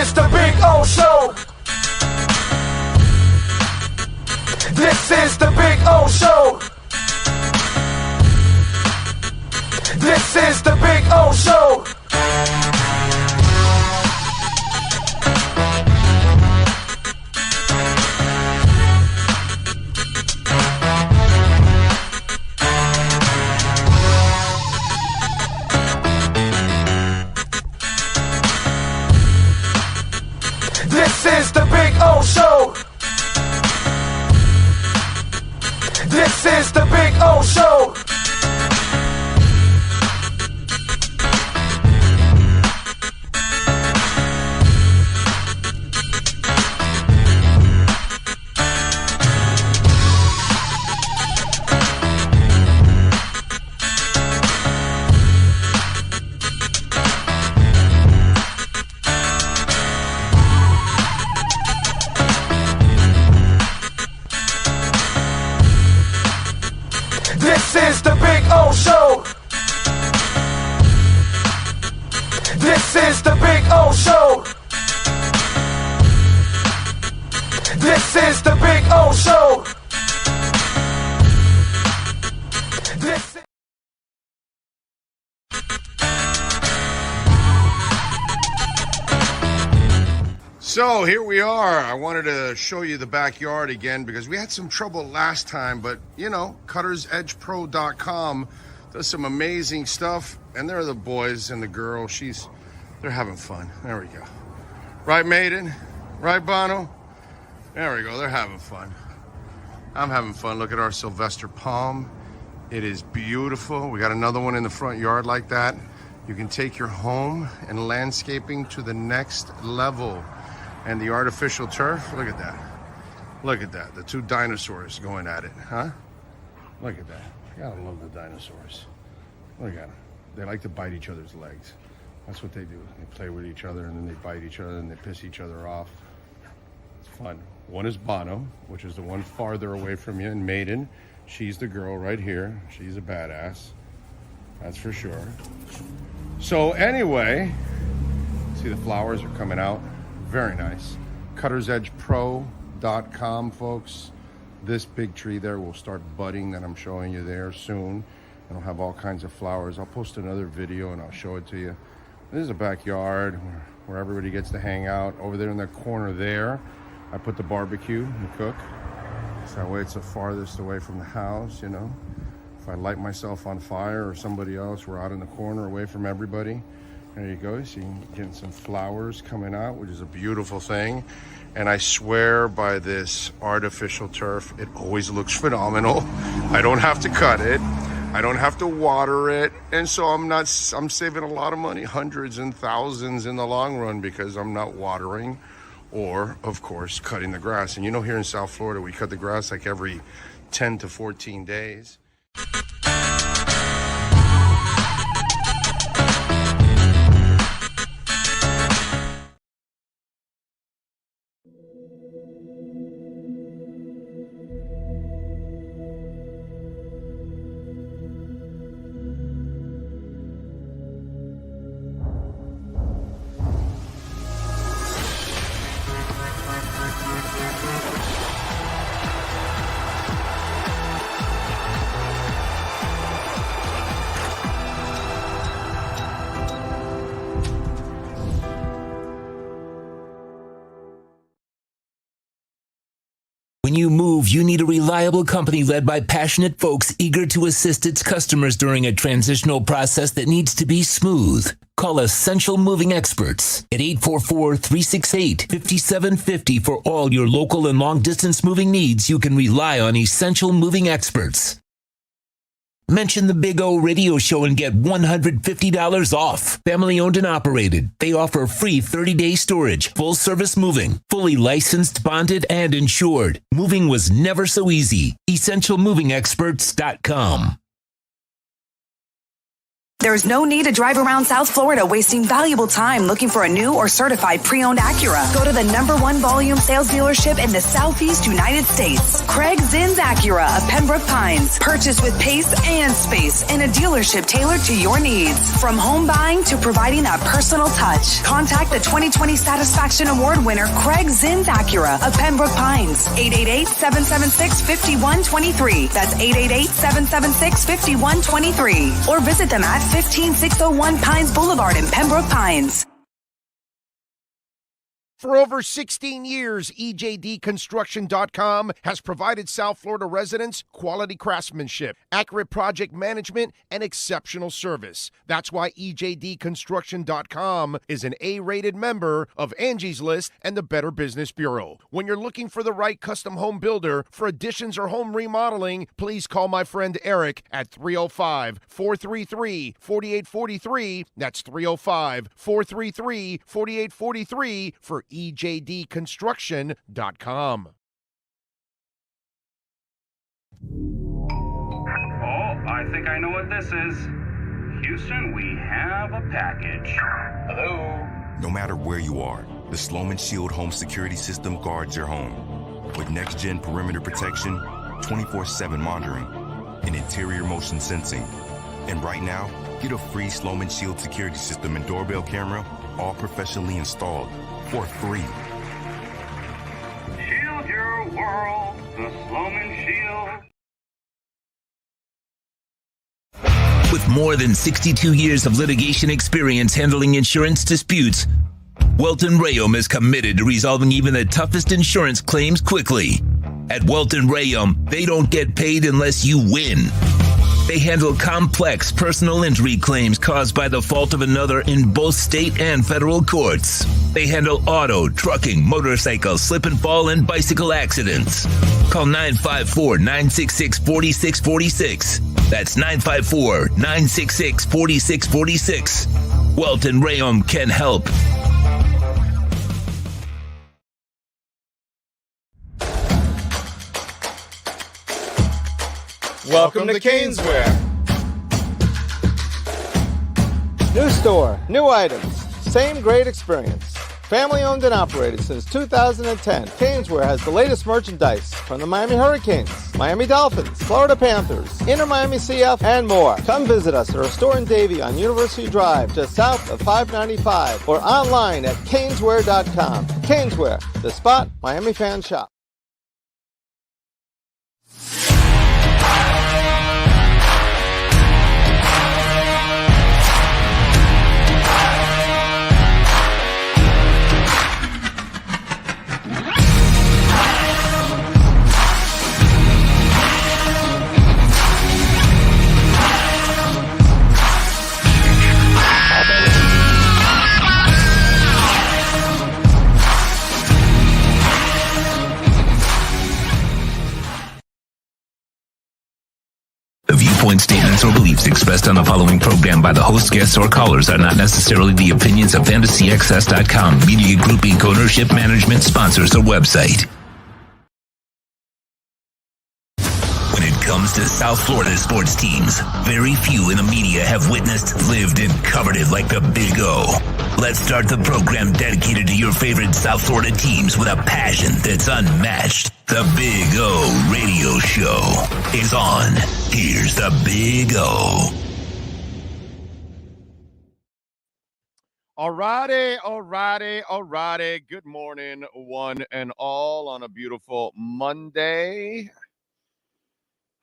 is the Big O Show. This is the Big O Show. This is the Big O Show. This is the Big O Show. This is the Big O Show. This is the Big O Show. This is the Big O Show. This is the Big O Show. This is So here we are. I wanted to show you the backyard again because we had some trouble last time, but you know, cuttersedgepro.com does some amazing stuff, and they're the boys and the girl. They're having fun. There we go. Right, Maiden? Right, Bono? There we go. They're having fun. I'm having fun. Look at our Sylvester palm. It is beautiful. We got another one in the front yard like that. You can take your home and landscaping to the next level. And the artificial turf, look at that. Look at that, the two dinosaurs going at it, huh? Look at that. I gotta love the dinosaurs. Look at them. They like to bite each other's legs. That's what they do. They play with each other and then they bite each other and they piss each other off. It's fun. One is Bono, which is the one farther away from you, and Maiden, she's the girl right here. She's a badass, that's for sure. So anyway, see the flowers are coming out. Very nice. Cuttersedgepro.com, folks. This big tree there will start budding that I'm showing you there soon. It'll have all kinds of flowers. I'll post another video and I'll show it to you. This is a backyard where everybody gets to hang out. Over there in that corner there, I put the barbecue and cook. So that way it's the farthest away from the house, you know. If I light myself on fire or somebody else, we're out in the corner away from everybody. There you go. So you can get some flowers coming out, which is a beautiful thing. And I swear by this artificial turf, it always looks phenomenal. I don't have to cut it. I don't have to water it. And so I'm saving a lot of money, hundreds and thousands in the long run, because I'm not watering or, of course, cutting the grass. And you know, here in South Florida, we cut the grass like every 10 to 14 days. When you move, you need a reliable company led by passionate folks eager to assist its customers during a transitional process that needs to be smooth. Call Essential Moving Experts at 844-368-5750 for all your local and long-distance moving needs. You can rely on Essential Moving Experts. Mention the Big O Radio Show and get $150 off. Family owned and operated. They offer free 30-day storage, full service moving, fully licensed, bonded, and insured. Moving was never so easy. EssentialMovingExperts.com. There's no need to drive around South Florida wasting valuable time looking for a new or certified pre-owned Acura. Go to the #1 volume sales dealership in the Southeast United States. Craig Zinn's Acura of Pembroke Pines. Purchase with pace and space in a dealership tailored to your needs. From home buying to providing that personal touch. Contact the 2020 Satisfaction Award winner Craig Zinn's Acura of Pembroke Pines. 888-776-5123. That's 888-776-5123. Or visit them at 15601 Pines Boulevard in Pembroke Pines. For over 16 years, EJDconstruction.com has provided South Florida residents quality craftsmanship, accurate project management, and exceptional service. That's why EJDconstruction.com is an A-rated member of Angie's List and the Better Business Bureau. When you're looking for the right custom home builder for additions or home remodeling, please call my friend Eric at 305-433-4843. That's 305-433-4843 for EJDconstruction.com. Oh, I think I know what this is. Houston, we have a package. Hello? No matter where you are, the Sloman Shield home security system guards your home. With next-gen perimeter protection, 24/7 monitoring, and interior motion sensing. And right now, get a free Sloman Shield security system and doorbell camera, all professionally installed, for free. Shield your world, the Sloman Shield. With more than 62 years of litigation experience handling insurance disputes, Welton Rayom is committed to resolving even the toughest insurance claims quickly. At Welton Rayom, they don't get paid unless you win. They handle complex personal injury claims caused by the fault of another in both state and federal courts. They handle auto, trucking, motorcycle, slip and fall, and bicycle accidents. Call 954-966-4646. That's 954-966-4646. Welton Rayom can help. Welcome to Caneswear. New store, new items, same great experience. Family owned and operated since 2010, Caneswear has the latest merchandise from the Miami Hurricanes, Miami Dolphins, Florida Panthers, Inter Miami CF, and more. Come visit us at our store in Davie on University Drive, just south of 595, or online at caneswear.com. Caneswear, the spot Miami fans shop. The viewpoints, statements, or beliefs expressed on the following program by the host, guests, or callers are not necessarily the opinions of FantasyXS.com, Media Group Inc., ownership, management, sponsors, or website. When it comes to South Florida sports teams, very few in the media have witnessed, lived, and covered it like the Big O. Let's start the program dedicated to your favorite South Florida teams with a passion that's unmatched. The Big O Radio Show is on. Here's the Big O. All righty. Good morning, one and all, on a beautiful Monday.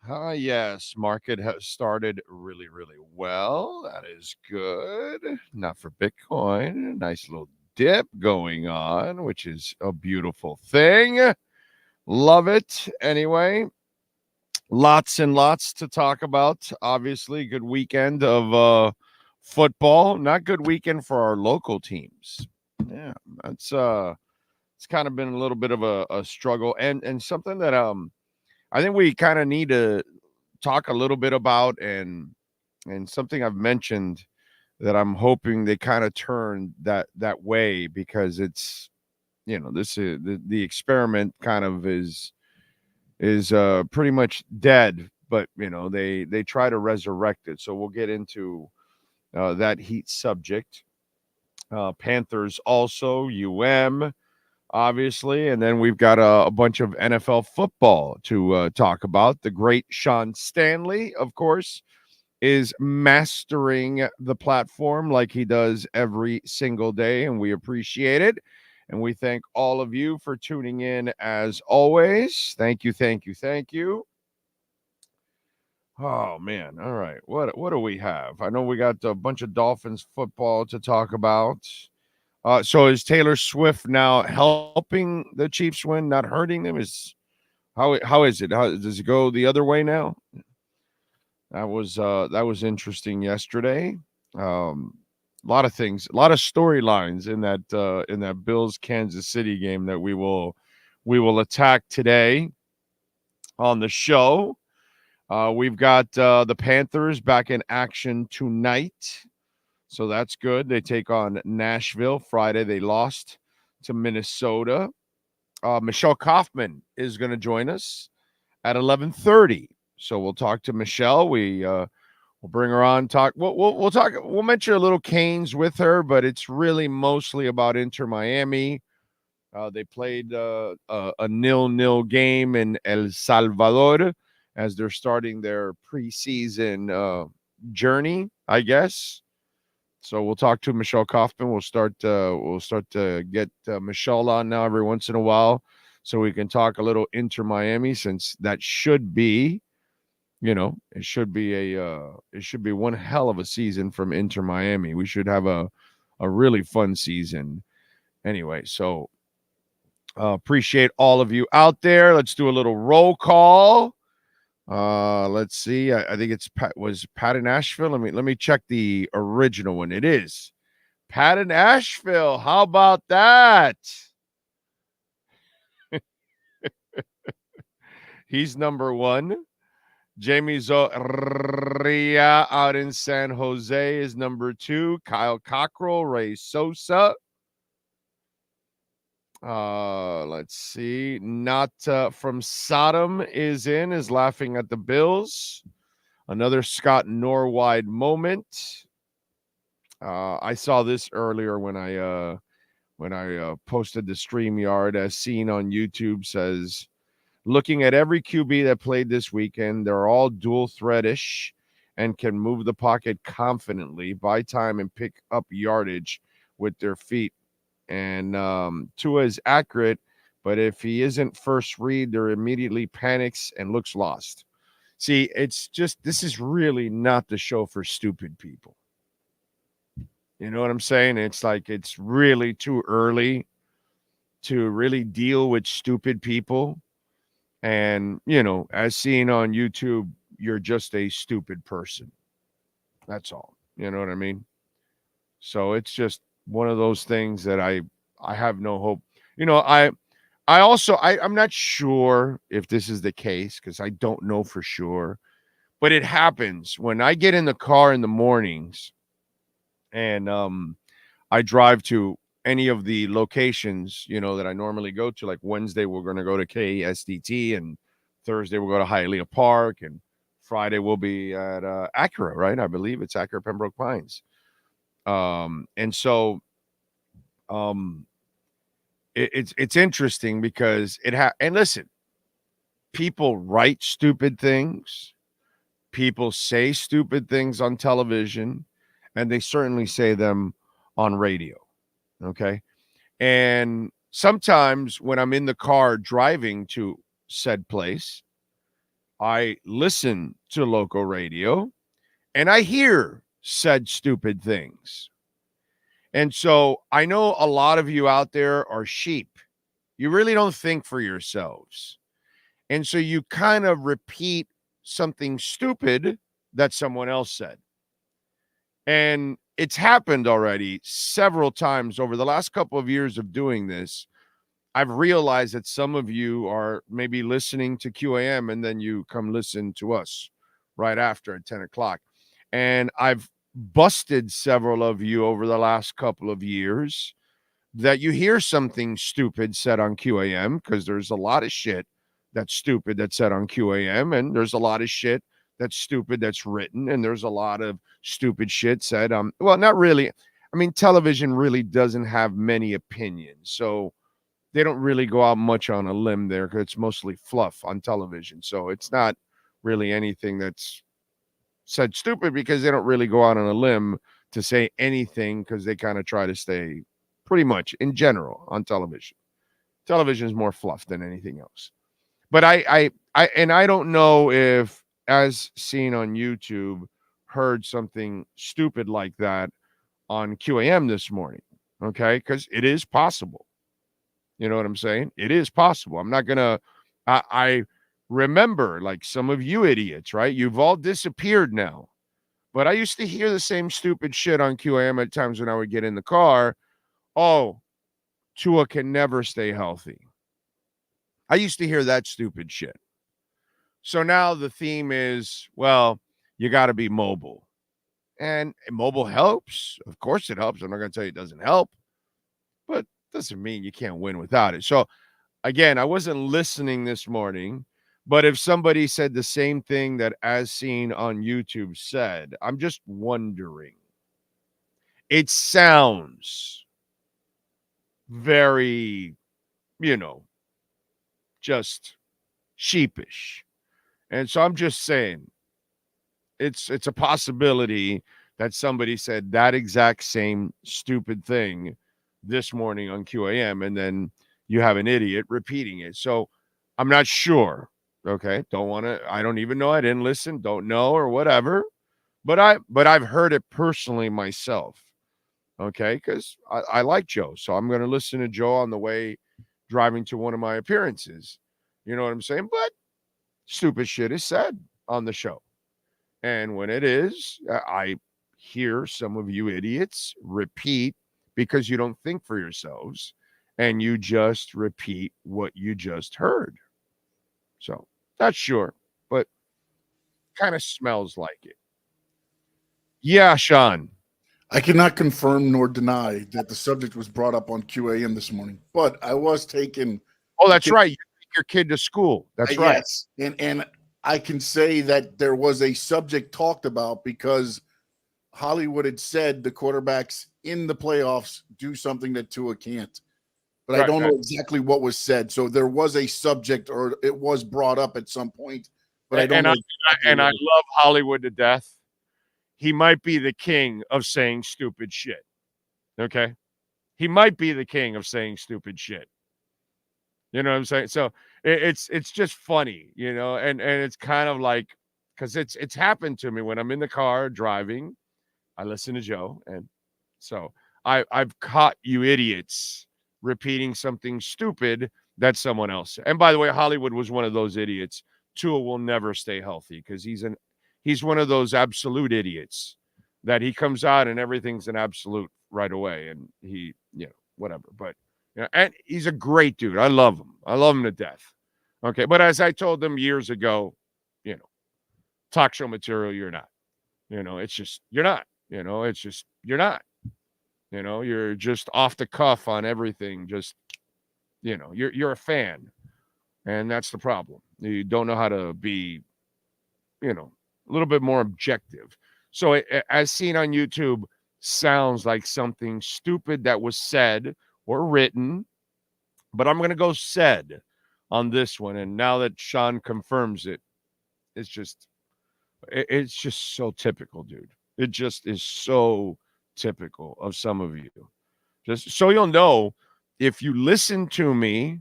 Yes, market has started really, really well. That is good. Not for Bitcoin. Nice little dip going on, which is a beautiful thing. Love it. Anyway, lots and lots to talk about. Obviously, good weekend of football. Not good weekend for our local teams. Yeah, it's kind of been a little bit of a struggle, and something that I think we kind of need to talk a little bit about, and something I've mentioned that I'm hoping they kind of turn that way, because it's, this is the experiment kind of is pretty much dead, but they try to resurrect it. So we'll get into that heat subject. Panthers also, obviously, and then we've got a bunch of NFL football to talk about. The great Sean Stanley, of course, is mastering the platform like he does every single day, and we appreciate it. And we thank all of you for tuning in as always. Thank you, thank you, thank you. Oh man, all right. What do we have? I know we got a bunch of Dolphins football to talk about. So is Taylor Swift now helping the Chiefs win, not hurting them? How is it? How does it go the other way now? That was interesting yesterday. A lot of things, a lot of storylines in that Bills Kansas City game that we will attack today on the show. We've got the Panthers back in action tonight, so that's good. They take on Nashville. Friday they lost to Minnesota. Michelle Kaufman is going to join us at 11:30. So we'll talk to Michelle. We'll bring her on. We'll talk. We'll mention a little Canes with her, but it's really mostly about Inter Miami. They played a 0-0 game in El Salvador as they're starting their preseason journey, I guess. So we'll talk to Michelle Kaufman. We'll start to get Michelle on now every once in a while, so we can talk a little Inter Miami, since that should be. It should be one hell of a season from Inter Miami. We should have a really fun season. Anyway, so appreciate all of you out there. Let's do a little roll call. Let's see. I think was Pat in Asheville. Let me check the original one. It is Pat in Asheville. How about that? He's number one. Jamie Zoria out in San Jose is number two. Kyle Cockrell, Ray Sosa. Let's see. Not from Sodom is laughing at the Bills. Another Scott Norwide moment. I saw this earlier when I posted the StreamYard, as seen on YouTube. Says, looking at every QB that played this weekend, they're all dual threat-ish and can move the pocket confidently, buy time, and pick up yardage with their feet. And Tua is accurate, but if he isn't first read, they're immediately panics and looks lost. See, it's just, this is really not the show for stupid people. You know what I'm saying? It's like, it's really too early to really deal with stupid people. And, as seen on YouTube, you're just a stupid person. That's all. You know what I mean? So it's just one of those things that I have no hope. I'm not sure if this is the case, because I don't know for sure, but it happens when I get in the car in the mornings and I drive to any of the locations, that I normally go to. Like Wednesday, we're going to go to KSDT, and Thursday we'll go to Hialeah Park, and Friday we'll be at Acura, right? I believe it's Acura Pembroke Pines. And so it's interesting because and listen, people write stupid things, people say stupid things on television, and they certainly say them on radio. Okay. And sometimes when I'm in the car driving to said place, I listen to local radio and I hear said stupid things. And so I know a lot of you out there are sheep. You really don't think for yourselves. And so you kind of repeat something stupid that someone else said. And it's happened already several times over the last couple of years of doing this. I've realized that some of you are maybe listening to QAM and then you come listen to us right after at 10 o'clock. And I've busted several of you over the last couple of years that you hear something stupid said on QAM, because there's a lot of shit that's stupid that's said on QAM, and there's a lot of shit that's stupid that's written, and there's a lot of stupid shit said. Well, not really. I mean, television really doesn't have many opinions, so they don't really go out much on a limb there because it's mostly fluff on television. So it's not really anything that's said stupid because they don't really go out on a limb to say anything because they kind of try to stay pretty much in general on television. Television is more fluff than anything else. But I don't know if, as seen on YouTube, heard something stupid like that on QAM this morning. Okay, because it is possible. You know what I'm saying? It is possible. I'm not gonna. I remember, like, some of you idiots, right? You've all disappeared now. But I used to hear the same stupid shit on QAM at times when I would get in the car. Oh, Tua can never stay healthy. I used to hear that stupid shit. So now the theme is, well, you got to be mobile. And mobile helps. Of course it helps. I'm not going to tell you it doesn't help. But doesn't mean you can't win without it. So, again, I wasn't listening this morning. But if somebody said the same thing that As Seen on YouTube said, I'm just wondering. It sounds very, just sheepish. And so I'm just saying, it's a possibility that somebody said that exact same stupid thing this morning on QAM, and then you have an idiot repeating it. So I'm not sure. Okay, I don't even know. I didn't listen, don't know, or whatever. But I've heard it personally myself. Okay, because I like Joe. So I'm going to listen to Joe on the way driving to one of my appearances. You know what I'm saying? But stupid shit is said on the show. And when it is, I hear some of you idiots repeat because you don't think for yourselves and you just repeat what you just heard. So, not sure, but kind of smells like it. Yeah, Sean. I cannot confirm nor deny that the subject was brought up on QAM this morning, but I was taking. Oh, that's right. You take your kid to school. That's right. Yes, and I can say that there was a subject talked about because Hollywood had said the quarterbacks in the playoffs do something that Tua can't. But I don't know exactly what was said. So there was a subject, or it was brought up at some point. But I don't know. I love Hollywood to death. He might be the king of saying stupid shit. Okay? He might be the king of saying stupid shit. You know what I'm saying? So it's just funny, and it's kind of like, because it's happened to me when I'm in the car driving. I listen to Joe, and so I've caught you idiots repeating something stupid that someone else said. And by the way, Hollywood was one of those idiots. Tua will never stay healthy because he's one of those absolute idiots that he comes out and everything's an absolute right away, and he whatever. But and he's a great dude. I love him. I love him to death. Okay, but as I told them years ago, talk show material, you're not. It's just you're not. It's just you're not. You're just off the cuff on everything. Just, you're a fan. And that's the problem. You don't know how to be, a little bit more objective. So as seen on YouTube, sounds like something stupid that was said or written. But I'm going to go said on this one. And now that Sean confirms it, it's just so typical, dude. It just is so typical of some of you. Just so you'll know, if you listen to me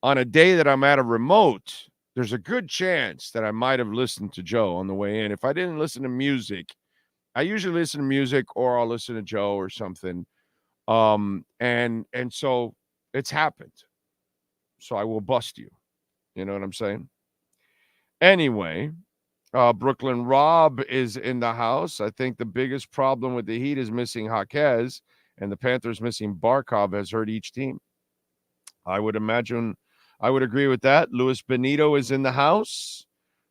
on a day that I'm at a remote, there's a good chance that I might have listened to Joe on the way in. If I didn't listen to music, I usually listen to music or I'll listen to Joe or something. And so it's happened. So I will bust you. You know what I'm saying? Anyway, Brooklyn Rob is in the house. I think the biggest problem with the Heat is missing Jaquez, and the Panthers missing Barkov has hurt each team. I would agree with that. Luis Benito is in the house.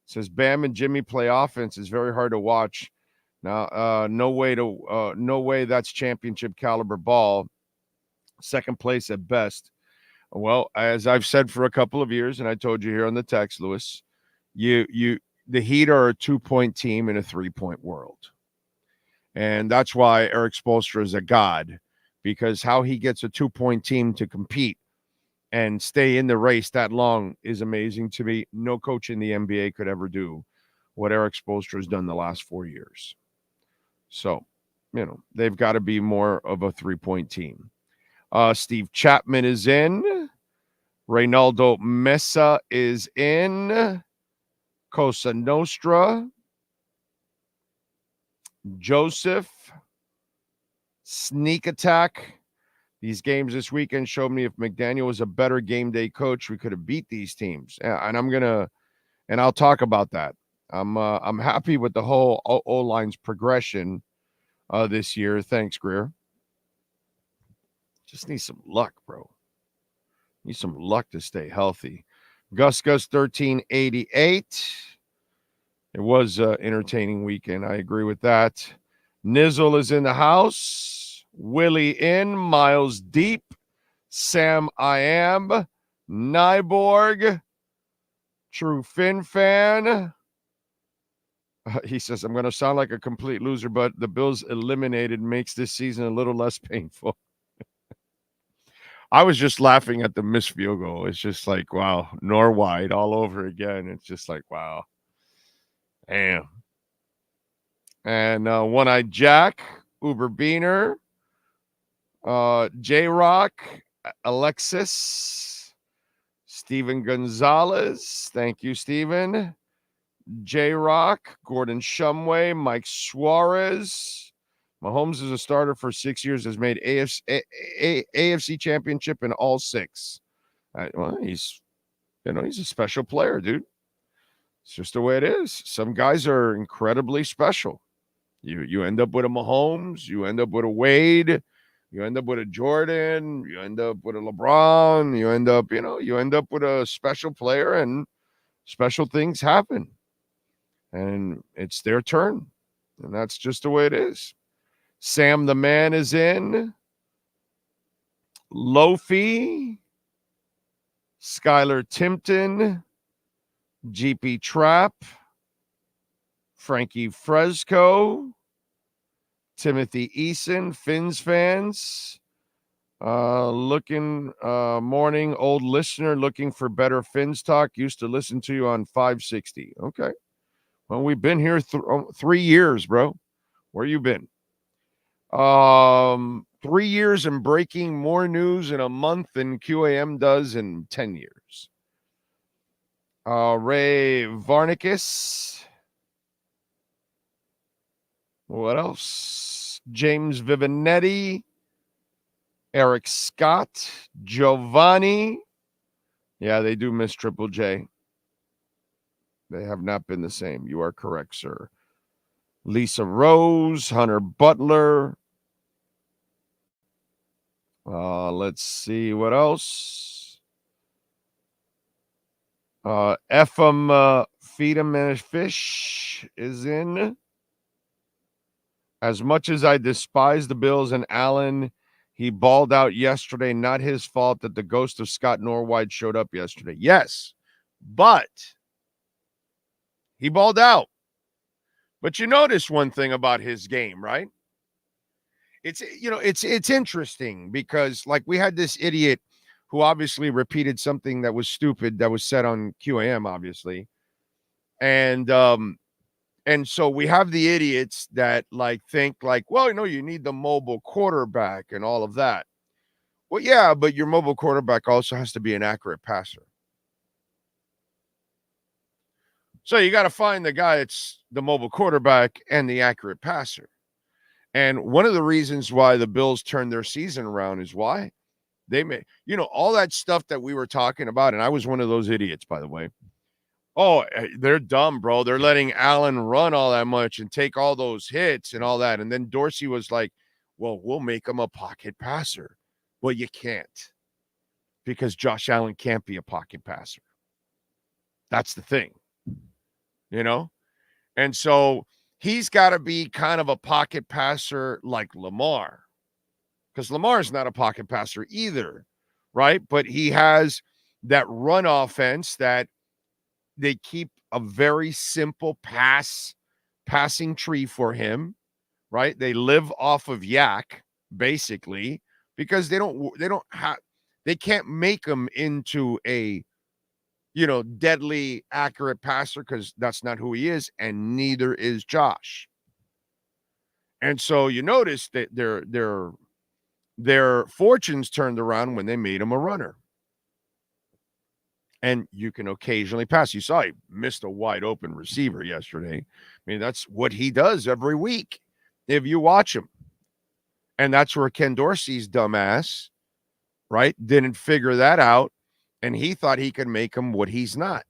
Says Bam and Jimmy play offense. It's very hard to watch. Now, no way that's championship caliber ball. Second place at best. Well, as I've said for a couple of years, and I told you here on the text, Luis, the Heat are a 2-point team in a 3-point world. And that's why Eric Spoelstra is a god, because how he gets a 2-point team to compete and stay in the race that long is amazing to me. No coach in the NBA could ever do what Eric Spoelstra has done the last 4 years. So, they've got to be more of a 3-point team. Steve Chapman is in. Reynaldo Mesa is in. Cosa Nostra. Joseph. Sneak Attack. These games this weekend showed me if McDaniel was a better game day coach, we could have beat these teams. And I'll talk about that. I'm happy with the whole O-line's progression this year. Thanks, Greer. Just need some luck, bro. Need some luck to stay healthy. Gus 1388. It was an entertaining weekend. I agree with that. Nizzle is in the house. Willie in. Miles Deep. Sam I am. Nyborg. True Finn fan. He says, I'm going to sound like a complete loser, but the Bills eliminated makes this season a little less painful. I was just laughing at the missed field goal. It's just like, wow, Norwide all over again. It's just like, wow. Damn. And One-Eyed Jack, Uber Beaner, J-Rock, Alexis, Steven Gonzalez. Thank you, Steven. J-Rock, Gordon Shumway, Mike Suarez. Mahomes is a starter for 6 years, has made AFC championship in all 6. Well, he's a special player, dude. It's just the way it is. Some guys are incredibly special. You end up with a Mahomes, you end up with a Wade, you end up with a Jordan, you end up with a LeBron, you end up with a special player, and special things happen. And it's their turn. And that's just the way it is. Sam the Man is in. Lofi. Skylar Timpton. GP Trap. Frankie Fresco. Timothy Eason. Finns fans. Morning, old listener looking for better Finns talk. Used to listen to you on 560. Okay. Well, we've been here 3 years, bro. Where you been? 3 years and breaking more news in a month than QAM does in 10 years. Ray Varnicus. What else? James Vivinetti. Eric Scott. Giovanni. Yeah, they do miss Triple J. They have not been the same. You are correct, sir. Lisa Rose, Hunter Butler. Let's see what else. Ephraim Feed'em and Fish is in. As much as I despise the Bills and Allen, he balled out yesterday. Not his fault that the ghost of Scott Norwide showed up yesterday. Yes, but he balled out. But you notice one thing about his game, right? It's interesting because, like, we had this idiot who obviously repeated something that was stupid that was said on QAM, obviously. And so we have the idiots that think well, you need the mobile quarterback and all of that. Well, yeah, but your mobile quarterback also has to be an accurate passer. So you got to find the guy that's the mobile quarterback and the accurate passer. And one of the reasons why the Bills turned their season around is why they made, all that stuff that we were talking about. And I was one of those idiots, by the way. Oh, they're dumb, bro. They're letting Allen run all that much and take all those hits and all that. And then Dorsey was like, well, we'll make him a pocket passer. Well, you can't, because Josh Allen can't be a pocket passer. That's the thing. And so he's got to be kind of a pocket passer like Lamar, because Lamar's not a pocket passer either, right? But he has that run offense that they keep a very simple passing tree for him, right? They live off of yak, basically, because they can't make him into a, deadly accurate passer, because that's not who he is, and neither is Josh. And so you notice that their fortunes turned around when they made him a runner. And you can occasionally pass. You saw he missed a wide open receiver yesterday. I mean, that's what he does every week if you watch him. And that's where Ken Dorsey's dumbass, right, didn't figure that out, and he thought he could make him what he's not.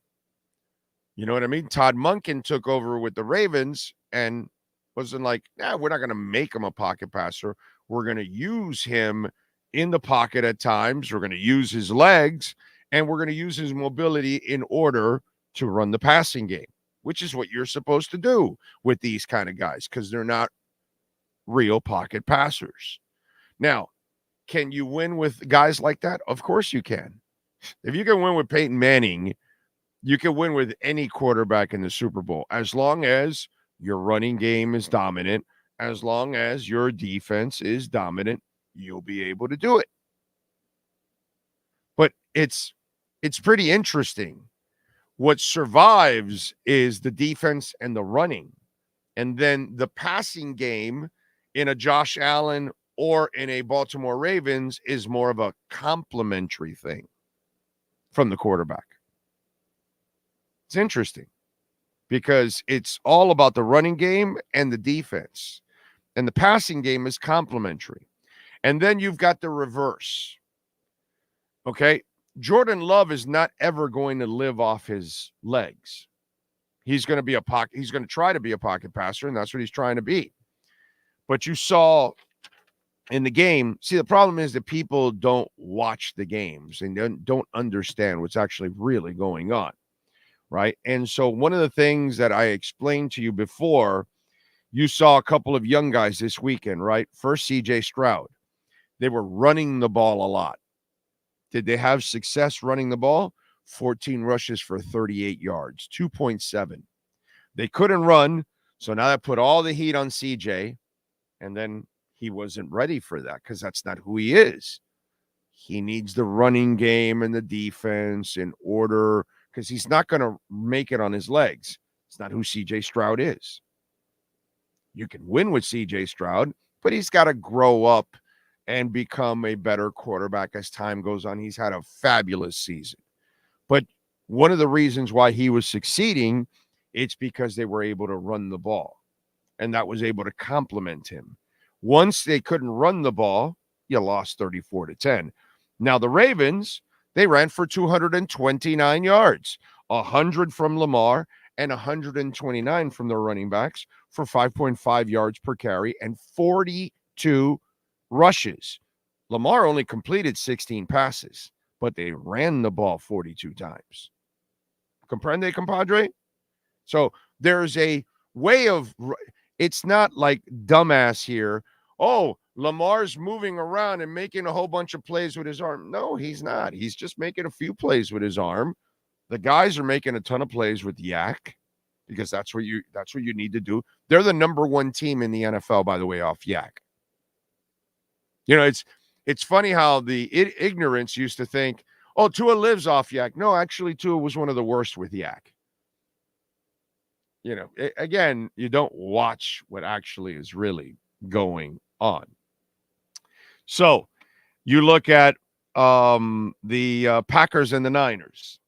You know what I mean? Todd Monken took over with the Ravens and wasn't like, we're not going to make him a pocket passer. We're going to use him in the pocket at times. We're going to use his legs, and we're going to use his mobility in order to run the passing game, which is what you're supposed to do with these kind of guys, because they're not real pocket passers. Now, can you win with guys like that? Of course you can. If you can win with Peyton Manning, you can win with any quarterback in the Super Bowl, as long as your running game is dominant, as long as your defense is dominant, you'll be able to do it. But it's pretty interesting. What survives is the defense and the running. And then the passing game in a Josh Allen or in a Baltimore Ravens is more of a complementary thing from the quarterback. It's interesting because it's all about the running game and the defense. And the passing game is complementary. And then you've got the reverse. Okay? Jordan Love is not ever going to live off his legs. He's going to try to be a pocket passer, and that's what he's trying to be. But you saw in the game, see, the problem is that people don't watch the games and don't understand what's actually really going on, right? And so one of the things that I explained to you before, you saw a couple of young guys this weekend, right? First, C.J. Stroud. They were running the ball a lot. Did they have success running the ball? 14 rushes for 38 yards, 2.7. They couldn't run, so now that put all the heat on C.J., and then he wasn't ready for that because that's not who he is. He needs the running game and the defense in order, because he's not going to make it on his legs. It's not who C.J. Stroud is. You can win with C.J. Stroud, but he's got to grow up and become a better quarterback as time goes on. He's had a fabulous season. But one of the reasons why he was succeeding, it's because they were able to run the ball, and that was able to complement him. Once they couldn't run the ball, you lost 34-10. Now the Ravens, they ran for 229 yards, 100 from Lamar and 129 from their running backs for 5.5 yards per carry and 42 rushes. Lamar only completed 16 passes, but they ran the ball 42 times. Comprende, compadre? So there's a way of, it's not like dumbass here. Oh, Lamar's moving around and making a whole bunch of plays with his arm. No, he's not. He's just making a few plays with his arm. The guys are making a ton of plays with yak, because that's what you need to do. They're the number one team in the NFL, by the way, off yak. You know, it's funny how the ignorance used to think, oh, Tua lives off yak. No, actually, Tua was one of the worst with yak. You know, again, you don't watch what actually is really going on. So you look at the Packers and the Niners,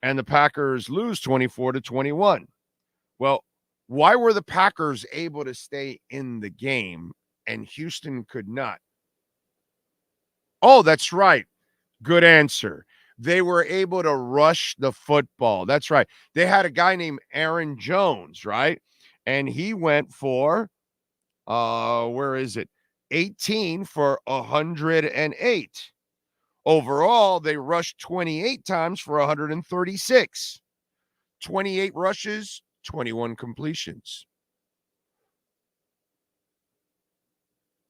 and the Packers lose 24-21. Well, why were the Packers able to stay in the game and Houston could not? Oh, that's right. Good answer. They were able to rush the football. That's right. They had a guy named Aaron Jones, right? And he went for, 18 for 108. Overall, they rushed 28 times for 136. 28 rushes, 21 completions.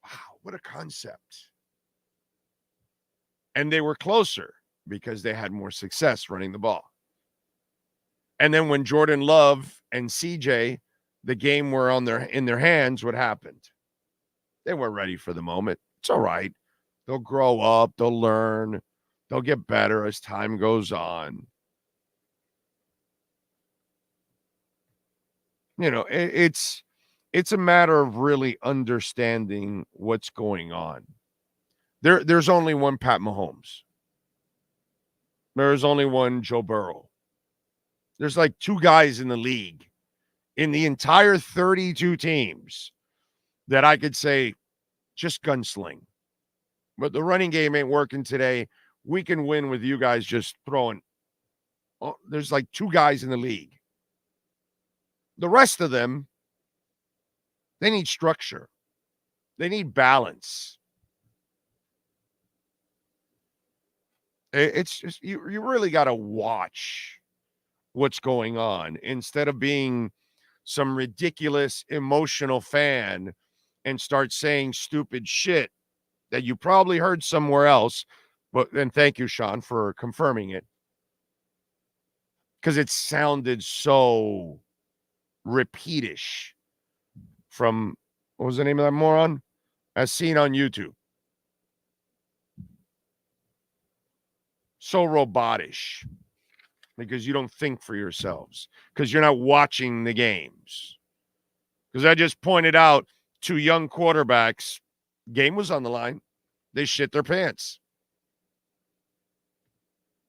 Wow, what a concept. And they were closer because they had more success running the ball. And then when Jordan Love and CJ, the game were in their hands, what happened? They weren't ready for the moment. It's all right. They'll grow up. They'll learn. They'll get better as time goes on. You know, it's a matter of really understanding what's going on. There's only one Pat Mahomes. There's only one Joe Burrow. There's like two guys in the league, in the entire 32 teams, that I could say just gunsling. But the running game ain't working today. We can win with you guys just throwing. Oh, there's like two guys in the league. The rest of them, they need structure. They need balance. It's just, you really got to watch what's going on instead of being some ridiculous emotional fan and start saying stupid shit that you probably heard somewhere else. But then thank you, Sean, for confirming it. Because it sounded so repeatish from, what was the name of that moron? As seen on YouTube. So robotish. Because you don't think for yourselves. Because you're not watching the games. Because I just pointed out two young quarterbacks. Game was on the line. They shit their pants.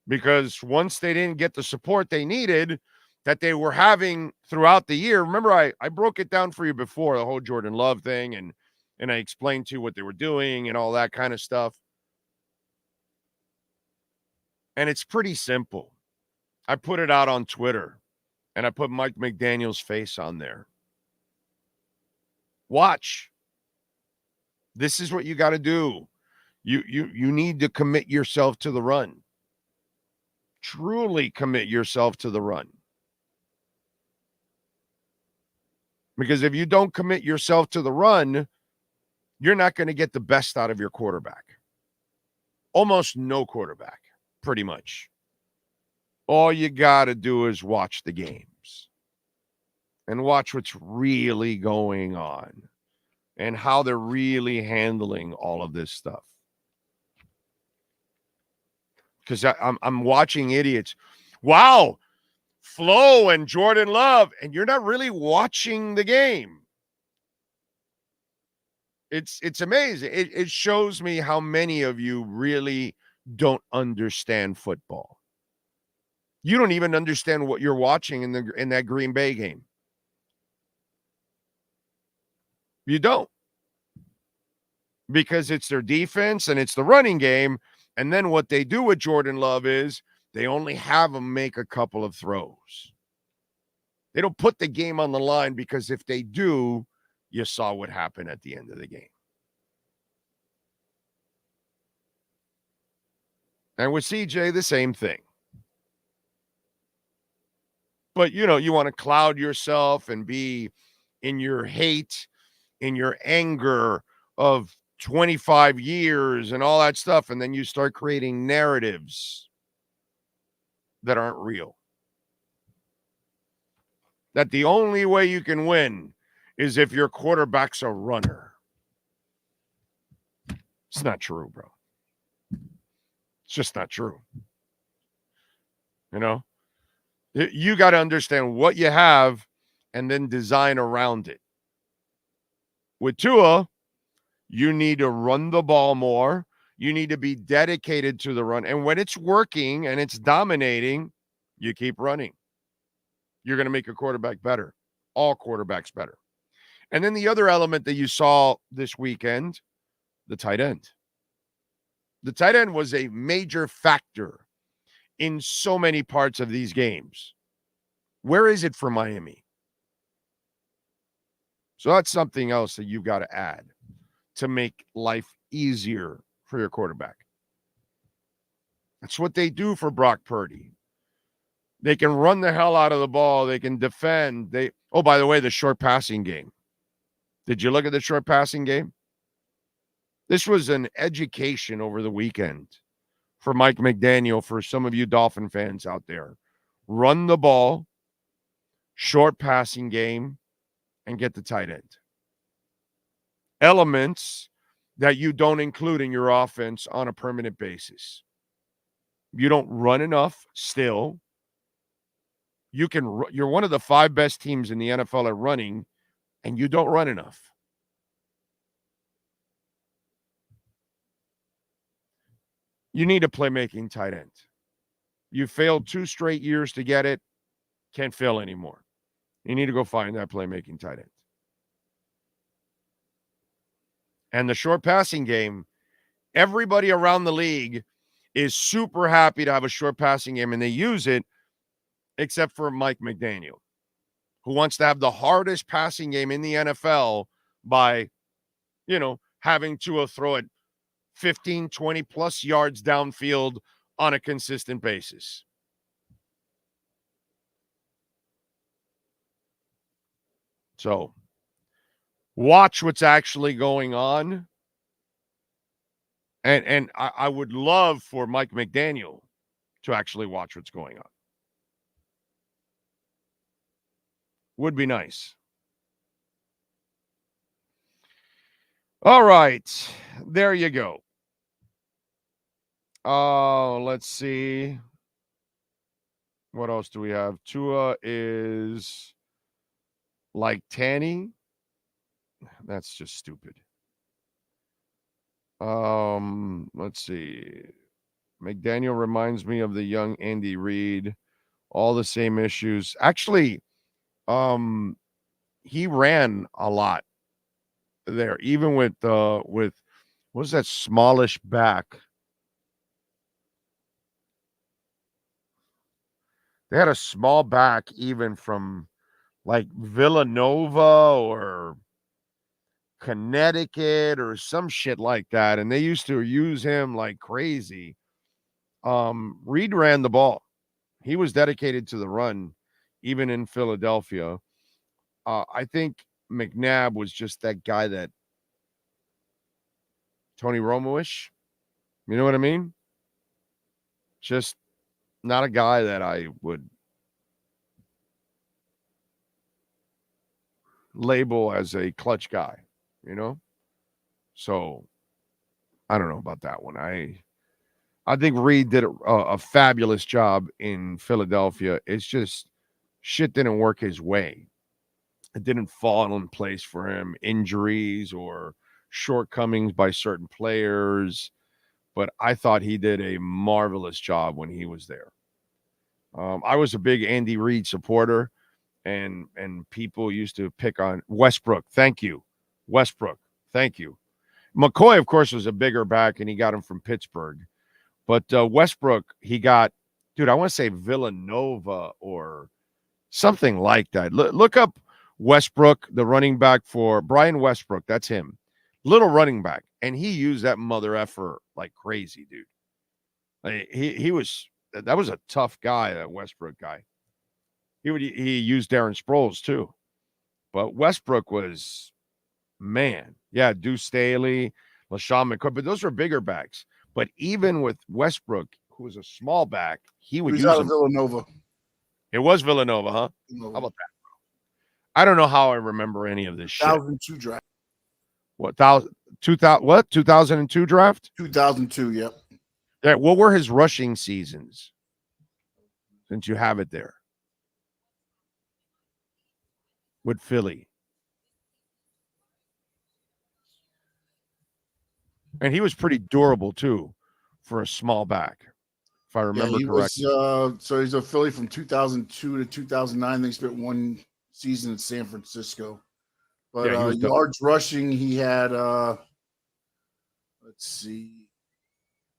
Because once they didn't get the support they needed, that they were having throughout the year. Remember, I broke it down for you before, the whole Jordan Love thing, and I explained to you what they were doing and all that kind of stuff. And it's pretty simple. I put it out on Twitter, and I put Mike McDaniel's face on there. Watch. This is what you got to do. You need to commit yourself to the run. Truly commit yourself to the run. Because if you don't commit yourself to the run, you're not going to get the best out of your quarterback. Almost no quarterback, pretty much. All you got to do is watch the games and watch what's really going on and how they're really handling all of this stuff. Because I'm watching idiots. Wow, Flo and Jordan Love, and you're not really watching the game. It's amazing. It shows me how many of you really don't understand football. You don't even understand what you're watching in that Green Bay game. You don't. Because it's their defense and it's the running game. And then what they do with Jordan Love is they only have him make a couple of throws. They don't put the game on the line because if they do, you saw what happened at the end of the game. And with CJ, the same thing. But, you know, you want to cloud yourself and be in your hate, in your anger of 25 years and all that stuff. And then you start creating narratives that aren't real. That the only way you can win is if your quarterback's a runner. It's not true, bro. It's just not true. You know? You got to understand what you have and then design around it. With Tua, you need to run the ball more. You need to be dedicated to the run. And when it's working and it's dominating, you keep running. You're going to make a quarterback better. All quarterbacks better. And then the other element that you saw this weekend, the tight end. The tight end was a major factor in so many parts of these games. Where is it for Miami? So that's something else that you've got to add to make life easier for your quarterback. That's what they do for Brock Purdy. They can run the hell out of the ball. They can defend. Oh, by the way, the short passing game. Did you look at the short passing game? This was an education over the weekend for Mike McDaniel, for some of you Dolphin fans out there. Run the ball, short passing game, and get the tight end. Elements that you don't include in your offense on a permanent basis. You don't run enough still. You're one of the 5 best teams in the NFL at running, and you don't run enough. You need a playmaking tight end. You failed 2 straight years to get it. Can't fail anymore. You need to go find that playmaking tight end. And the short passing game, everybody around the league is super happy to have a short passing game, and they use it, except for Mike McDaniel, who wants to have the hardest passing game in the NFL by, having to throw it 15, 20 plus yards downfield on a consistent basis. So watch what's actually going on. And I would love for Mike McDaniel to actually watch what's going on. Would be nice. All right. There you go. Let's see. What else do we have? Tua is like Tanny. That's just stupid. Let's see. McDaniel reminds me of the young Andy Reid. All the same issues. Actually, he ran a lot there, even with what was that smallish back? They had a small back even from like Villanova or Connecticut or some shit like that, and they used to use him like crazy. Reed ran the ball. He was dedicated to the run, even in Philadelphia. I think McNabb was just that guy that Tony Romo-ish. You know what I mean? Just not a guy that I would label as a clutch guy, So I don't know about that one. I think Reed did a fabulous job in Philadelphia. It's just shit didn't work his way. It didn't fall in place for him. Injuries or shortcomings by certain players. But I thought he did a marvelous job when he was there. I was a big Andy Reid supporter, and people used to pick on Westbrook. Thank you. Westbrook. Thank you. McCoy, of course, was a bigger back, and he got him from Pittsburgh. But Westbrook, he got, I want to say Villanova or something like that. Look up Westbrook, the running back for Brian Westbrook. That's him. Little running back. And he used that mother effer like crazy, dude. That was a tough guy, that Westbrook guy. He used Darren Sproles too. But Westbrook was, man. Yeah, Deuce Staley, LaShawn McCoy, but those were bigger backs. But even with Westbrook, who was a small back, he would use out of Villanova. It was Villanova, huh? Villanova. How about that? I don't know how I remember any of this shit. 2002 draft. What, 2002 draft? 2002, yep. Yeah, what were his rushing seasons? Since you have it there. With Philly. And he was pretty durable, too, for a small back, if I remember correctly. So he's a Philly from 2002 to 2009. They spent one season in San Francisco. But yards rushing, he had, let's see.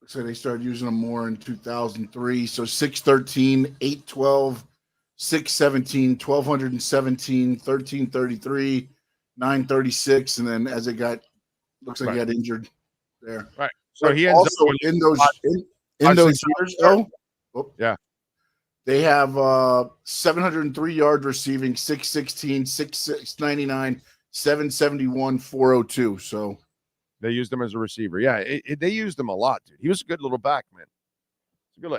So they started using him more in 2003. So 613, 812, 617, 1217, 1333, 936. And then as it got, looks like he got injured there. Right. So he ends also in those years, though. Yeah. They have 703 yard receiving, 616, 699, 771, 402. So they used him as a receiver. Yeah, they used him a lot, dude. He was a good little back, man.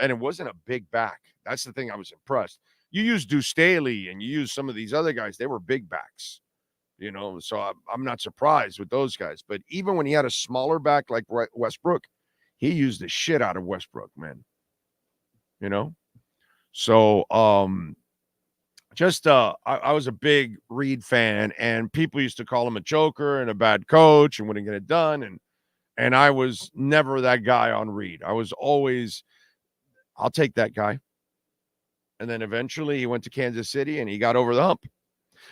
And it wasn't a big back. That's the thing I was impressed. You use Deuce Staley and you use some of these other guys. They were big backs, so I'm not surprised with those guys. But even when he had a smaller back like Westbrook, he used the shit out of Westbrook, man. So I was a big Reed fan, and people used to call him a joker and a bad coach and wouldn't get it done. And I was never that guy on Reed. I was always, I'll take that guy. And then eventually he went to Kansas City and he got over the hump.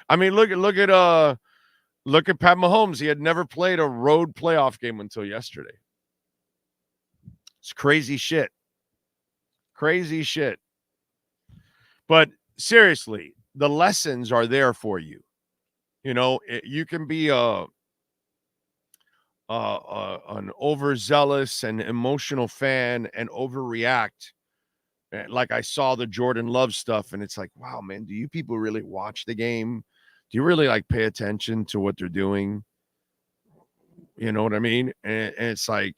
I mean, look at Pat Mahomes. He had never played a road playoff game until yesterday. It's crazy shit. Crazy shit. But seriously, the lessons are there for you. You can be an overzealous and emotional fan and overreact. Like I saw the Jordan Love stuff, and it's like, wow, man, do you people really watch the game? Do you really pay attention to what they're doing? You know what I mean? And it's like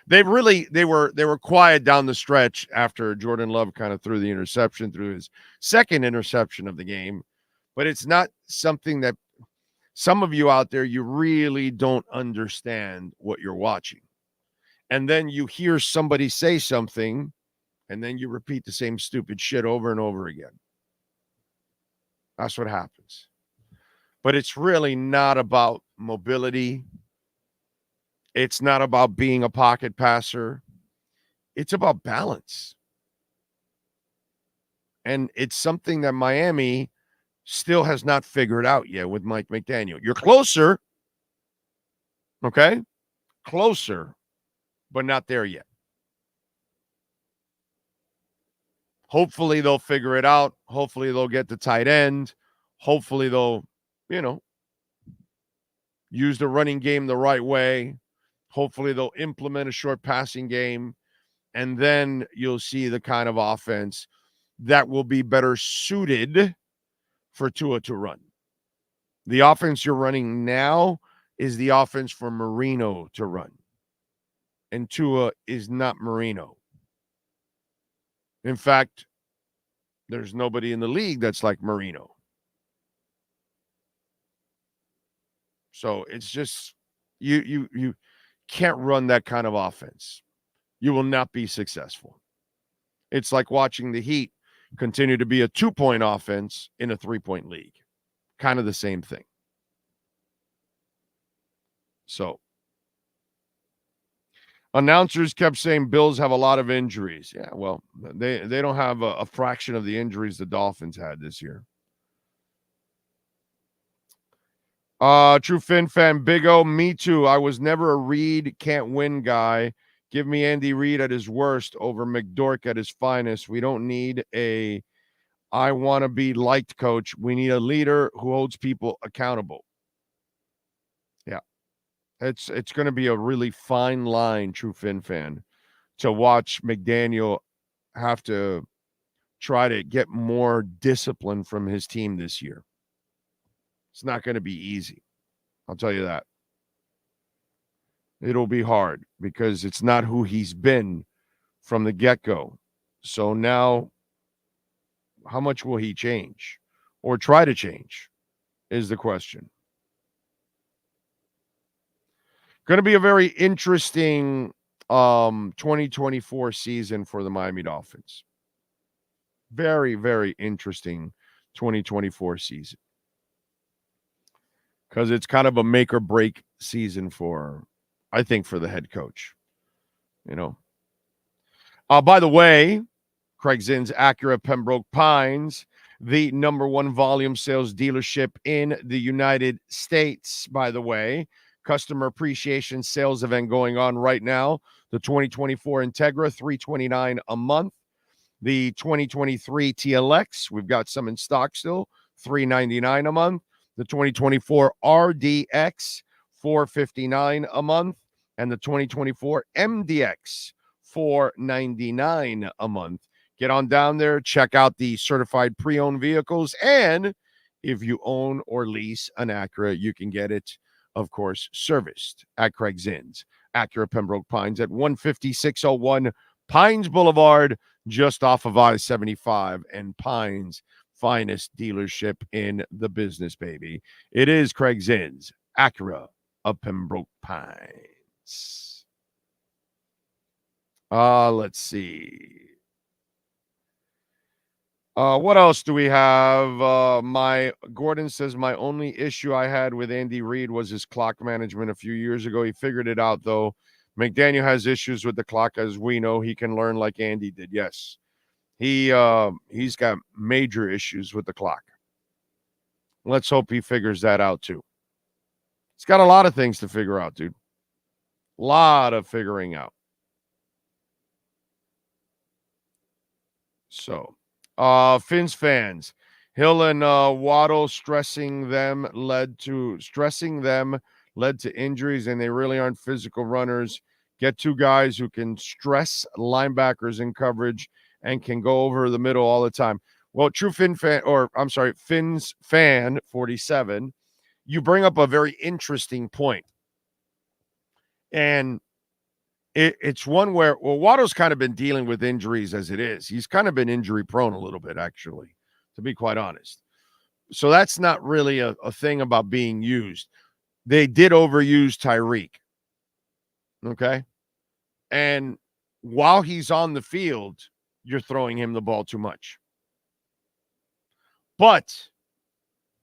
they were quiet down the stretch after Jordan Love kind of threw his second interception of the game. But it's not something that some of you out there, you really don't understand what you're watching. And then you hear somebody say something, and then you repeat the same stupid shit over and over again. That's what happens. But it's really not about mobility. It's not about being a pocket passer. It's about balance. And it's something that Miami still has not figured out yet with Mike McDaniel. You're closer. Okay? Closer. But not there yet. Hopefully they'll figure it out. Hopefully they'll get the tight end. Hopefully they'll, use the running game the right way. Hopefully they'll implement a short passing game. And then you'll see the kind of offense that will be better suited for Tua to run. The offense you're running now is the offense for Marino to run. And Tua is not Marino. In fact, there's nobody in the league that's like Marino. So it's just you can't run that kind of offense. You will not be successful. It's like watching the Heat continue to be a 2-point offense in a 3-point league. Kind of the same thing. So announcers kept saying Bills have a lot of injuries. Yeah, well, they don't have a fraction of the injuries the Dolphins had this year. True Fin fan, Big O, me too. I was never a Reed can't win guy. Give me Andy Reid at his worst over McDork at his finest. We don't need a I want to be liked coach. We need a leader who holds people accountable. Yeah. It's going to be a really fine line, True Fin fan, to watch McDaniel have to try to get more discipline from his team this year. It's not going to be easy. I'll tell you that. It'll be hard because it's not who he's been from the get-go. So now, how much will he change or try to change is the question. Going to be a very interesting 2024 season for the Miami Dolphins. Very, very interesting 2024 season. Because it's kind of a make or break season I think, for the head coach. By the way, Craig Zinn's Acura Pembroke Pines, the #1 volume sales dealership in the United States, by the way. Customer appreciation sales event going on right now. The 2024 Integra, $329 a month. The 2023 TLX, we've got some in stock still, $399 a month. The 2024 RDX, $459 a month. And the 2024 MDX, $499 a month. Get on down there, check out the certified pre-owned vehicles. And if you own or lease an Acura, you can get it, of course, serviced at Craig Zinn's Acura Pembroke Pines at 15601 Pines Boulevard, just off of I-75, and Pines' finest dealership in the business, baby. It is Craig Zinn's Acura of Pembroke Pines. Let's see. What else do we have? Gordon says my only issue I had with Andy Reid was his clock management a few years ago. He figured it out, though. McDaniel has issues with the clock, as we know. He can learn like Andy did. Yes, he's got major issues with the clock. Let's hope he figures that out too. He's got a lot of things to figure out, dude. A lot of figuring out. So, Finns fans, Hill and Waddle stressing them led to injuries, and they really aren't physical runners. Get two guys who can stress linebackers in coverage and can go over the middle all the time. Well, true Finns fan 47, you bring up a very interesting point. And it's one where, well, Waddle's kind of been dealing with injuries as it is. He's kind of been injury prone a little bit, actually, to be quite honest. So that's not really a thing about being used. They did overuse Tyreek. Okay. And while he's on the field, you're throwing him the ball too much. But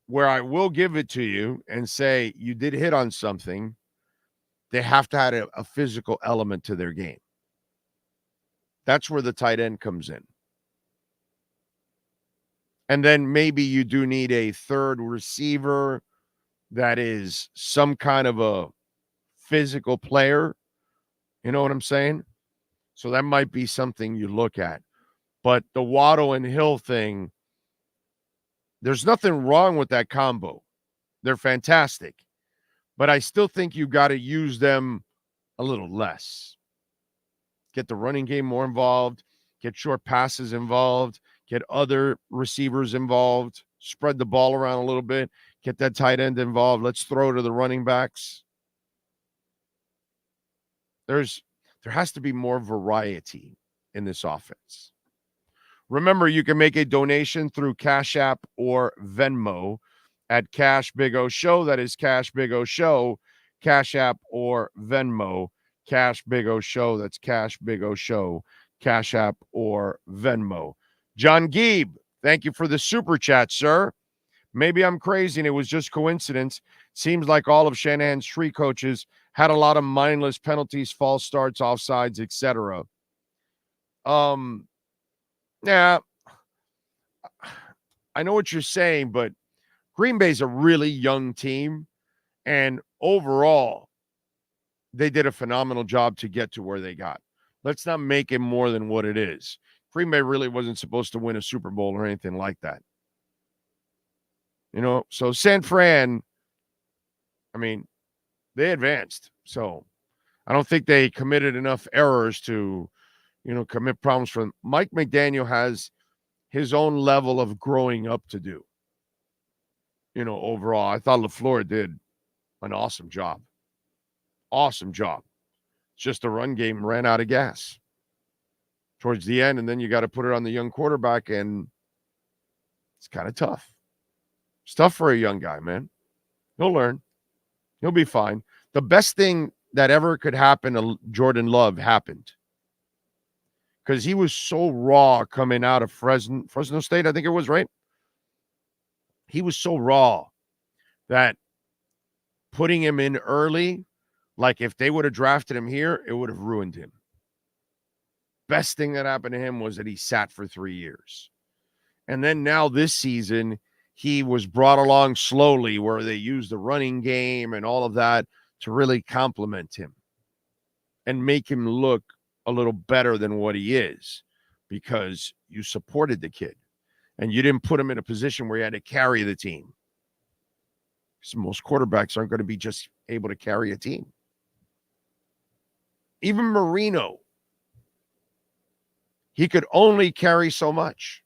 where I will give it to you and say you did hit on something, they have to have a physical element to their game. That's where the tight end comes in. And then maybe you do need a third receiver that is some kind of a physical player. You know what I'm saying? So that might be something you look at. But the Waddle and Hill thing, there's nothing wrong with that combo. They're fantastic. But I still think you got to use them a little less. Get the running game more involved. Get short passes involved. Get other receivers involved. Spread the ball around a little bit. Get that tight end involved. Let's throw to the running backs. There has to be more variety in this offense. Remember, you can make a donation through Cash App or Venmo at Cash Big O Show. That is Cash Big O Show, Cash App or Venmo, Cash Big O Show. That's Cash Big O Show, Cash App or Venmo. John Geeb, thank you for the super chat, sir. Maybe I'm crazy and it was just coincidence. Seems like all of Shanahan's tree coaches had a lot of mindless penalties, false starts, offsides, etc. Yeah, I know what you're saying, but Green Bay's a really young team, and overall, they did a phenomenal job to get to where they got. Let's not make it more than what it is. Green Bay really wasn't supposed to win a Super Bowl or anything like that. You know, so San Fran, I mean, they advanced. So I don't think they committed enough errors to, commit problems for them. Mike McDaniel has his own level of growing up to do. Overall, I thought LaFleur did an awesome job. Awesome job. It's just the run game ran out of gas towards the end, and then you got to put it on the young quarterback, and it's kind of tough. It's tough for a young guy, man. He'll learn. He'll be fine. The best thing that ever could happen to Jordan Love happened because he was so raw coming out of Fresno State, I think it was, right? He was so raw that putting him in early, like if they would have drafted him here, it would have ruined him. Best thing that happened to him was that he sat for 3 years. And then now this season, he was brought along slowly where they used the running game and all of that to really complement him and make him look a little better than what he is because you supported the kid and you didn't put him in a position where he had to carry the team. So most quarterbacks aren't going to be just able to carry a team. Even Marino, he could only carry so much.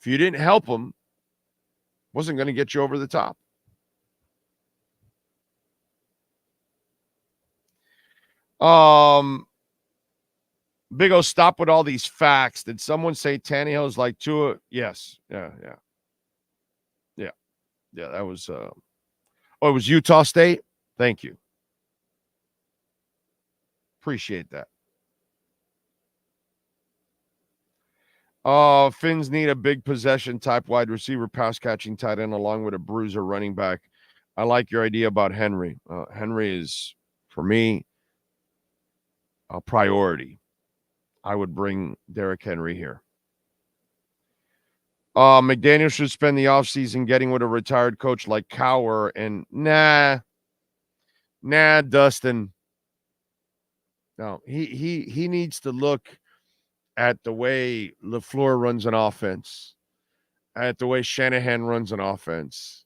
If you didn't help him, wasn't going to get you over the top. Big O, stop with all these facts. Did someone say Tannehill's like Tua? Yes. Yeah. That was. It was Utah State. Thank you. Appreciate that. Finns need a big possession type wide receiver, pass catching tight end, along with a bruiser running back. I like your idea about Henry. Henry is, for me, a priority. I would bring Derrick Henry here. McDaniel should spend the offseason getting with a retired coach like Cowher, and nah, Dustin. No, he needs to look at the way LaFleur runs an offense, at the way Shanahan runs an offense,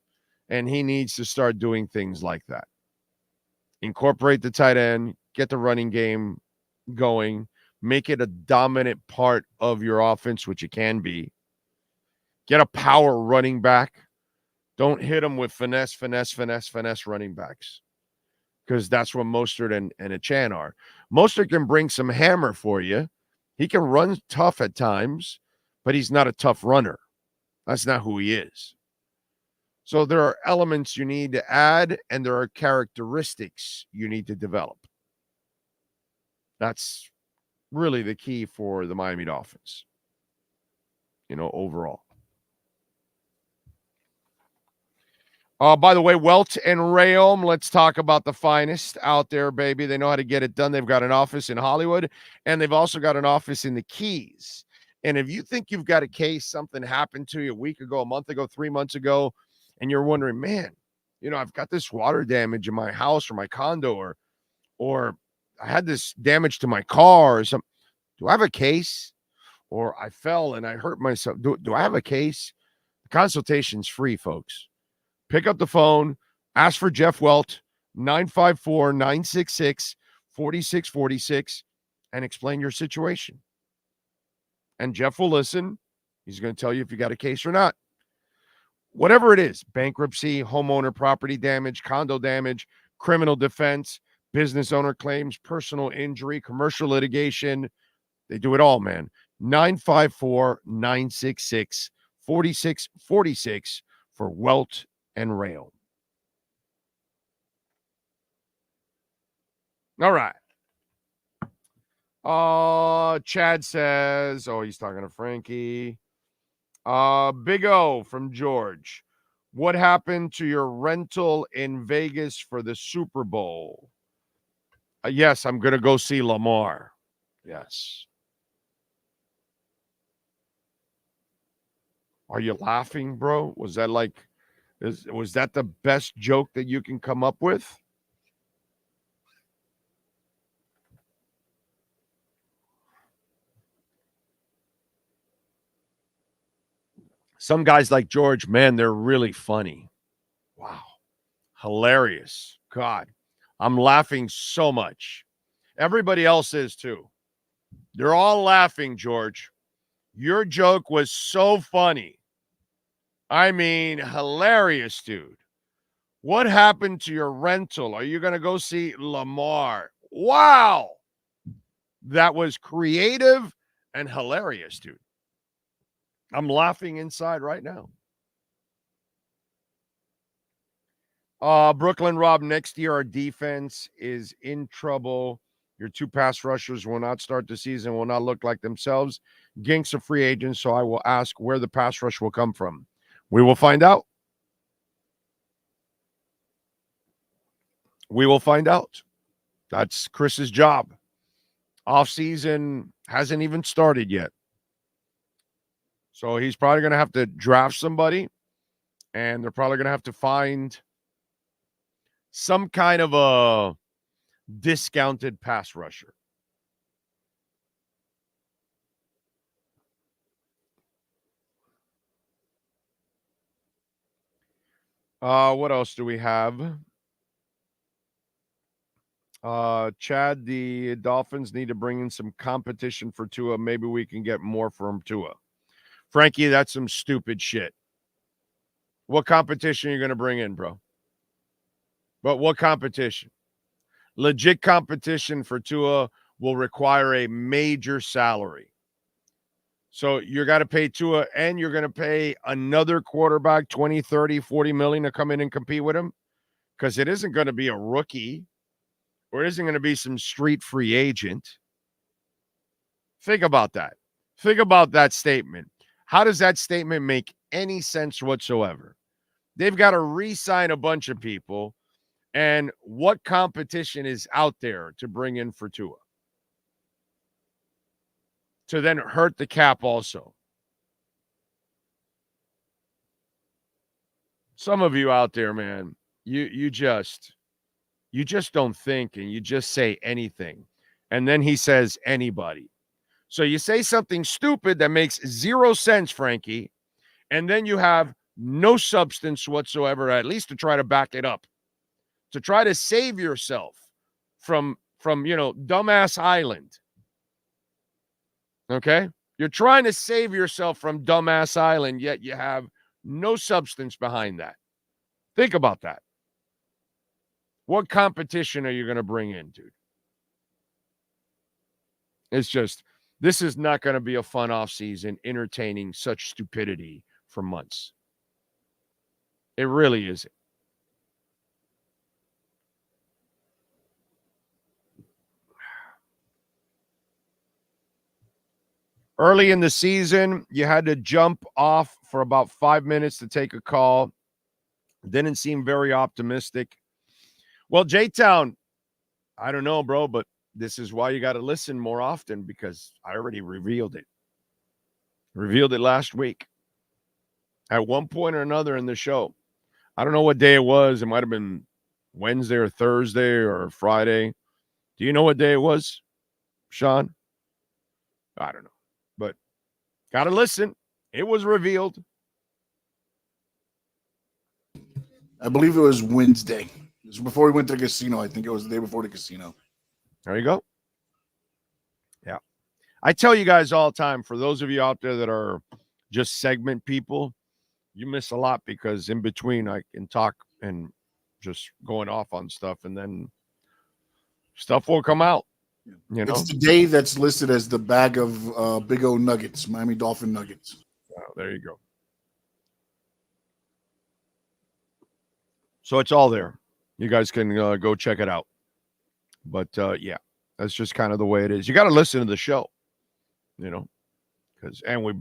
and he needs to start doing things like that. Incorporate the tight end, get the running game going, make it a dominant part of your offense, which it can be. Get a power running back. Don't hit them with finesse running backs, because that's what Mostert and Achane are. Mostert can bring some hammer for you. He can run tough at times, but he's not a tough runner. That's not who he is. So there are elements you need to add, and there are characteristics you need to develop. That's really the key for the Miami Dolphins, overall. By the way, Welt and Rayom, let's talk about the finest out there, baby. They know how to get it done. They've got an office in Hollywood, and they've also got an office in the Keys. And if you think you've got a case, something happened to you a week ago, a month ago, 3 months ago, and you're wondering, man, I've got this water damage in my house or my condo, or I had this damage to my car or something. Do I have a case? Or I fell and I hurt myself. Do I have a case? The consultation's free, folks. Pick up the phone, ask for Jeff Welt, 954-966-4646, and explain your situation. And Jeff will listen. He's going to tell you if you got a case or not. Whatever it is, bankruptcy, homeowner property damage, condo damage, criminal defense, business owner claims, personal injury, commercial litigation. They do it all, man. 954-966-4646 for Welt and Rail. All right. Chad says, he's talking to Frankie. Big O from George. What happened to your rental in Vegas for the Super Bowl? Yes, I'm going to go see Lamar. Yes. Are you laughing, bro? Was that was that the best joke that you can come up with? Some guys like George, man, they're really funny. Wow. Hilarious. God, I'm laughing so much. Everybody else is too. They're all laughing, George. Your joke was so funny. I mean, hilarious, dude. What happened to your rental? Are you going to go see Lamar? Wow. That was creative and hilarious, dude. I'm laughing inside right now. Brooklyn Rob, next year our defense is in trouble. Your two pass rushers will not start the season, will not look like themselves. Gink's a free agent, so I will ask where the pass rush will come from. We will find out. We will find out. That's Chris's job. Offseason hasn't even started yet. So he's probably going to have to draft somebody, and they're probably going to have to find some kind of a discounted pass rusher. What else do we have? Chad, the Dolphins need to bring in some competition for Tua. Maybe we can get more from Tua. Frankie, that's some stupid shit. What competition are you going to bring in, bro? But what competition? Legit competition for Tua will require a major salary. So you got to pay Tua, and you're going to pay another quarterback 20, 30, 40 million to come in and compete with him, because it isn't going to be a rookie, or it isn't going to be some street free agent. Think about that. Think about that statement. How does that statement make any sense whatsoever? They've got to re-sign a bunch of people, and what competition is out there to bring in for Tua? To then hurt the cap also. Some of you out there, man, you just don't think, and you just say anything. And then he says anybody. So you say something stupid that makes 0 sense, Frankie, and then you have no substance whatsoever, at least to try to back it up, to try to save yourself from dumbass island. Okay? You're trying to save yourself from dumbass island, yet you have no substance behind that. Think about that. What competition are you going to bring in, dude? It's just, this is not going to be a fun offseason entertaining such stupidity for months. It really isn't. Early in the season, you had to jump off for about 5 minutes to take a call. Didn't seem very optimistic. Well, J-Town, I don't know, bro, but this is why you got to listen more often, because I already revealed it. Revealed it last week. At one point or another in the show. I don't know what day it was. It might have been Wednesday or Thursday or Friday. Do you know what day it was, Sean? I don't know. But got to listen. It was revealed. I believe it was Wednesday. It was before we went to the casino. I think it was the day before the casino. There you go. Yeah. I tell you guys all the time, for those of you out there that are just segment people, you miss a lot, because in between I can talk and just going off on stuff, and then stuff will come out. You know? It's the day that's listed as the bag of Big O Nuggets, Miami Dolphin Nuggets. Oh, there you go. So it's all there. You guys can go check it out. But, yeah, that's just kind of the way it is. You got to listen to the show, and we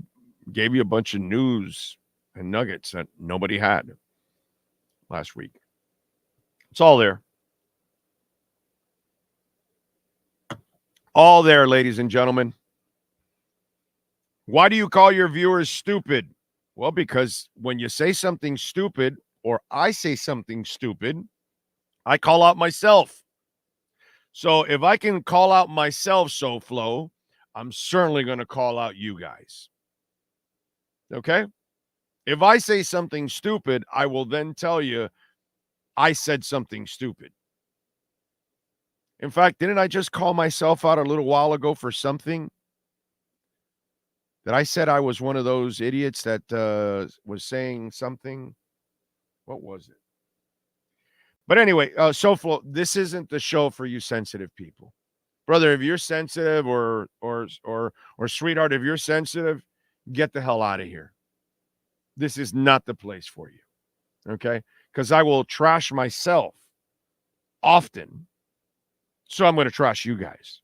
gave you a bunch of news and nuggets that nobody had last week. It's all there. All there, ladies and gentlemen. Why do you call your viewers stupid? Well, because when you say something stupid, or I say something stupid, I call out myself. So if I can call out myself, SoFlo, I'm certainly going to call out you guys. Okay? If I say something stupid, I will then tell you I said something stupid. In fact, didn't I just call myself out a little while ago for something that I said I was one of those idiots that was saying something? What was it? But anyway, SoFlo, this isn't the show for you sensitive people. Brother, if you're sensitive, or sweetheart, if you're sensitive, get the hell out of here. This is not the place for you. Okay? Because I will trash myself often. So I'm going to trash you guys.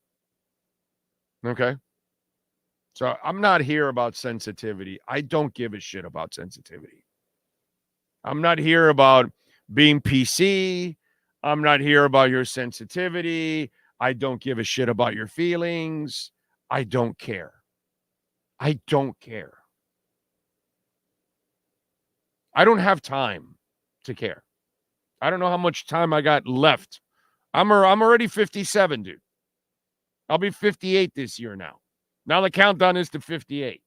Okay? So I'm not here about sensitivity. I don't give a shit about sensitivity. I'm not here about being PC. I'm not here about your sensitivity. I don't give a shit about your feelings. I don't care. I don't care. I don't have time to care. I don't know how much time I got left. I'm already 57, dude. I'll be 58 this year now. Now the countdown is to 58.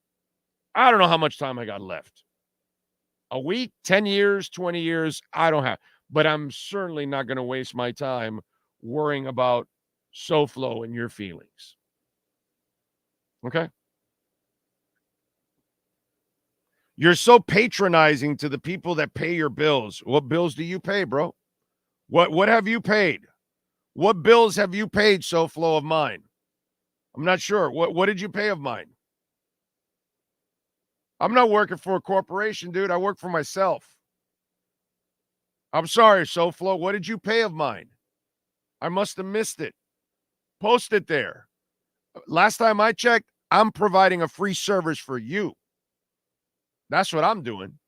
I don't know how much time I got left. A week, 10 years, 20 years, I don't have. But I'm certainly not going to waste my time worrying about SoFlo and your feelings. Okay? You're so patronizing to the people that pay your bills. What bills do you pay, bro? What have you paid? What bills have you paid, SoFlo, of mine? I'm not sure. What did you pay of mine? I'm not working for a corporation, dude. I work for myself. I'm sorry, SoFlo. What did you pay of mine? I must have missed it. Post it there. Last time I checked, I'm providing a free service for you. That's what I'm doing.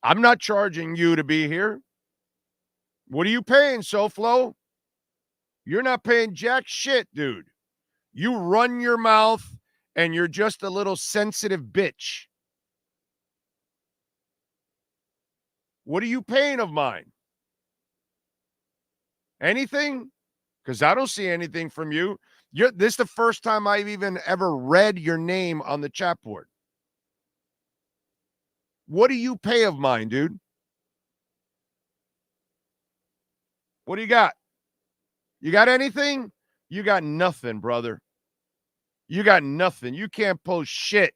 I'm not charging you to be here. What are you paying, SoFlo? You're not paying jack shit, dude. You run your mouth and you're just a little sensitive bitch. What are you paying of mine? Anything? Because I don't see anything from you. This is the first time I've even ever read your name on the chat board. What do you pay of mine, dude? What do you got? You got anything? You got nothing, brother. You got nothing. You can't post shit.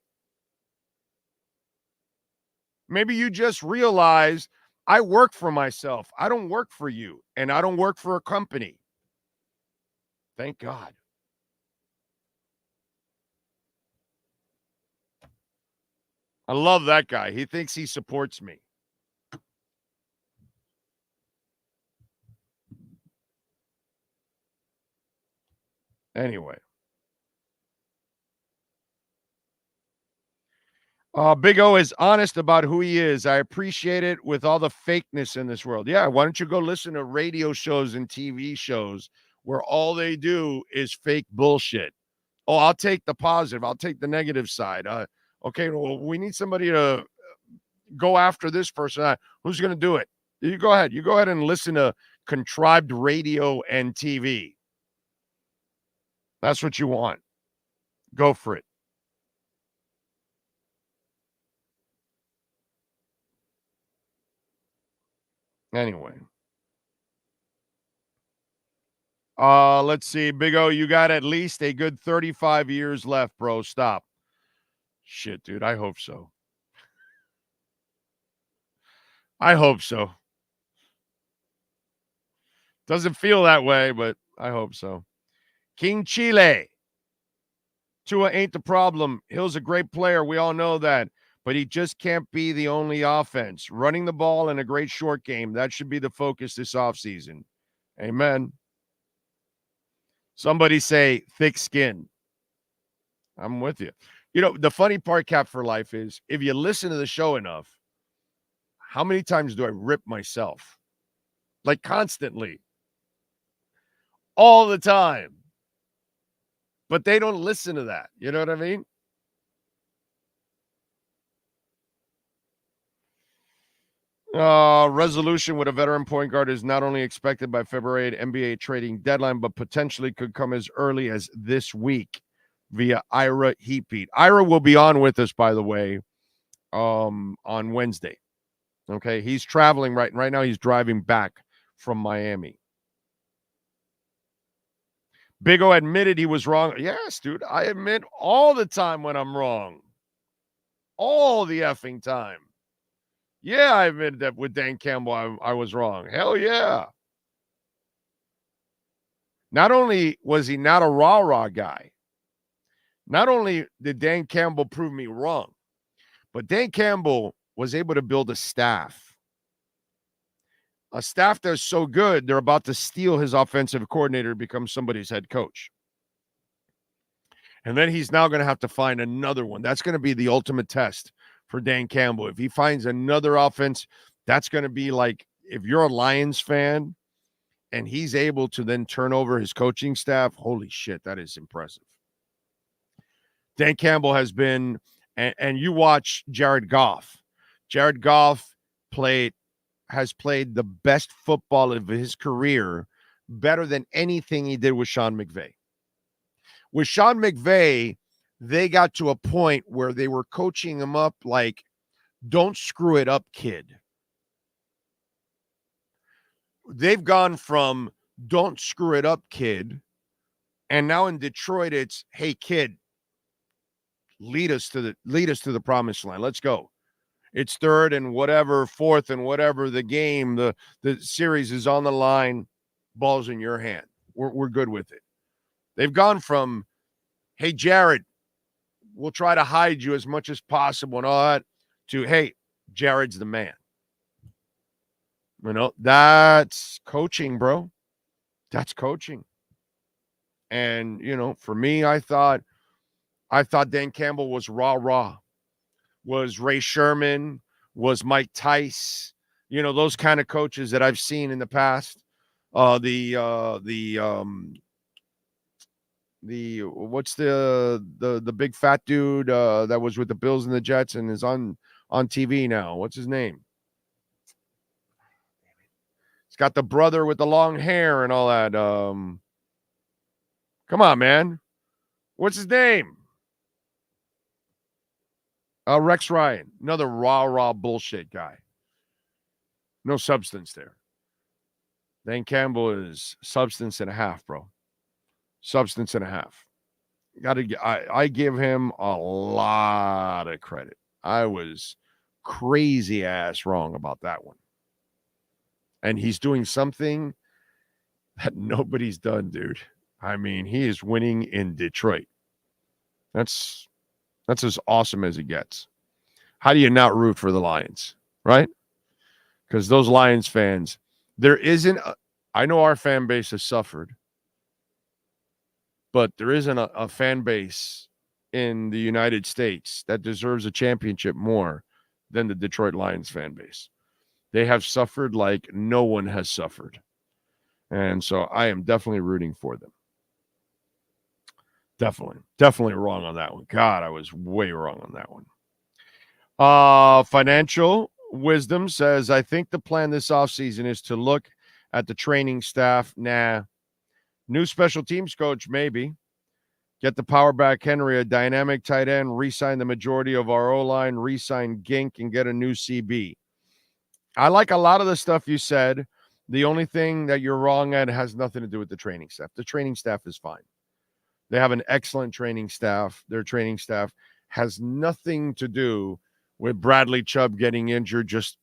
Maybe you just realize I work for myself. I don't work for you, and I don't work for a company. Thank God. I love that guy. He thinks he supports me. Anyway. Big O is honest about who he is. I appreciate it with all the fakeness in this world. Yeah, why don't you go listen to radio shows and TV shows where all they do is fake bullshit? Oh, I'll take the positive. I'll take the negative side. Okay, well, we need somebody to go after this person. Who's going to do it? You go ahead. You go ahead and listen to contrived radio and TV. That's what you want. Go for it. Anyway. Let's see. Big O, you got at least a good 35 years left, bro. Stop. Shit, dude. I hope so. I hope so. Doesn't feel that way, but I hope so. King Chile. Tua ain't the problem. Hill's a great player. We all know that. But he just can't be the only offense. Running the ball in a great short game, that should be the focus this offseason. Amen. Somebody say thick skin. I'm with you. You know, the funny part, Cap for Life, is if you listen to the show enough, how many times do I rip myself? Like constantly. All the time. But they don't listen to that. You know what I mean? Resolution with a veteran point guard is not only expected by February 8 NBA trading deadline, but potentially could come as early as this week via Ira Heatbeat. Ira will be on with us, by the way, on Wednesday. Okay, he's traveling right now. He's driving back from Miami. Big O admitted he was wrong. Yes, dude, I admit all the time when I'm wrong. All the effing time. Yeah, I admitted that with Dan Campbell, I was wrong. Hell yeah. Not only was he not a rah-rah guy, not only did Dan Campbell prove me wrong, but Dan Campbell was able to build a staff. A staff that's so good, they're about to steal his offensive coordinator to become somebody's head coach. And then he's now going to have to find another one. That's going to be the ultimate test for Dan Campbell. If he finds another offense, that's going to be like, if you're a Lions fan and he's able to then turn over his coaching staff, holy shit, that is impressive. Dan Campbell has been, and you watch Jared Goff. Jared Goff has played the best football of his career, better than anything he did with Sean McVay. With Sean McVay, they got to a point where they were coaching him up like, don't screw it up, kid. They've gone from don't screw it up, kid, and now in Detroit, it's, hey, kid, lead us to the promised land. Let's go. It's third and whatever, fourth and whatever, the game, the series is on the line, ball's in your hand. We're good with it. They've gone from, hey, Jared, we'll try to hide you as much as possible and all that, to, hey, Jared's the man. That's coaching, bro. That's coaching. And, for me, I thought Dan Campbell was rah-rah, was Ray Sherman, was Mike Tice, those kind of coaches that I've seen in the past. What's the big fat dude that was with the Bills and the Jets and is on TV now? What's his name? He's got the brother with the long hair and all that. Come on, man. What's his name? Rex Ryan. Another rah bullshit guy. No substance there. Dan Campbell is substance and a half, bro. Substance and a half. I give him a lot of credit. I was crazy ass wrong about that one. And he's doing something that nobody's done, dude. I mean, he is winning in Detroit. That's as awesome as it gets. How do you not root for the Lions, right? Because those Lions fans, I know our fan base has suffered, but there isn't a fan base in the United States that deserves a championship more than the Detroit Lions fan base. They have suffered like no one has suffered. And so I am definitely rooting for them. Definitely wrong on that one. God, I was way wrong on that one. Financial Wisdom says, I think the plan this offseason is to look at the training staff. Nah. New special teams coach, maybe. Get the power back Henry, a dynamic tight end, re-sign the majority of our O-line, re-sign Gink, and get a new CB. I like a lot of the stuff you said. The only thing that you're wrong at has nothing to do with the training staff. The training staff is fine. They have an excellent training staff. Their training staff has nothing to do with Bradley Chubb getting injured just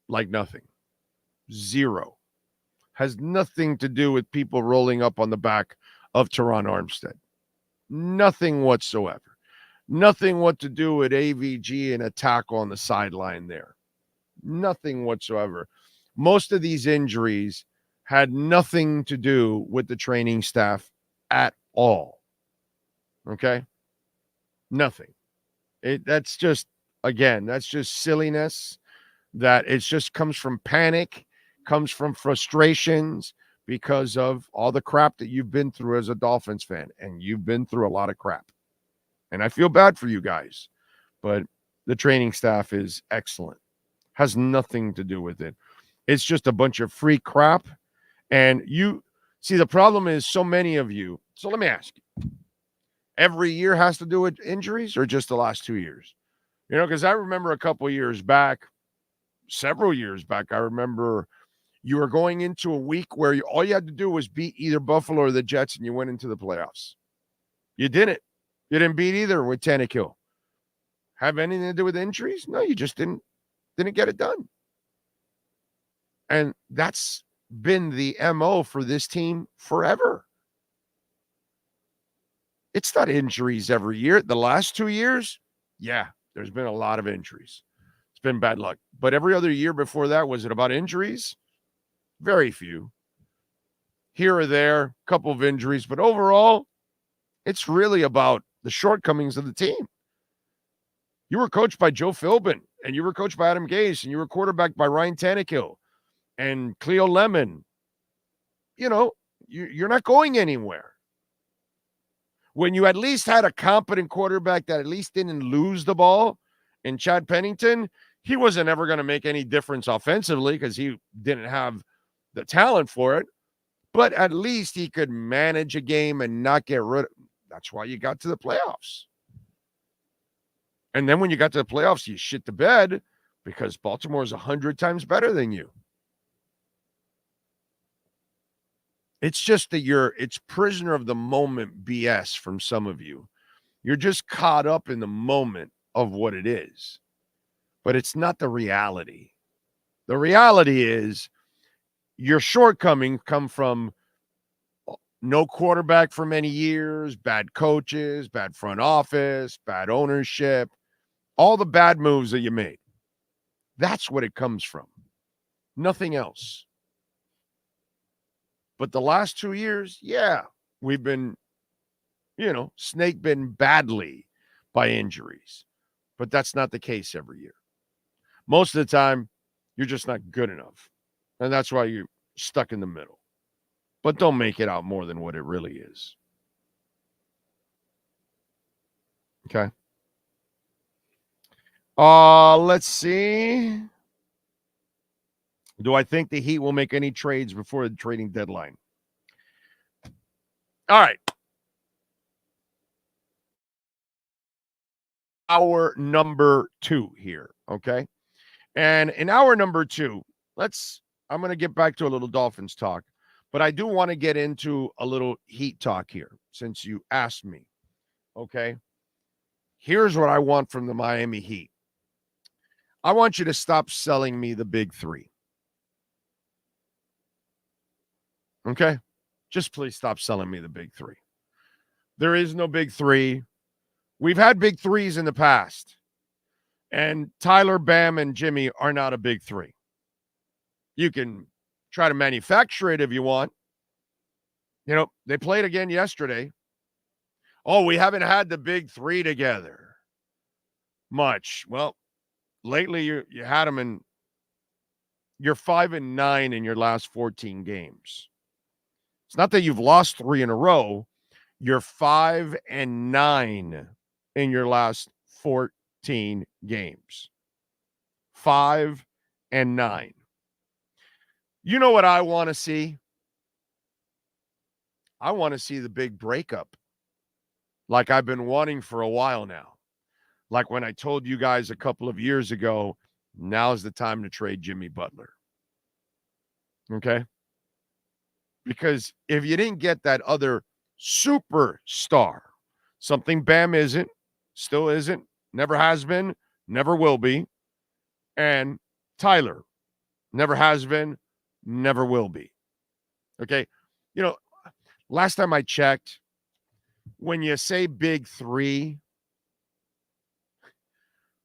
like nothing. Zero. Has nothing to do with people rolling up on the back of Teron Armstead. Nothing whatsoever. Nothing what to do with AVG and a tackle on the sideline there. Nothing whatsoever. Most of these injuries had nothing to do with the training staff at all. Okay? Nothing. That's just silliness. That it just comes from panic, comes from frustrations because of all the crap that you've been through as a Dolphins fan. And you've been through a lot of crap. And I feel bad for you guys. But the training staff is excellent. Has nothing to do with it. It's just a bunch of free crap. And you see, the problem is so many of you. So let me ask you, every year has to do with injuries or just the last 2 years? Because I remember a couple years back, several years back, I remember you were going into a week where all you had to do was beat either Buffalo or the Jets and you went into the playoffs. You didn't. You didn't beat either with Tannehill. Have anything to do with injuries? No, you just didn't get it done. And that's been the MO for this team forever. It's not injuries every year. The last 2 years, yeah, there's been a lot of injuries. It's been bad luck. But every other year before that, was it about injuries? Very few. Here or there, a couple of injuries. But overall, it's really about the shortcomings of the team. You were coached by Joe Philbin, and you were coached by Adam Gase, and you were quarterbacked by Ryan Tannehill and Cleo Lemon. You're not going anywhere. When you at least had a competent quarterback that at least didn't lose the ball in Chad Pennington, he wasn't ever going to make any difference offensively because he didn't have the talent for it. But at least he could manage a game and not get rid of it. That's why you got to the playoffs. And then when you got to the playoffs, you shit the bed because Baltimore is 100 times better than you. It's just that it's prisoner of the moment BS from some of you. You're just caught up in the moment of what it is. But it's not the reality. The reality is your shortcomings come from No quarterback for many years, bad coaches, bad front office, bad ownership, all the bad moves that you made. That's what it comes from. Nothing else. But the last 2 years, yeah, we've been, snake bitten badly by injuries. But that's not the case every year. Most of the time, you're just not good enough. And that's why you're stuck in the middle. But don't make it out more than what it really is. Okay. Let's see. Do I think the Heat will make any trades before the trading deadline? All right. Hour number 2 here, okay? And in hour number 2, I'm going to get back to a little Dolphins talk, but I do want to get into a little Heat talk here since you asked me, okay? Here's what I want from the Miami Heat. I want you to stop selling me the big 3. Okay? Just please stop selling me the big 3. There is no big 3. We've had big 3s in the past. And Tyler, Bam, and Jimmy are not a big 3. You can try to manufacture it if you want. They played again yesterday. Oh, we haven't had the big 3 together much. Well, lately you had them in. You're 5-9 in your last 14 games. It's not that you've lost 3 in a row. You're 5-9 in your last 14 games. 5-9. You know what I want to see? I want to see the big breakup like I've been wanting for a while now. Like when I told you guys a couple of years ago, now's the time to trade Jimmy Butler. Okay? Because if you didn't get that other superstar, something Bam isn't, still isn't, never has been, never will be, and Tyler never has been, never will be. Okay? Last time I checked, when you say big 3,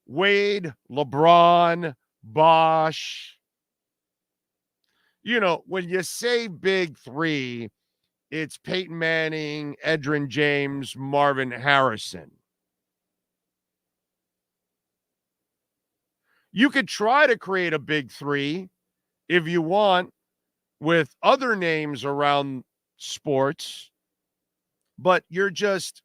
Wade, LeBron, Bosh, when you say big 3, it's Peyton Manning, Edgerrin James, Marvin Harrison. You could try to create a big 3 if you want with other names around sports, but you're just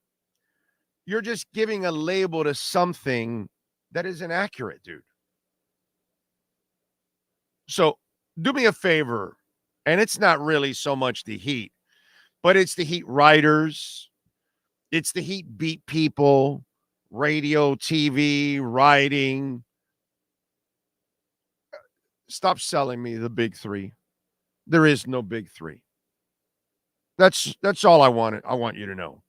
giving a label to something that isn't accurate, dude. So do me a favor, and it's not really so much the Heat, but it's the Heat writers, it's the Heat beat people, radio, TV, writing. Stop selling me the big 3. There is no big 3. That's all I want you to know.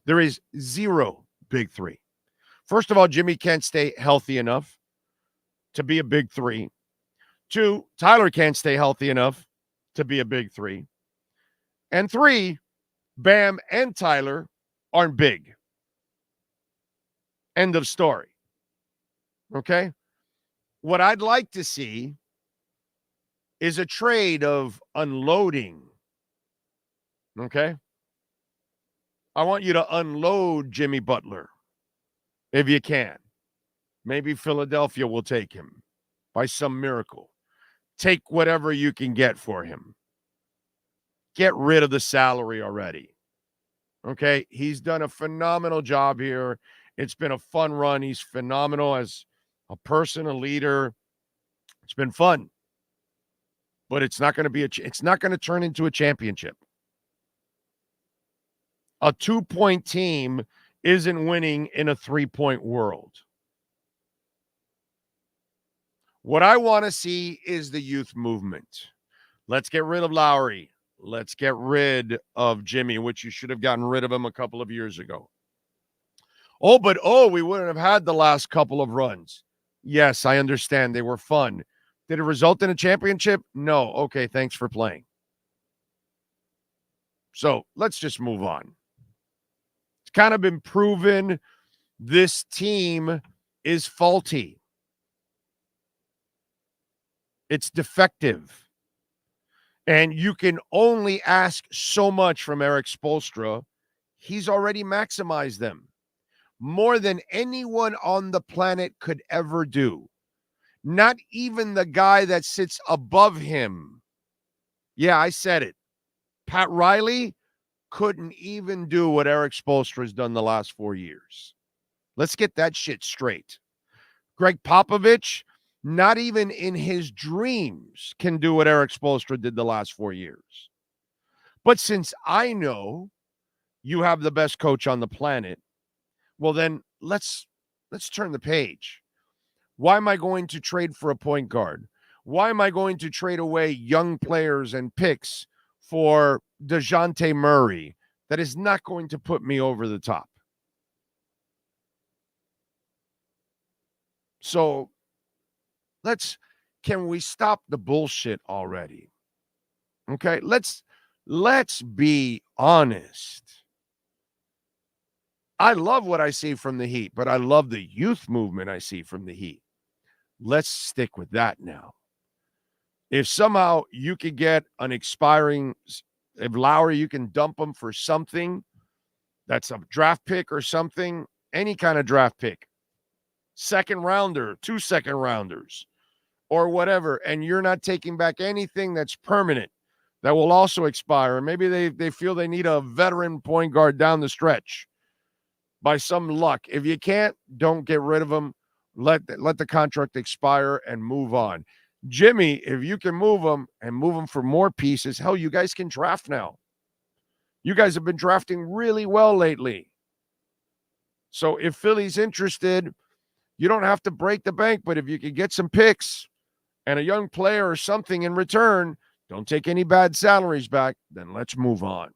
There is 0 big 3. First of all, Jimmy can't stay healthy enough to be a big 3. 2, Tyler can't stay healthy enough to be a big 3. And 3, Bam and Tyler aren't big. End of story. Okay? What I'd like to see is a trade of unloading. Okay? I want you to unload Jimmy Butler if you can. Maybe Philadelphia will take him by some miracle. Take whatever you can get for him. Get rid of the salary already. Okay? He's done a phenomenal job here. It's been a fun run. He's phenomenal as a person, a leader. It's been fun. But it's not going to it's not going to turn into a championship. A 2-point team isn't winning in a 3-point world. What I want to see is the youth movement. Let's get rid of Lowry. Let's get rid of Jimmy, which you should have gotten rid of him a couple of years ago. We wouldn't have had the last couple of runs. Yes, I understand. They were fun. Did it result in a championship? No. Okay, thanks for playing. So let's just move on. It's kind of been proven this team is faulty. It's defective. And you can only ask so much from Eric Spoelstra. He's already maximized them more than anyone on the planet could ever do. Not even the guy that sits above him. Yeah, I said it. Pat Riley couldn't even do what Eric Spoelstra has done the last 4 years. Let's get that shit straight. Greg Popovich, not even in his dreams, can do what Eric Spoelstra did the last 4 years. But since I know you have the best coach on the planet, well then let's turn the page. Why am I going to trade for a point guard? Why am I going to trade away young players and picks for DeJounte Murray that is not going to put me over the top? So can we stop the bullshit already? Okay, let's be honest. I love what I see from the Heat, but I love the youth movement I see from the Heat. Let's stick with that now. If somehow you could get an expiring, if Lowry, you can dump him for something that's a draft pick or something, any kind of draft pick, second rounder, 2 second rounders, or whatever, and you're not taking back anything that's permanent that will also expire. And maybe they feel they need a veteran point guard down the stretch by some luck. If you can't, don't get rid of them. Let the contract expire and move on. Jimmy, if you can move them and move them for more pieces, hell, you guys can draft now. You guys have been drafting really well lately. So if Philly's interested, you don't have to break the bank, but if you can get some picks and a young player or something in return, don't take any bad salaries back, then let's move on.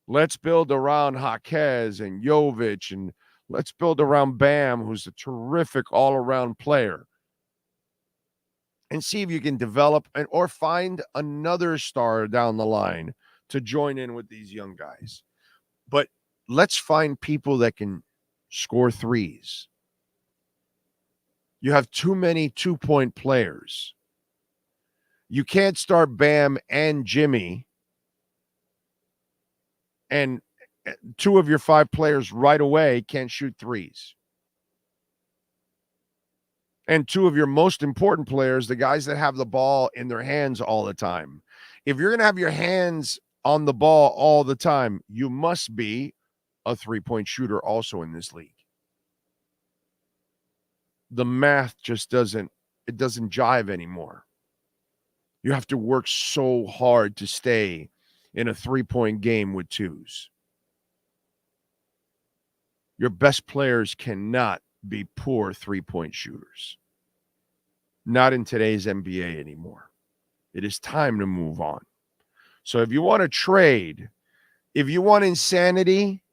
Let's build around Jaquez and Jovic, and let's build around Bam, who's a terrific all-around player, and see if you can develop or find another star down the line to join in with these young guys. But let's find people that can score threes. You have too many two-point players. You can't start Bam and Jimmy and 2 of your 5 players right away can't shoot threes. And 2 of your most important players, the guys that have the ball in their hands all the time. If you're going to have your hands on the ball all the time, you must be a 3-point shooter also in this league. The math just doesn't jive anymore. You have to work so hard to stay in a 3-point game with 2s. Your best players cannot be poor 3-point shooters. Not in today's NBA anymore. It is time to move on. So if you want to trade, if you want insanity,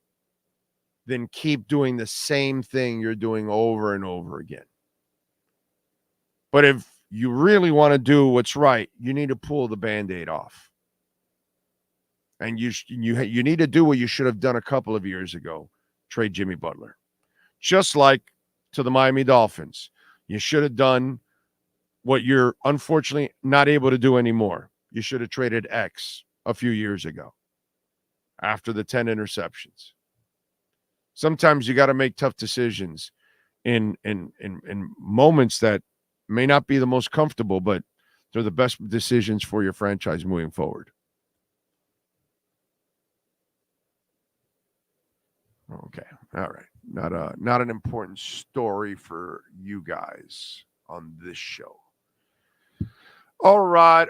then keep doing the same thing you're doing over and over again. But if you really want to do what's right, you need to pull the Band-Aid off. And you need to do what you should have done a couple of years ago. Trade Jimmy Butler. Just like to the Miami Dolphins. You should have done what you're unfortunately not able to do anymore. You should have traded X a few years ago after the 10 interceptions. Sometimes you got to make tough decisions in moments that may not be the most comfortable, but they're the best decisions for your franchise moving forward. Okay. All right. Not an important story for you guys on this show. All right.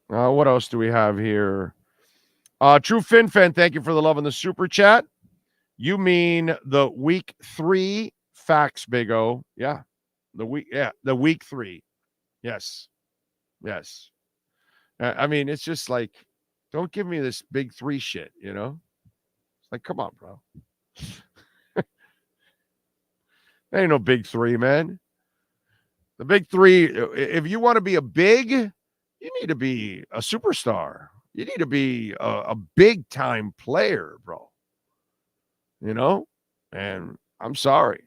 What else do we have here? True Fin Fan, thank you for the love in the super chat. You mean the week 3 facts, Big O. Yeah. The week 3. Yes. I mean, it's just like, don't give me this big 3 shit, you know? It's like, come on, bro. Ain't no big 3, man. The big three, if you want to be a big, you need to be a superstar. You need to be a big-time player, bro. You know? And I'm sorry.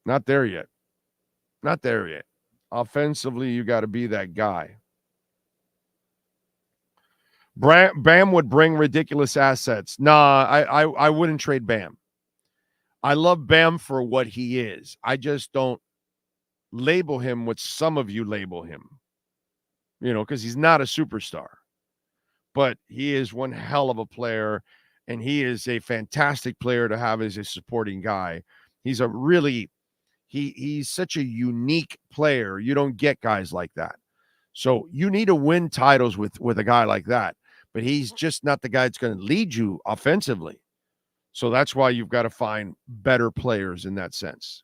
Not there yet. Not there yet. Offensively, you got to be that guy. Bam would bring ridiculous assets. Nah, I wouldn't trade Bam. I love Bam for what he is. I just don't label him what some of you label him, because he's not a superstar. But he is one hell of a player, and he is a fantastic player to have as a supporting guy. He's a really he's such a unique player. You don't get guys like that. So you need to win titles with a guy like that. But he's just not the guy that's going to lead you offensively. So that's why you've got to find better players in that sense.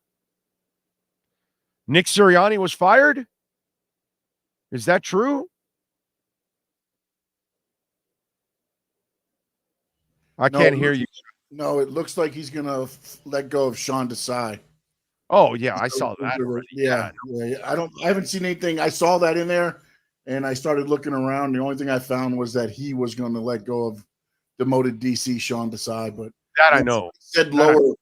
Nick Sirianni was fired? Is that true? I can't hear you. No, it looks like he's going to let go of Sean Desai. Oh, yeah, I saw that already. Yeah. I haven't seen anything. I saw that in there, and I started looking around. The only thing I found was that he was going to let go of demoted DC Sean Desai, but that I know. Said lower.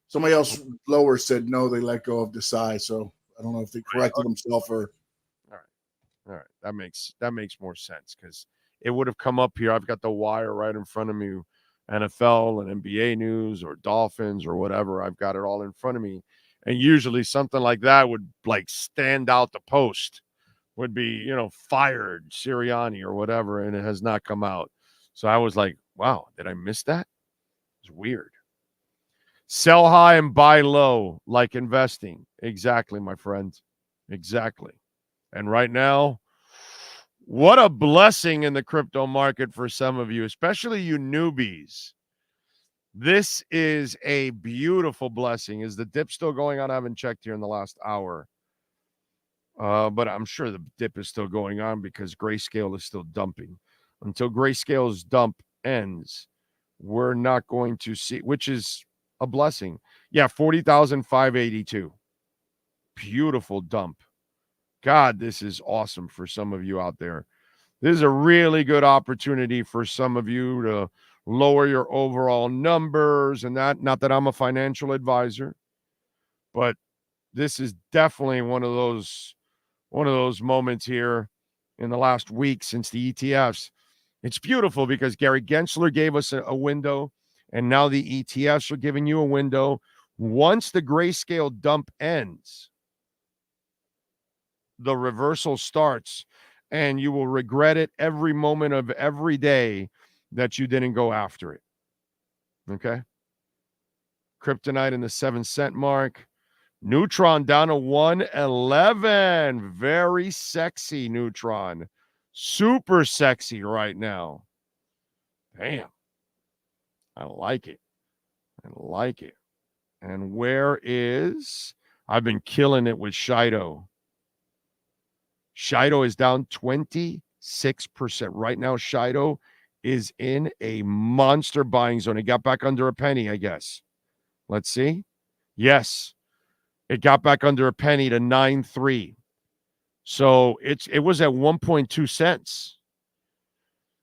Somebody else lower said no, they let go of Desai. So I don't know if they corrected themselves or. All right. That makes more sense because it would have come up here. I've got the wire right in front of me, NFL and NBA news or Dolphins or whatever. I've got it all in front of me. And usually something like that would like stand out the post, would be, fired Sirianni or whatever. And it has not come out. So I was like, wow, did I miss that? It's weird. Sell high and buy low, like investing. Exactly, my friend. Exactly. And right now, what a blessing in the crypto market for some of you, especially you newbies. This is a beautiful blessing. Is the dip still going on? I haven't checked here in the last hour. But I'm sure the dip is still going on because Grayscale is still dumping. Until Grayscale's dump ends, we're not going to see, which is a blessing. Yeah, 40,582. Beautiful dump. God, this is awesome for some of you out there. This is a really good opportunity for some of you to lower your overall numbers and that. Not that I'm a financial advisor, but this is definitely one of those moments here in the last week since the ETFs. It's beautiful because Gary Gensler gave us a window, and now the ETFs are giving you a window. Once the Grayscale dump ends, the reversal starts, and you will regret it every moment of every day that you didn't go after it. Okay? Kryptonite in the 7-cent mark. Neutron down to 111. Very sexy, Neutron. Super sexy right now. Damn. I like it. I like it. And where is... I've been killing it with Shido. Shido is down 26%. Right now, Shido is in a monster buying zone. It got back under a penny, I guess. Let's see. Yes. It got back under a penny to 9.3. So it was at 1.2 cents.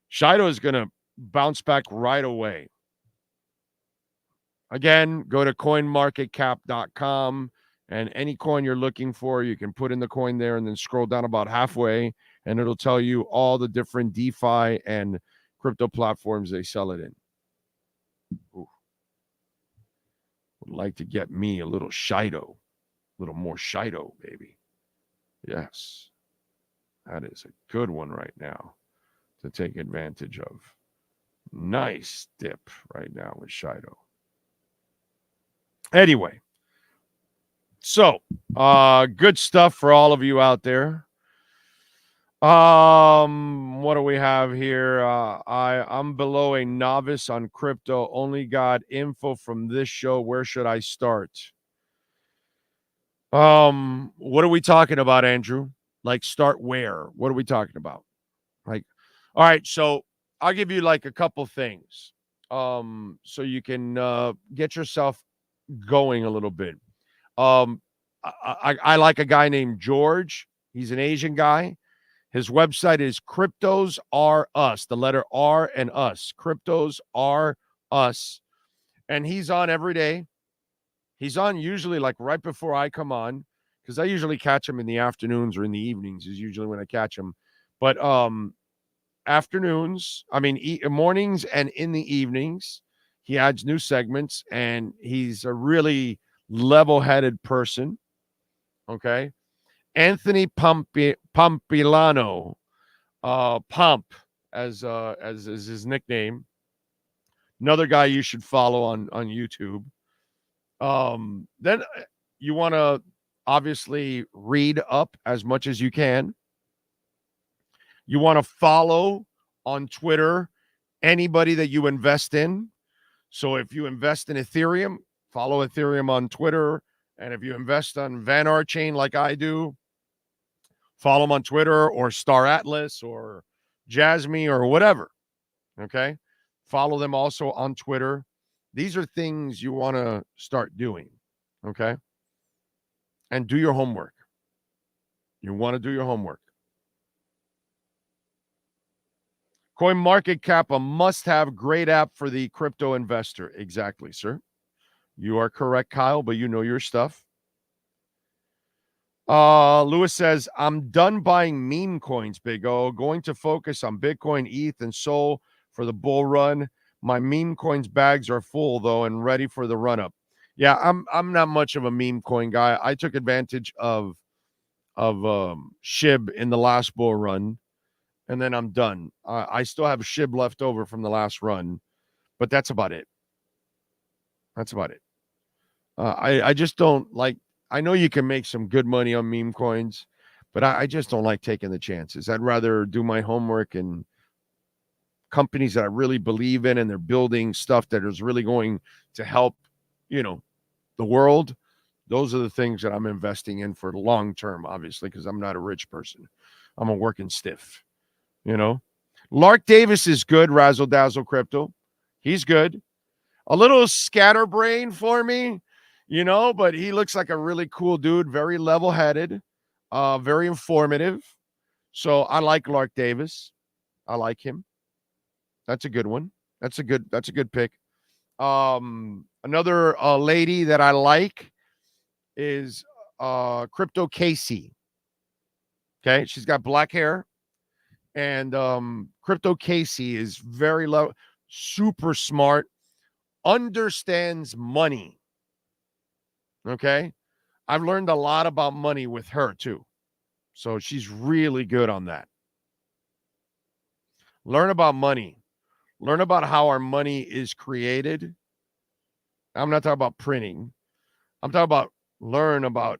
Shido is going to bounce back right away. Again, go to coinmarketcap.com, and any coin you're looking for, you can put in the coin there and then scroll down about halfway, and it'll tell you all the different DeFi and crypto platforms they sell it in. Ooh. Would like to get me a little Shido. A little more Shido, baby. Yes. That is a good one right now to take advantage of. Nice dip right now with Shido. Anyway, so good stuff for all of you out there. What do we have here? I'm below a novice on crypto. Only got info from this show. Where should I start? What are we talking about, Andrew? Like, start where? What are we talking about? Like, all right, so I'll give you like a couple things. So you can get yourself going a little bit. I like a guy named George. He's an Asian guy. His website is Cryptos Are Us, the letter R and us. Cryptos Are Us. And he's on every day. He's on usually like right before I come on, because I usually catch him in the afternoons or in the evenings is usually when I catch him. But afternoons, mornings and in the evenings, he adds new segments, and he's a really level-headed person. Okay. Anthony Pompilano, Pomp as is his nickname. Another guy you should follow on YouTube. Then you want to obviously read up as much as you can. You want to follow on Twitter anybody that you invest in. So if you invest in Ethereum, follow Ethereum on Twitter. And if you invest on Vanguard Chain like I do, follow them on Twitter, or Star Atlas or Jasmine or whatever. Okay? Follow them also on Twitter. These are things you want to start doing. Okay? And do your homework. You want to do your homework. CoinMarketCap, a must-have, great app for the crypto investor. Exactly, sir. You are correct, Kyle, but you know your stuff. Lewis says, I'm done buying meme coins, Big O. Going to focus on Bitcoin, ETH, and Sol for the bull run. My meme coins bags are full, though, and ready for the run-up. Yeah, I'm not much of a meme coin guy. I took advantage of SHIB in the last bull run, and then I'm done. I still have SHIB left over from the last run, but that's about it. That's about it. I just don't like. I know you can make some good money on meme coins, but I just don't like taking the chances. I'd rather do my homework and companies that I really believe in, and they're building stuff that is really going to help, the world. Those are the things that I'm investing in for the long term, obviously, because I'm not a rich person. I'm a working stiff, Lark Davis is good, Razzle Dazzle Crypto. He's good. A little scatterbrain for me, but he looks like a really cool dude, very level-headed, very informative. So I like Lark Davis. I like him. That's a good one. That's a good pick. Another lady that I like is Crypto Casey. Okay, she's got black hair, and Crypto Casey is very low, super smart, understands money. Okay, I've learned a lot about money with her too, so she's really good on that. Learn about money. Learn about how our money is created. I'm not talking about printing. I'm talking about learn about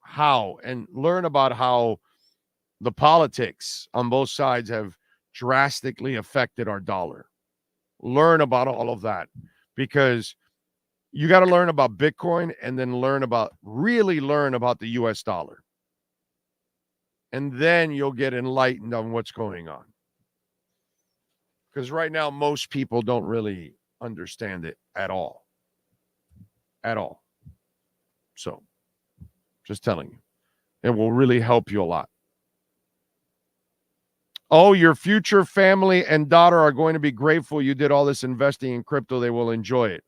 how, and learn about how the politics on both sides have drastically affected our dollar. Learn about all of that, because you got to learn about Bitcoin and then really learn about the US dollar. And then you'll get enlightened on what's going on. Because right now, most people don't really understand it at all. At all. So, just telling you. It will really help you a lot. Oh, your future family and daughter are going to be grateful you did all this investing in crypto. They will enjoy it.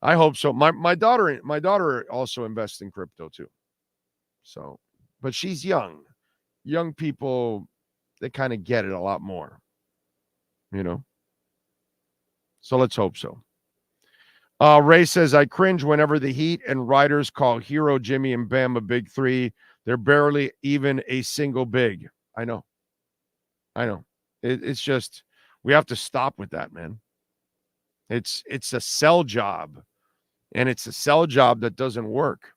I hope so. My daughter also invests in crypto too. So, but she's young. Young people, they kind of get it a lot more. So let's hope so. Ray says, I cringe whenever the Heat and Riders call Hero, Jimmy, and Bam a big three. They're barely even a single big. I know. It's just, we have to stop with that, man. It's a sell job, and it's a sell job that doesn't work.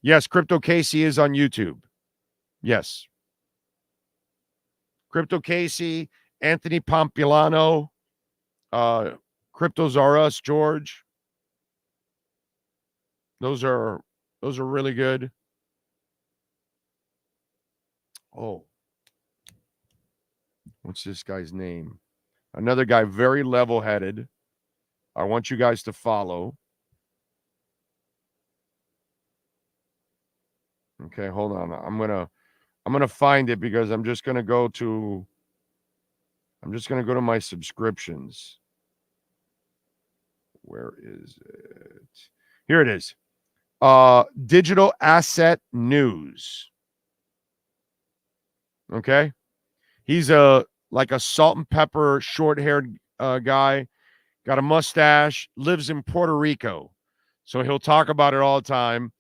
Yes, Crypto Casey is on YouTube. Yes. Crypto Casey, Anthony Pompilano, Cryptos Are Us, George. Those are really good. Oh. What's this guy's name? Another guy, very level-headed. I want you guys to follow. Okay, hold on. I'm gonna find it because I'm just gonna go to my subscriptions. Where is it? Here it is. Digital Asset News. Okay. He's like a salt and pepper, short-haired guy, got a mustache, lives in Puerto Rico. So he'll talk about it all the time.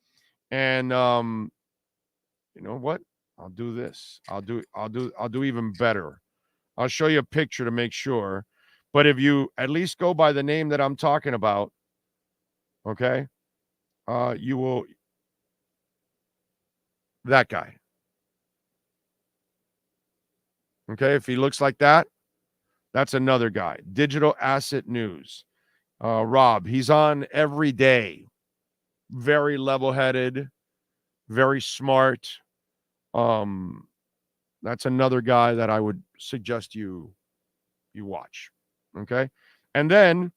And you know what? I'll do this. I'll do even better. I'll show you a picture to make sure. But if you at least go by the name that I'm talking about, okay, you will. That guy. Okay, if he looks like that, that's another guy. Digital Asset News. Rob, he's on every day. Very level-headed, very smart. That's another guy that I would suggest you watch. Okay, and then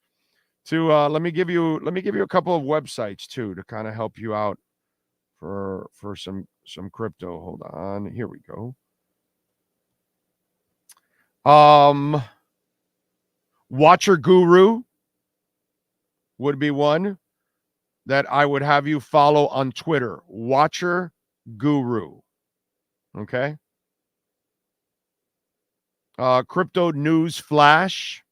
to let me give you a couple of websites too to kind of help you out for some crypto. Hold on, here we go. Watcher Guru would be one that I would have you follow on Twitter. Watcher Guru. Okay. Crypto News Flash.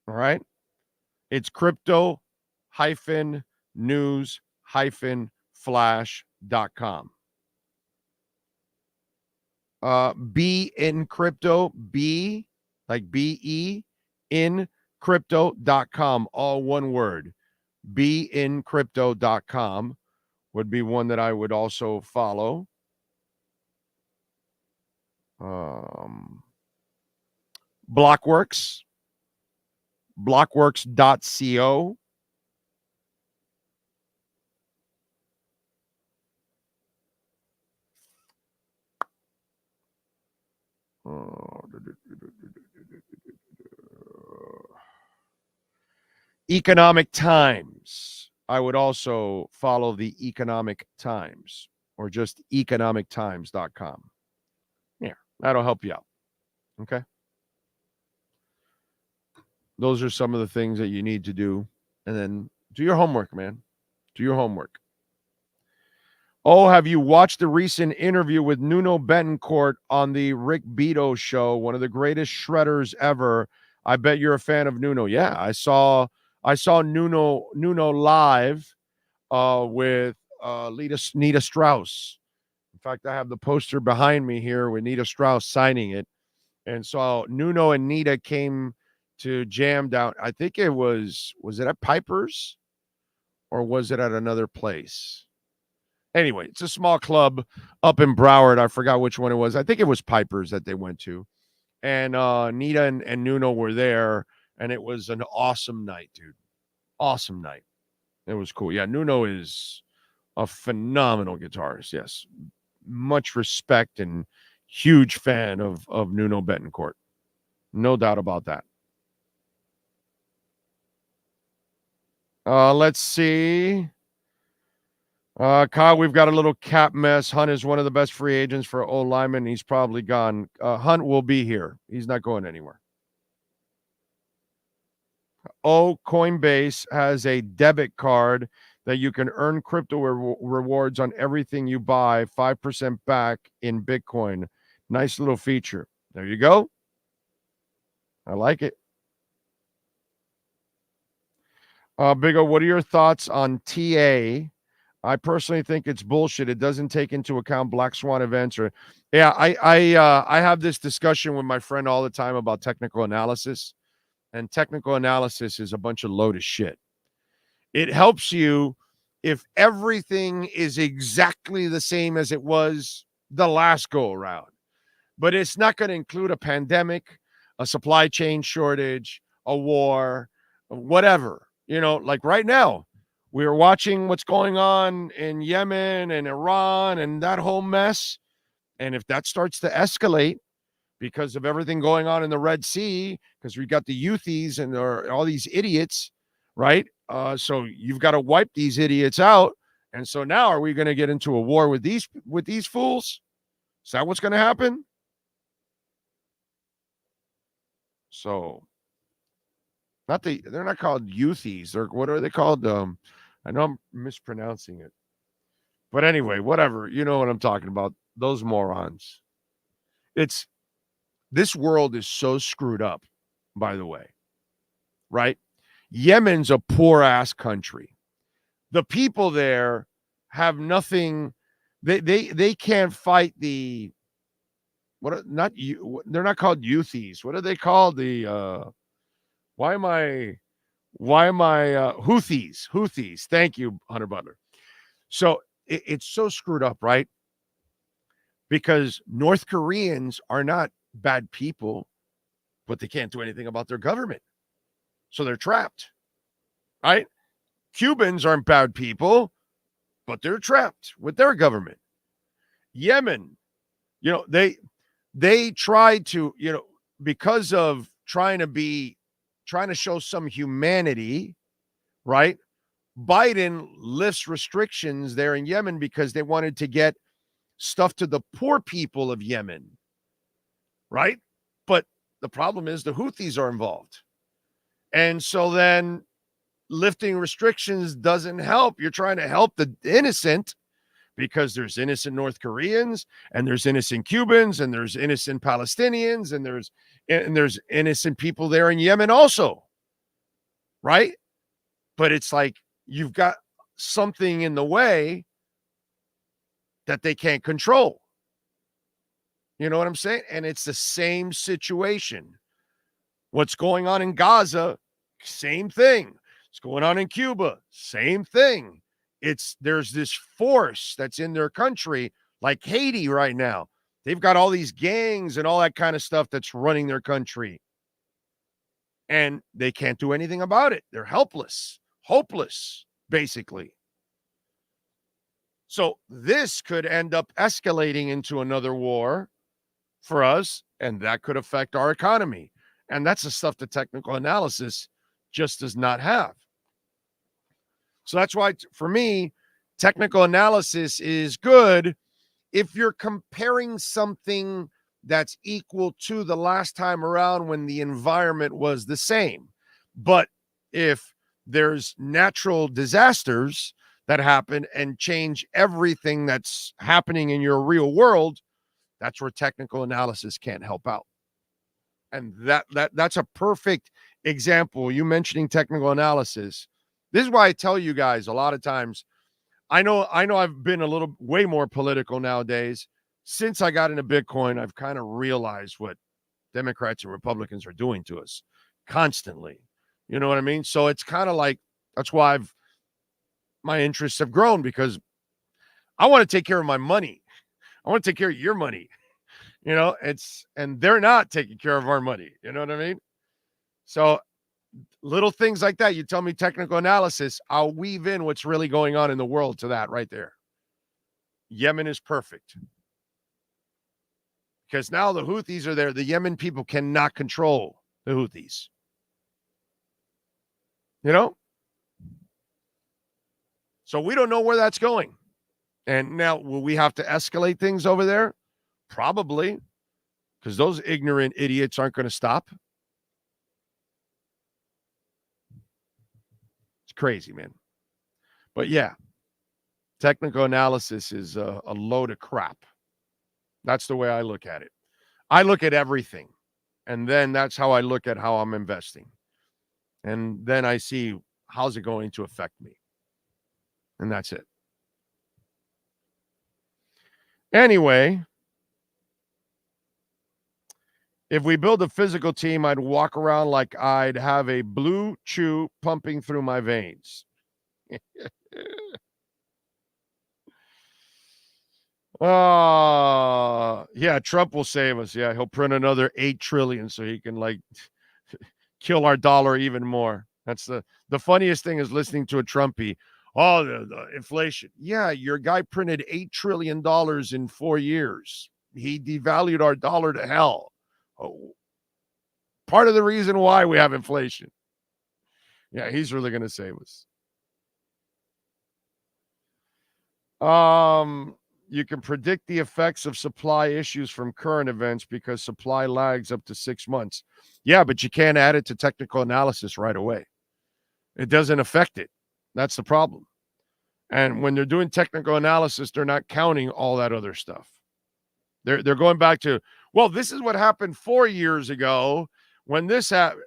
All right. It's crypto-news-flash.com. Be in crypto, be like BE in crypto.com, all one word. Beincrypto.com would be one that I would also follow. Blockworks, blockworks.co. Economic Times. I would also follow the Economic Times or just economictimes.com. Yeah, that'll help you out. Okay. Those are some of the things that you need to do. And then do your homework, man. Do your homework. Oh, have you watched the recent interview with Nuno Betancourt on the Rick Beto show? One of the greatest shredders ever. I bet you're a fan of Nuno. Yeah, I saw Nuno live with Nita Strauss. In fact, I have the poster behind me here with Nita Strauss signing it. And so Nuno and Nita came to jam down. I think it was it at Piper's or was it at another place? Anyway, it's a small club up in Broward. I forgot which one it was. I think it was Piper's that they went to. And Nita and Nuno were there, and it was an awesome night, dude. Awesome night. It was cool. Yeah, Nuno is a phenomenal guitarist, yes. Much respect and huge fan of Nuno Betancourt. No doubt about that. Let's see. Kyle, we've got a little cap mess. Hunt is one of the best free agents for O lineman. He's probably gone. Hunt will be here. He's not going anywhere. Coinbase has a debit card that you can earn crypto rewards on everything you buy, 5% back in Bitcoin. Nice little feature. There you go. I like it. Big O, what are your thoughts on TA? I personally think it's bullshit. It doesn't take into account black swan events or I have this discussion with my friend all the time about technical analysis, and technical analysis is a bunch of load of shit. It helps you if everything is exactly the same as it was the last go around, but it's not going to include a pandemic, a supply chain shortage, a war, whatever. You know, like right now, we are watching what's going on in Yemen and Iran and that whole mess. And if that starts to escalate because of everything going on in the Red Sea, because we've got the Houthis and all these idiots, right? So you've got to wipe these idiots out. And so now are we going to get into a war with these fools? Is that what's going to happen? So they're not called Youthies. What are they called? I know I'm mispronouncing it. But anyway, whatever. You know what I'm talking about. Those morons. This world is so screwed up, by the way. Right? Yemen's a poor ass country. The people there have nothing. They can't fight the they're not called Youthies. What are they called? Why am I Houthis? Houthis. Thank you, Hunter Butler. So it's so screwed up, right? Because North Koreans are not bad people, but they can't do anything about their government. So they're trapped, right? Cubans aren't bad people, but they're trapped with their government. Yemen, they tried to, because of trying to show some humanity, right? Biden lifts restrictions there in Yemen because they wanted to get stuff to the poor people of Yemen, right? But the problem is the Houthis are involved. And so then lifting restrictions doesn't help. You're trying to help the innocent because there's innocent North Koreans and there's innocent Cubans and there's innocent Palestinians and there's innocent people there in Yemen also, right? But it's like you've got something in the way that they can't control. You know what I'm saying? And it's the same situation. What's going on in Gaza, same thing. What's going on in Cuba, same thing. There's this force that's in their country, like Haiti right now. They've got all these gangs and all that kind of stuff that's running their country. And they can't do anything about it. They're helpless, hopeless, basically. So this could end up escalating into another war for us, and that could affect our economy. And that's the stuff the technical analysis just does not have. So that's why, for me, technical analysis is good if you're comparing something that's equal to the last time around when the environment was the same. But if there's natural disasters that happen and change everything that's happening in your real world, that's where technical analysis can't help out. And that's a perfect example. You mentioning technical analysis. This is why I tell you guys a lot of times, I know I've been way more political nowadays. Since I got into Bitcoin, I've kind of realized what Democrats and Republicans are doing to us constantly. You know what I mean? So it's kind of like, that's why my interests have grown, because I want to take care of my money. I want to take care of your money. And they're not taking care of our money. You know what I mean? So little things like that. You tell me technical analysis, I'll weave in what's really going on in the world to that right there. Yemen is perfect. Because now the Houthis are there. The Yemen people cannot control the Houthis. So we don't know where that's going. And now, will we have to escalate things over there? Probably. Because those ignorant idiots aren't going to stop. It's crazy, man. But yeah, technical analysis is a load of crap. That's the way I look at it. I look at everything. And then that's how I look at how I'm investing. And then I see, how's it going to affect me? And that's it. Anyway, if we build a physical team, I'd walk around like I'd have a blue chew pumping through my veins. Yeah, Trump will save us. Yeah, he'll print another 8 trillion so he can kill our dollar even more. That's the funniest thing is listening to a Trumpy. Oh, the inflation. Yeah, your guy printed $8 trillion in 4 years. He devalued our dollar to hell. Oh, part of the reason why we have inflation. Yeah, he's really going to save us. You can predict the effects of supply issues from current events because supply lags up to 6 months. Yeah, but you can't add it to technical analysis right away. It doesn't affect it. That's the problem. And when they're doing technical analysis, they're not counting all that other stuff. They're going back to, well, this is what happened 4 years ago when this happened.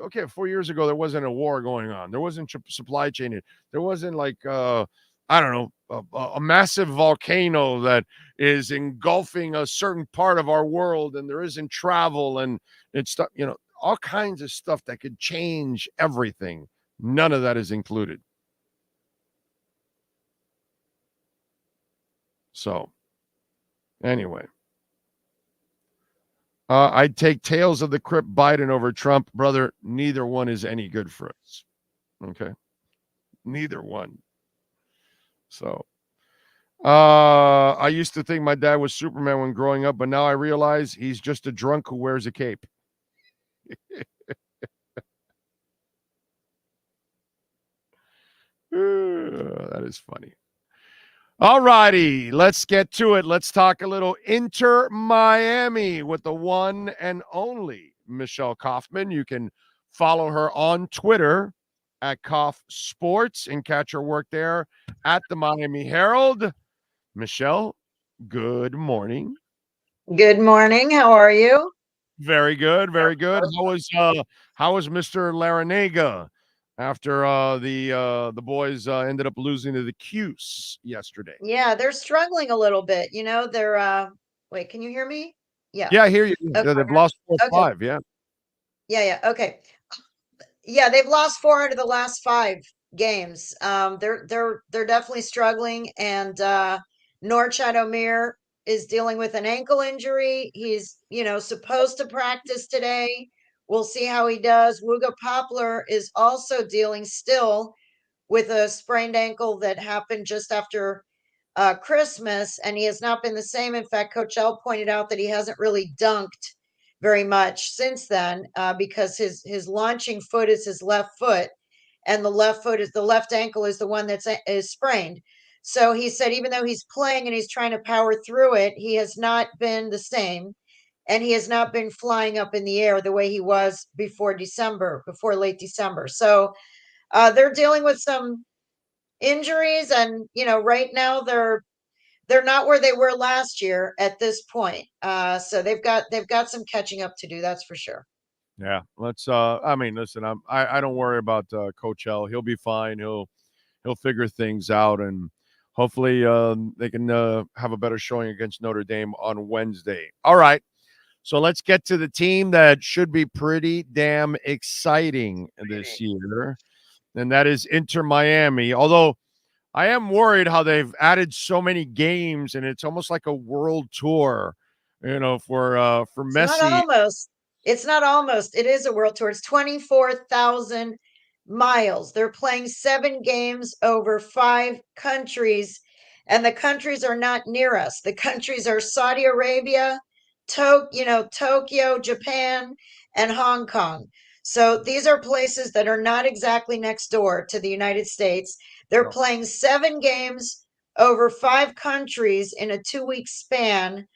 Okay, 4 years ago, there wasn't a war going on. There wasn't supply chain. There wasn't like, I don't know, a massive volcano that is engulfing a certain part of our world, and there isn't travel and it's stuff, all kinds of stuff that could change everything. None of that is included. So, anyway. I'd take Tales of the Crypt Biden over Trump. Brother, neither one is any good for us. Okay? Neither one. So, I used to think my dad was Superman when growing up, but now I realize he's just a drunk who wears a cape. That is funny. All righty, let's get to it. Let's talk a little Inter Miami with the one and only Michelle Kaufman. You can follow her on Twitter at Kauf Sports and catch her work there at the Miami Herald. Michelle, good morning. Good morning. How are you? Very good, very good. How was Mr. Larinaga after the boys ended up losing to the Cuse yesterday? Yeah, they're struggling a little bit. They're wait, can you hear me? Yeah. Yeah, I hear you. Okay. They've lost 4 or Okay. 5, yeah. Yeah, okay. Yeah, they've lost 4 out of the last 5 games. They're definitely struggling, and Norchad Omier is dealing with an ankle injury. He's, supposed to practice today. We'll see how he does. Wuga Poplar is also dealing still with a sprained ankle that happened just after Christmas, and he has not been the same. In fact, Coach L pointed out that he hasn't really dunked very much since then because his launching foot is his left foot, and the left ankle is the one is sprained. So he said even though he's playing and he's trying to power through it, he has not been the same, and he has not been flying up in the air the way he was before late December. So they're dealing with some injuries, and right now they're not where they were last year at this point. So they've got some catching up to do, that's for sure. Yeah, let's listen, I don't worry about Coach L. He'll be fine. He'll figure things out, and hopefully they can have a better showing against Notre Dame on Wednesday. All right. So let's get to the team that should be pretty damn exciting this year, and that is Inter Miami. Although I am worried how they've added so many games, and it's almost like a world tour, for Messi. It's not almost. It is a world tour. It's 24,000 miles. They're playing 7 games over 5 countries, and the countries are not near us. The countries are Saudi Arabia, Tokyo, Japan, and Hong Kong. So these are places that are not exactly next door to the United States. They're playing 7 games over 5 countries in a 2-week span.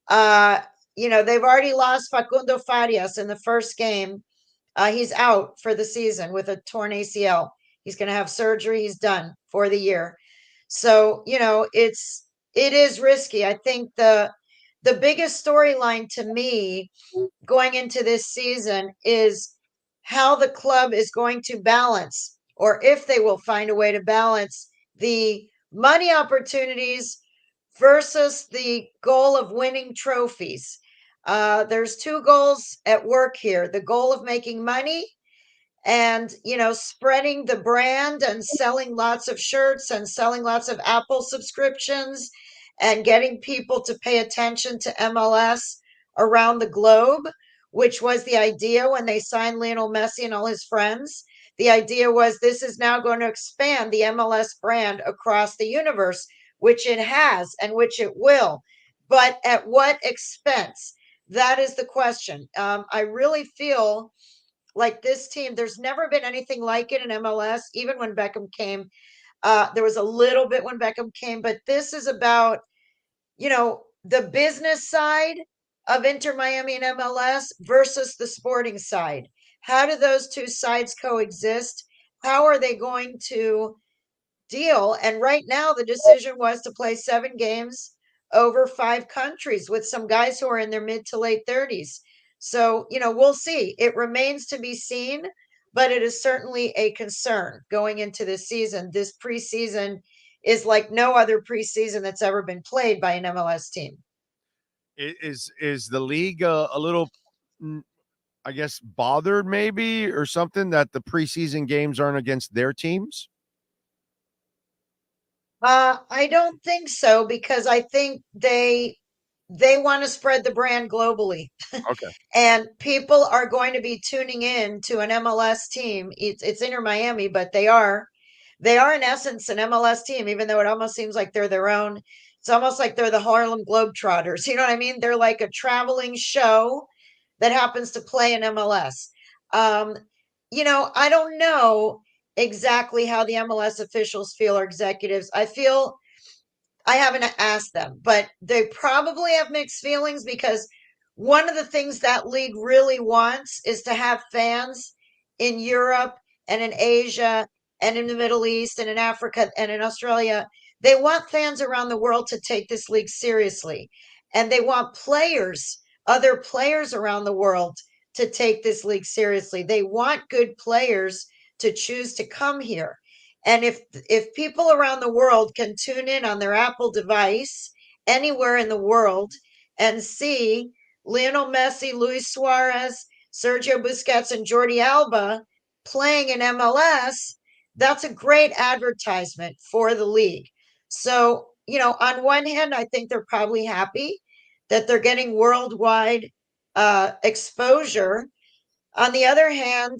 They've already lost Facundo Farias in the first game. He's out for the season with a torn ACL. He's going to have surgery. He's done for the year. So, it is risky. I think the biggest storyline to me going into this season is how the club is going to balance, or if they will find a way to balance, the money opportunities versus the goal of winning trophies. There's 2 goals at work here: the goal of making money and spreading the brand and selling lots of shirts and selling lots of Apple subscriptions and getting people to pay attention to MLS around the globe, which was the idea when they signed Lionel Messi and all his friends. The idea was this is now going to expand the MLS brand across the universe, which it has and which it will. But at what expense? That is the question. I really feel like this team, there's never been anything like it in MLS, even when Beckham came. There was a little bit when Beckham came, but this is about, the business side of Inter Miami and MLS versus the sporting side. How do those two sides coexist? How are they going to deal? And right now, the decision was to play 7 games over 5 countries with some guys who are in their mid to late 30s. So, we'll see. It remains to be seen, but it is certainly a concern going into this season. This preseason is like no other preseason that's ever been played by an MLS team. Is the league a little, I guess, bothered maybe or something that the preseason games aren't against their teams? I don't think so, because I think they want to spread the brand globally. Okay. And people are going to be tuning in to an MLS team. It's Inter Miami, but they are in essence an MLS team, even though it almost seems like they're their own. It's almost like they're the Harlem Globetrotters. You know what I mean? They're like a traveling show that happens to play in MLS. I don't know exactly how the MLS officials feel, or executives. I haven't asked them, but they probably have mixed feelings, because one of the things that league really wants is to have fans in Europe and in Asia and in the Middle East and in Africa and in Australia. They want fans around the world to take this league seriously. And they want other players around the world to take this league seriously. They want good players to choose to come here. And if people around the world can tune in on their Apple device anywhere in the world and see Lionel Messi, Luis Suarez, Sergio Busquets, and Jordi Alba playing in MLS, that's a great advertisement for the league. So, on one hand, I think they're probably happy that they're getting worldwide exposure. On the other hand,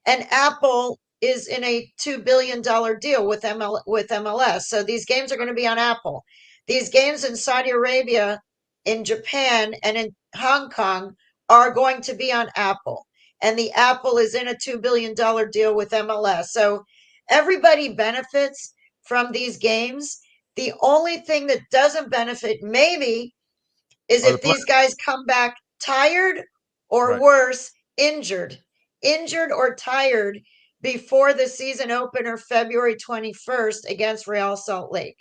and Apple is in a $2 billion deal with MLS. So these games are going to be on Apple. These games in Saudi Arabia, in Japan, and in Hong Kong are going to be on Apple. And the Apple is in a $2 billion deal with MLS. So everybody benefits from these games. The only thing that doesn't benefit maybe is if these guys come back tired or worse, injured or tired before the season opener February 21st against Real Salt Lake.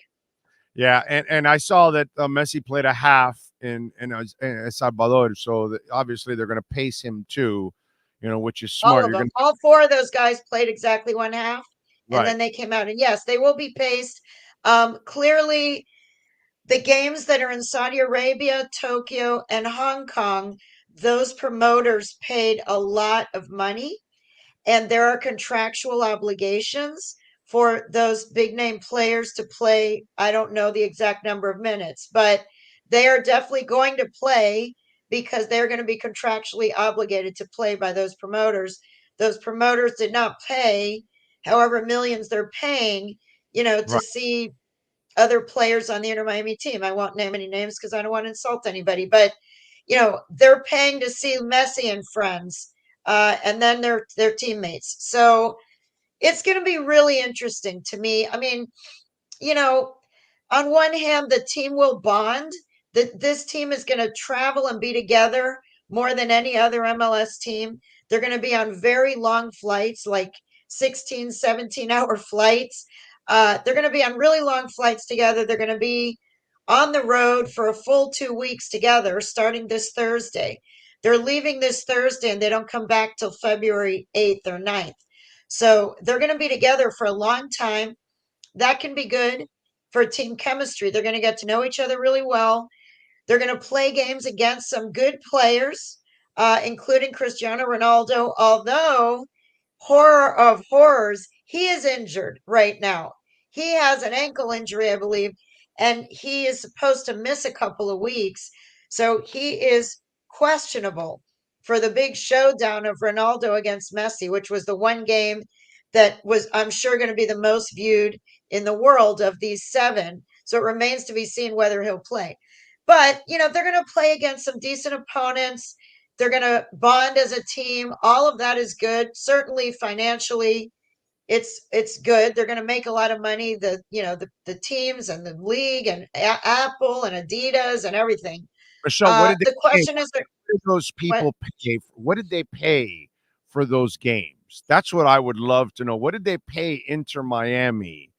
Yeah, and I saw that Messi played a half in El Salvador, so obviously they're going to pace him too, which is smart. All of them. All 4 of those guys played exactly one half, and then they came out. And yes, they will be paced. Clearly, the games that are in Saudi Arabia, Tokyo, and Hong Kong, those promoters paid a lot of money, and there are contractual obligations for those big name players to play. I don't know the exact number of minutes, but they are definitely going to play, because they're going to be contractually obligated to play by those promoters. Those promoters did not pay however millions they're paying, to see other players on the Inter Miami team. I won't name any names because I don't want to insult anybody, but they're paying to see Messi and friends, and then their teammates. So it's going to be really interesting to me. I mean, on one hand, the team will bond. This team is going to travel and be together more than any other MLS team. They're going to be on very long flights, like 16, 17-hour flights. They're going to be on really long flights together. They're going to be on the road for a full 2 weeks together, starting this Thursday. They're leaving this Thursday, and they don't come back till February 8th or 9th. So they're going to be together for a long time. That can be good for team chemistry. They're going to get to know each other really well. They're going to play games against some good players, including Cristiano Ronaldo, although, horror of horrors, he is injured right now. He has an ankle injury, I believe, and he is supposed to miss a couple of weeks. So he is questionable for the big showdown of Ronaldo against Messi, which was the one game that was, I'm sure, going to be the most viewed in the world of these 7. So it remains to be seen whether he'll play. But, they're going to play against some decent opponents. They're going to bond as a team. All of that is good. Certainly financially, It's good. They're going to make a lot of money. The teams and the league and Apple and Adidas and everything. Michelle, what did they The pay? question is, What did those what? people pay? What did they pay for those games? That's what I would love to know. What did they pay Inter Miami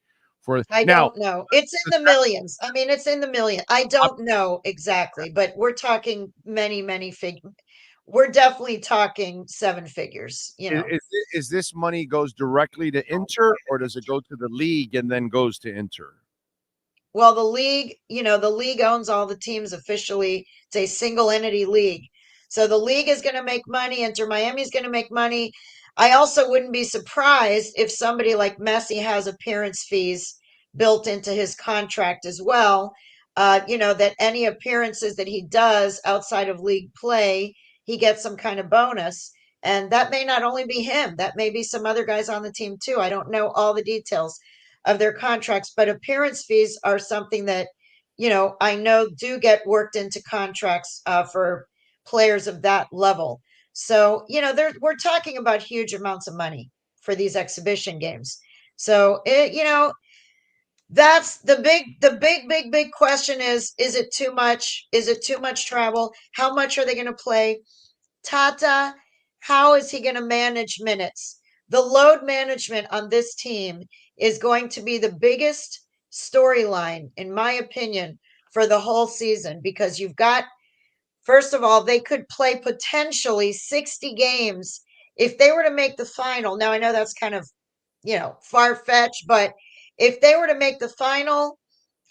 for? I Now, don't know. It's in the millions. I mean, it's in the million. I don't know exactly, but we're talking many figures. We're definitely talking seven figures, you know. is this money goes directly to Inter, or does it go to the league and then goes to Inter? Well, the league owns all the teams officially. It's a single entity league. So the league is going to make money. Inter Miami is going to make money. I also wouldn't be surprised if somebody like Messi has appearance fees built into his contract as well. That any appearances that he does outside of league play, he gets some kind of bonus. And that may not only be him, that may be some other guys on the team too. I don't know all the details of their contracts, but appearance fees are something that, I know do get worked into contracts for players of that level. So, we're talking about huge amounts of money for these exhibition games. So that's the big question is it too much? Is it too much travel? How much are they going to play? Tata, how is he going to manage minutes? The load management on this team is going to be the biggest storyline, in my opinion, for the whole season because you've got, first of all, they could play potentially 60 games if they were to make the final. Now, I know that's kind of, far fetched, but if they were to make the final,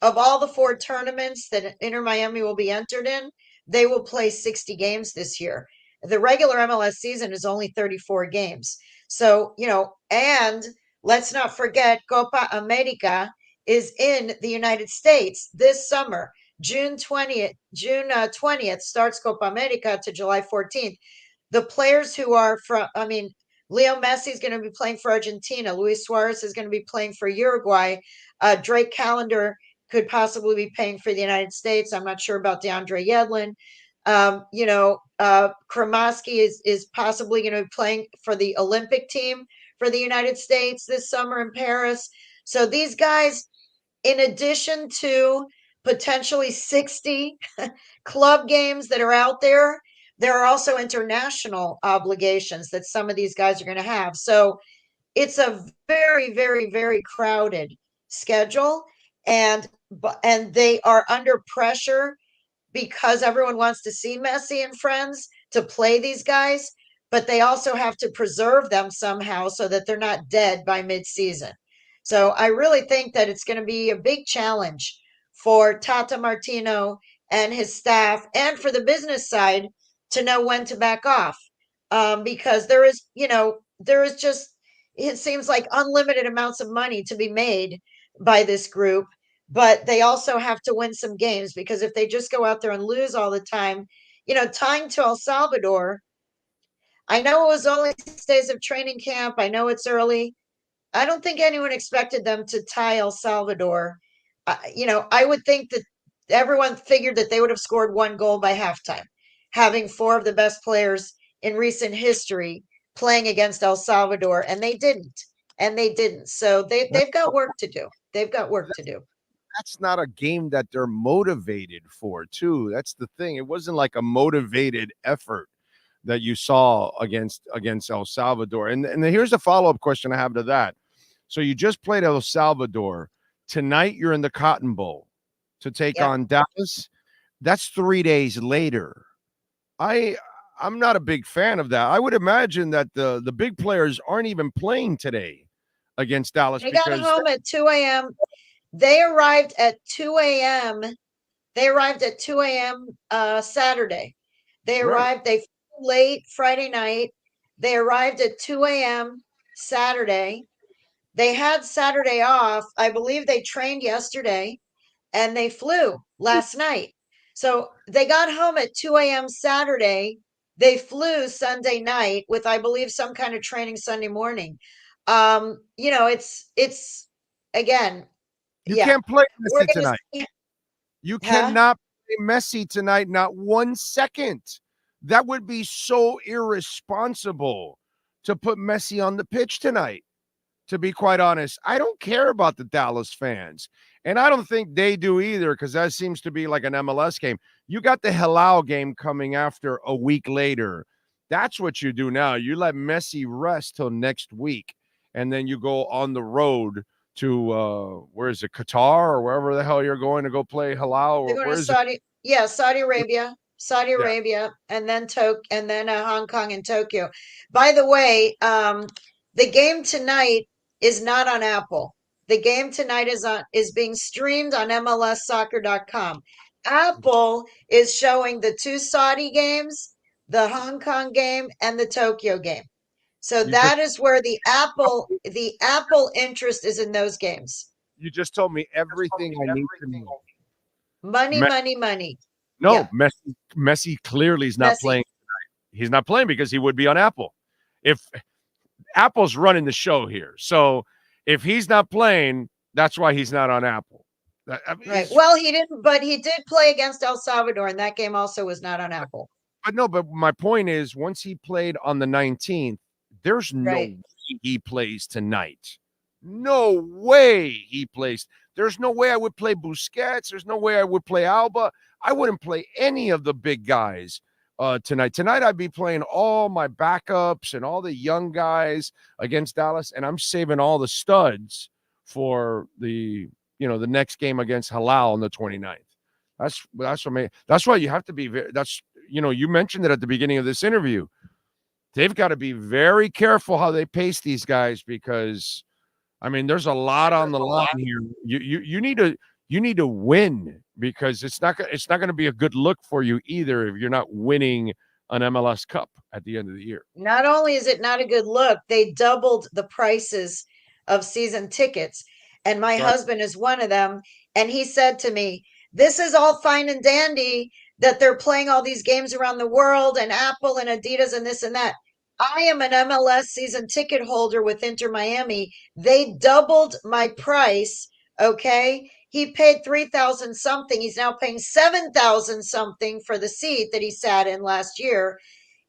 of all the four tournaments that Inter Miami will be entered in, they will play 60 games this year. The regular MLS season is only 34 games. So, and let's not forget Copa America is in the United States this summer. June 20th starts Copa America to July 14th. The players who are Leo Messi is going to be playing for Argentina. Luis Suarez is going to be playing for Uruguay. Drake Callender could possibly be paying for the United States. I'm not sure about DeAndre Yedlin. Kremasky is possibly going to be playing for the Olympic team for the United States this summer in Paris. So these guys, in addition to potentially 60 club games that are out there, there are also international obligations that some of these guys are going to have. So it's a very, very, very crowded schedule, and they are under pressure because everyone wants to see Messi and friends to play these guys, but they also have to preserve them somehow so that they're not dead by midseason. So I really think that it's going to be a big challenge for Tata Martino and his staff and for the business side to know when to back off. Because there is just, it seems like unlimited amounts of money to be made by this group, but they also have to win some games because if they just go out there and lose all the time, tying to El Salvador, I know it was only 6 days of training camp. I know it's early. I don't think anyone expected them to tie El Salvador. I would think that everyone figured that they would have scored one goal by halftime, having four of the best players in recent history playing against El Salvador, and they didn't. So they've got work to do. They've got work to do. That's not a game that they're motivated for, too. That's the thing. It wasn't like a motivated effort that you saw against El Salvador. And here's a follow-up question I have to that. So you just played El Salvador. Tonight you're in the Cotton Bowl to take on Dallas. That's 3 days later. I'm not a big fan of that. I would imagine that the big players aren't even playing today against Dallas. They got home at 2 a.m. They arrived at 2 a.m. Saturday. They arrived, they flew late Friday night. They arrived at 2 a.m. Saturday. They had Saturday off. I believe they trained yesterday and they flew last night. So they got home at 2 a.m. Saturday. They flew Sunday night with, I believe, some kind of training Sunday morning. It's again, you can't play Messi tonight. See, you cannot play Messi tonight, not 1 second. That would be so irresponsible to put Messi on the pitch tonight. to be quite honest. I don't care about the Dallas fans. And I don't think they do either, because that seems to be like an MLS game. You got the Halal game coming after a week later. That's what you do now. You let Messi rest till next week, and then you go on the road to where is it, Qatar or wherever the hell you're going to go play Halal? They're Or going where to is it? Saudi. Yeah, Saudi Arabia. Saudi Yeah. Arabia, and then Hong Kong and Tokyo. By the way, the game tonight is not on Apple. The game tonight is being streamed on MLSsoccer.com. Apple is showing the 2 Saudi games, the Hong Kong game, and the Tokyo game. So You that just is where the Apple interest is in those games. you just told me everything I need to know. Money, Me- money, money. No, Yeah. Messi clearly is not Messi. playing tonight. He's not playing because he would be on Apple. If Apple's running the show here, so if he's not playing, that's why he's not on Apple. I mean, Right. Well, he didn't, but he did play against El Salvador, and that game also was not on Apple. but my point is, once he played on the 19th, there's no Right. way he plays tonight. No way he plays. There's no way I would play Busquets. There's no way I would play Alba. I wouldn't play any of the big guys tonight. Tonight, I'd be playing all my backups and all the young guys against Dallas, and I'm saving all the studs for the next game against Halal on the 29th. That's what me. That's why you have to be very. You mentioned it at the beginning of this interview. They've got to be very careful how they pace these guys, because I mean, there's a lot on the line here. You need to win, because it's not going to be a good look for you either if you're not winning an MLS Cup at the end of the year. Not only is it not a good look, they doubled the prices of season tickets. And my husband is one of them. And he said to me, this is all fine and dandy that they're playing all these games around the world, and Apple and Adidas and this and that. I am an MLS season ticket holder with Inter Miami. They doubled my price. Okay. He paid 3,000 something. He's now paying 7,000 something for the seat that he sat in last year.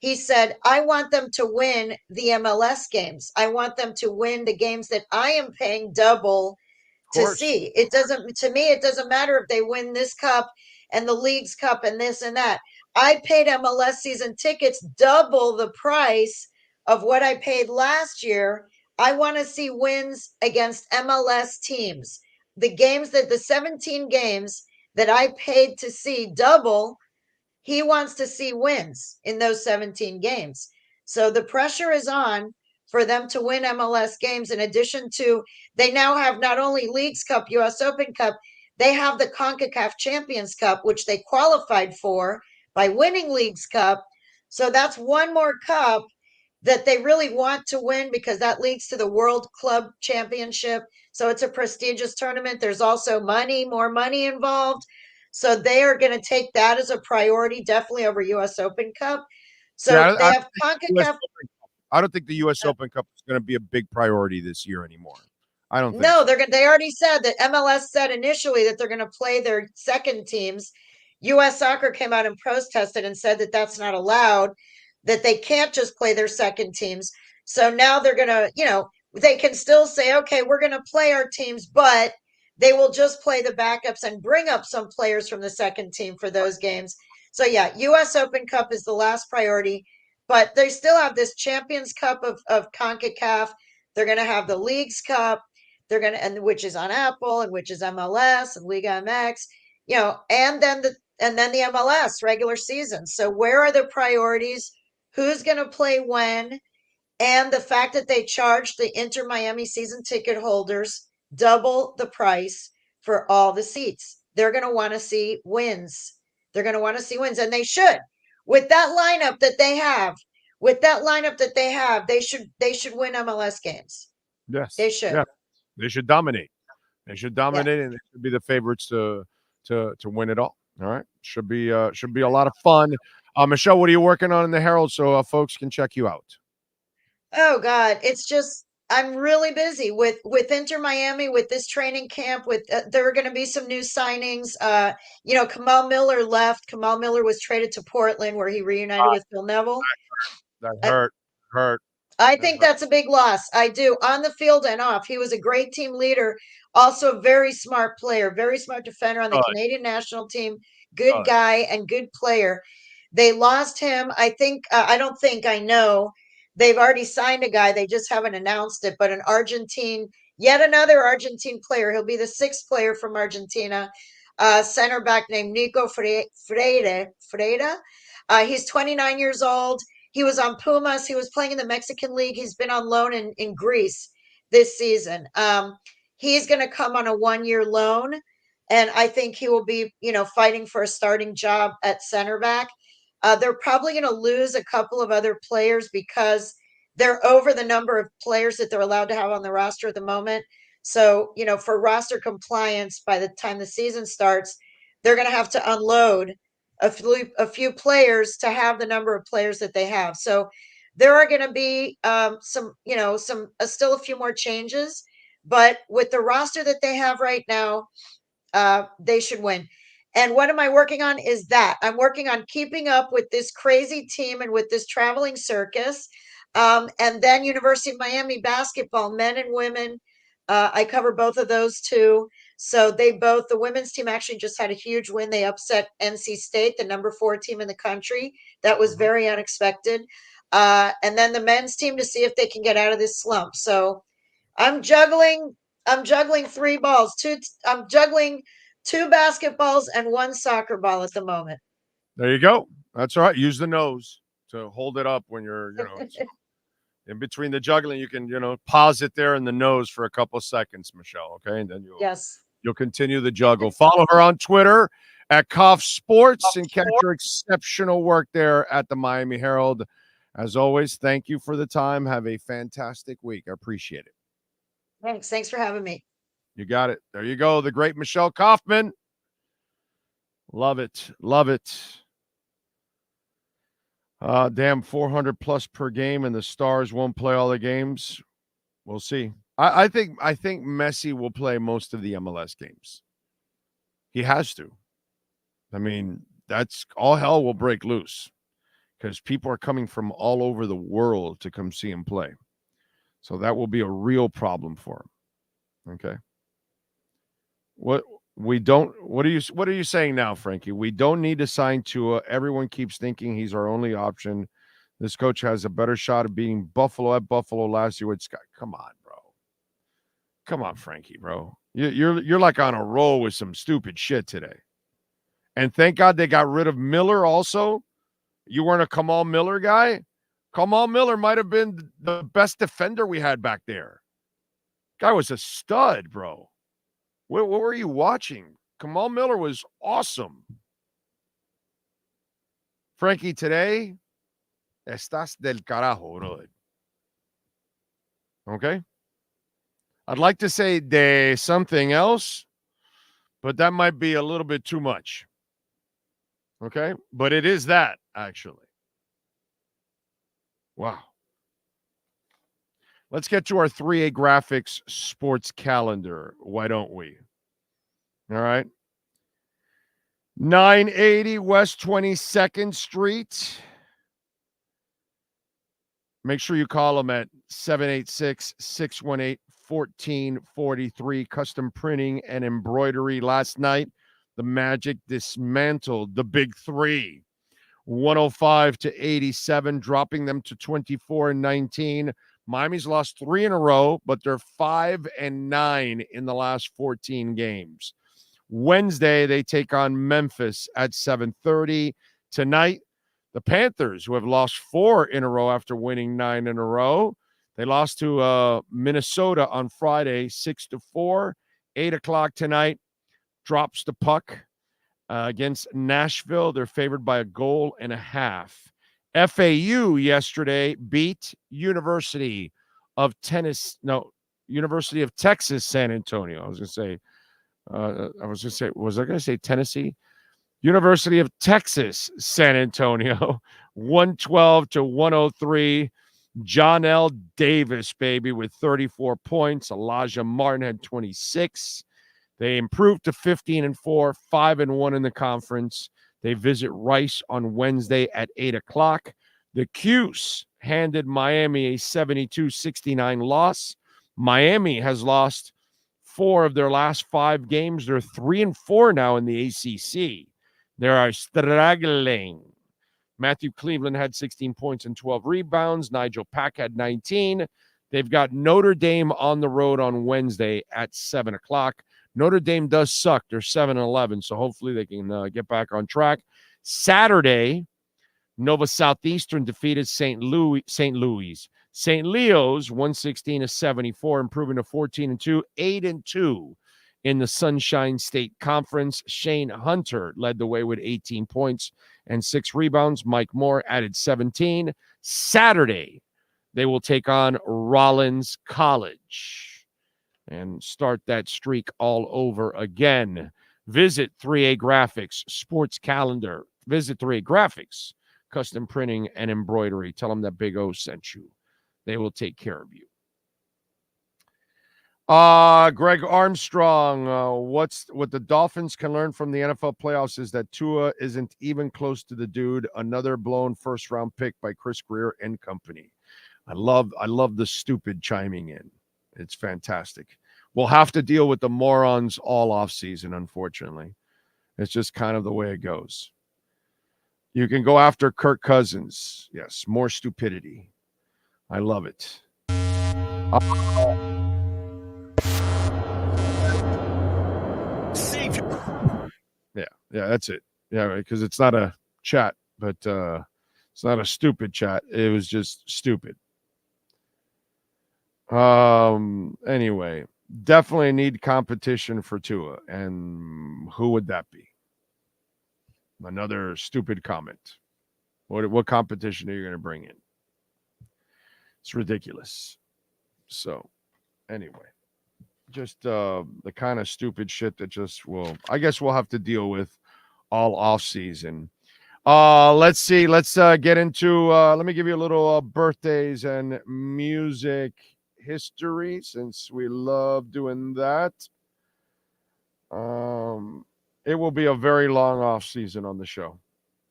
He said, I want them to win the MLS games. I want them to win the games that I am paying double to see. To me, it doesn't matter if they win this cup and the League's Cup and this and that. I paid MLS season tickets double the price of what I paid last year. I want to see wins against MLS teams. The 17 games that I paid to see double, he wants to see wins in those 17 games. So the pressure is on for them to win MLS games. In addition to, they now have not only Leagues Cup, US Open Cup, they have the CONCACAF Champions Cup, which they qualified for by winning Leagues Cup. So that's one more cup that they really want to win, because that leads to the World Club Championship. So it's a prestigious tournament. There's also more money involved. So they are going to take that as a priority, definitely over US Open Cup. So they have CONCACAF. I don't think the US Open Cup is going to be a big priority this year anymore. I don't think No, so. they already said that MLS said initially that they're going to play their second teams. US Soccer came out and protested and said that that's not allowed, that they can't just play their second teams. So now they're going to, they can still say, okay, we're going to play our teams, but they will just play the backups and bring up some players from the second team for those games. So yeah, US Open Cup is the last priority, but they still have this Champions Cup of CONCACAF. They're going to have the Leagues Cup. And which is on Apple, and which is MLS and Liga MX, and then the MLS regular season. So where are the priorities? Who's going to play when? And the fact that they charged the Inter Miami season ticket holders double the price for all the seats. They're going to want to see wins. They're going to want to see wins, and they should. With that lineup that they have, they should win MLS games. Yes. They should. Yeah. They should dominate. And they should be the favorites to win it all. All right. Should be a lot of fun. Michelle, what are you working on in the Herald so folks can check you out? Oh God, it's just I'm really busy with Inter Miami, with this training camp. There are going to be some new signings. Kamal Miller left. Kamal Miller was traded to Portland, where he reunited with Phil Neville. That hurt. I think that's a big loss. I do. On the field and off. He was a great team leader, also a very smart player, very smart defender on the Canadian national team, good guy and good player. They lost him. I think, I don't think, I know they've already signed a guy. They just haven't announced it, but yet another Argentine player. He'll be the sixth player from Argentina, center back named Nico Freire. He's 29 years old. He was on Pumas. He was playing in the Mexican League. He's been on loan in Greece this season. He's going to come on a 1-year loan, and I think he will be, fighting for a starting job at center back. They're probably going to lose a couple of other players because they're over the number of players that they're allowed to have on the roster at the moment. So, for roster compliance, by the time the season starts, they're going to have to unload a few players to have the number of players that they have. So there are going to be still a few more changes, but with the roster that they have right now, they should win. And what am I working on is that I'm working on keeping up with this crazy team and with this traveling circus. And then University of Miami basketball, men and women. I cover both of those too. So the women's team actually just had a huge win. They upset NC State, the number 4 team in the country. That was very unexpected. And then the men's team to see if they can get out of this slump. So I'm juggling 3 balls. I'm juggling 2 basketballs and 1 soccer ball at the moment. There you go. That's all right. Use the nose to hold it up when you're, in between the juggling. You can, pause it there in the nose for a couple of seconds, Michelle. Okay. And then you'll continue the juggle. Follow her on Twitter at Koff Sports and catch her exceptional work there at the Miami Herald. As always, thank you for the time. Have a fantastic week. I appreciate it. Thanks for having me. You got it. There you go. The great Michelle Kaufman. Love it. Love it. Damn, 400 plus per game, and the Stars won't play all the games. We'll see. I think Messi will play most of the MLS games. He has to. I mean, that's all hell will break loose because people are coming from all over the world to come see him play. So that will be a real problem for him. Okay. What are you saying now, Frankie? We don't need to sign Tua. Everyone keeps thinking he's our only option. This coach has a better shot of beating Buffalo at Buffalo last year with Scott. Come on, bro. Come on, Frankie, bro. You're like on a roll with some stupid shit today. And thank God they got rid of Miller also. You weren't a Kamal Miller guy? Kamal Miller might have been the best defender we had back there. Guy was a stud, bro. What were you watching? Kamal Miller was awesome. Frankie, today, estás del carajo, bro. Okay? I'd like to say de something else, but that might be a little bit too much. Okay? But it is that, actually. Wow. Let's get to our 3A Graphics sports calendar. Why don't we? All right. 980 West 22nd Street. Make sure you call them at 786-618-1443. Custom printing and embroidery. Last night, the Magic dismantled the Big Three. 105-87, dropping them to 24-19. Miami's lost 3 in a row, but they're 5-9 in the last 14 games. Wednesday, they take on Memphis at 7:30. Tonight, the Panthers, who have lost 4 in a row after winning 9 in a row. They lost to Minnesota on Friday, 6-4. 8 o'clock tonight, drops the puck against Nashville. They're favored by 1.5 goals. FAU yesterday beat University of Texas San Antonio. Was I going to say Tennessee? University of Texas San Antonio, 112-103. John L. Davis, baby, with 34 points. Elijah Martin had 26. They improved to 15-4, 5-1 in the conference. They visit Rice on Wednesday at 8 o'clock. The Cuse handed Miami a 72-69 loss. Miami has lost 4 of their last 5 games. They're 3-4 now in the ACC. They are struggling. Matthew Cleveland had 16 points and 12 rebounds. Nigel Pack had 19. They've got Notre Dame on the road on Wednesday at 7 o'clock. Notre Dame does suck. They're 7-11, so hopefully they can get back on track. Saturday, Nova Southeastern defeated St. Leo's 116-74, improving to 14-2, 8-2 in the Sunshine State Conference. Shane Hunter led the way with 18 points and 6 rebounds. Mike Moore added 17. Saturday, they will take on Rollins College and start that streak all over again. Visit 3A Graphics Sports Calendar. Visit 3A Graphics Custom Printing and Embroidery. Tell them that Big O sent you. They will take care of you. Greg Armstrong, what the Dolphins can learn from the NFL playoffs is that Tua isn't even close to the dude. Another blown first-round pick by Chris Greer and company. I love the stupid chiming in. It's fantastic. We'll have to deal with the morons all offseason, unfortunately. It's just kind of the way it goes. You can go after Kirk Cousins. Yes, more stupidity. I love it. Yeah, that's it. Yeah, because it's not a chat, but it's not a stupid chat. It was just stupid. Anyway, definitely need competition for Tua. And who would that be? Another stupid comment. What competition are you going to bring in? It's ridiculous. So, anyway, just the kind of stupid shit that just I guess we'll have to deal with all off season. Let's see. Let's get into, let me give you a little birthdays and music history, since we love doing that. It will be a very long off season on the show.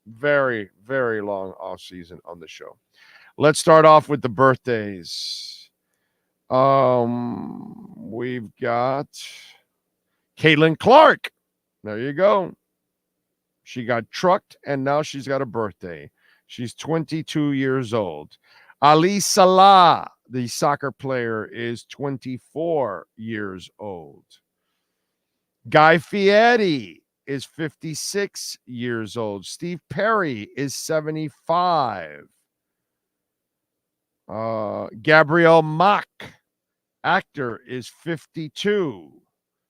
Very, very long off season on the show. Let's start off with the birthdays. We've got Caitlin Clark. There you go. She got trucked, and now she's got a birthday. She's 22 years old. Ali Salah, the soccer player, is 24 years old. Guy Fieri is 56 years old. Steve Perry is 75. Gabrielle Mack, actor, is 52.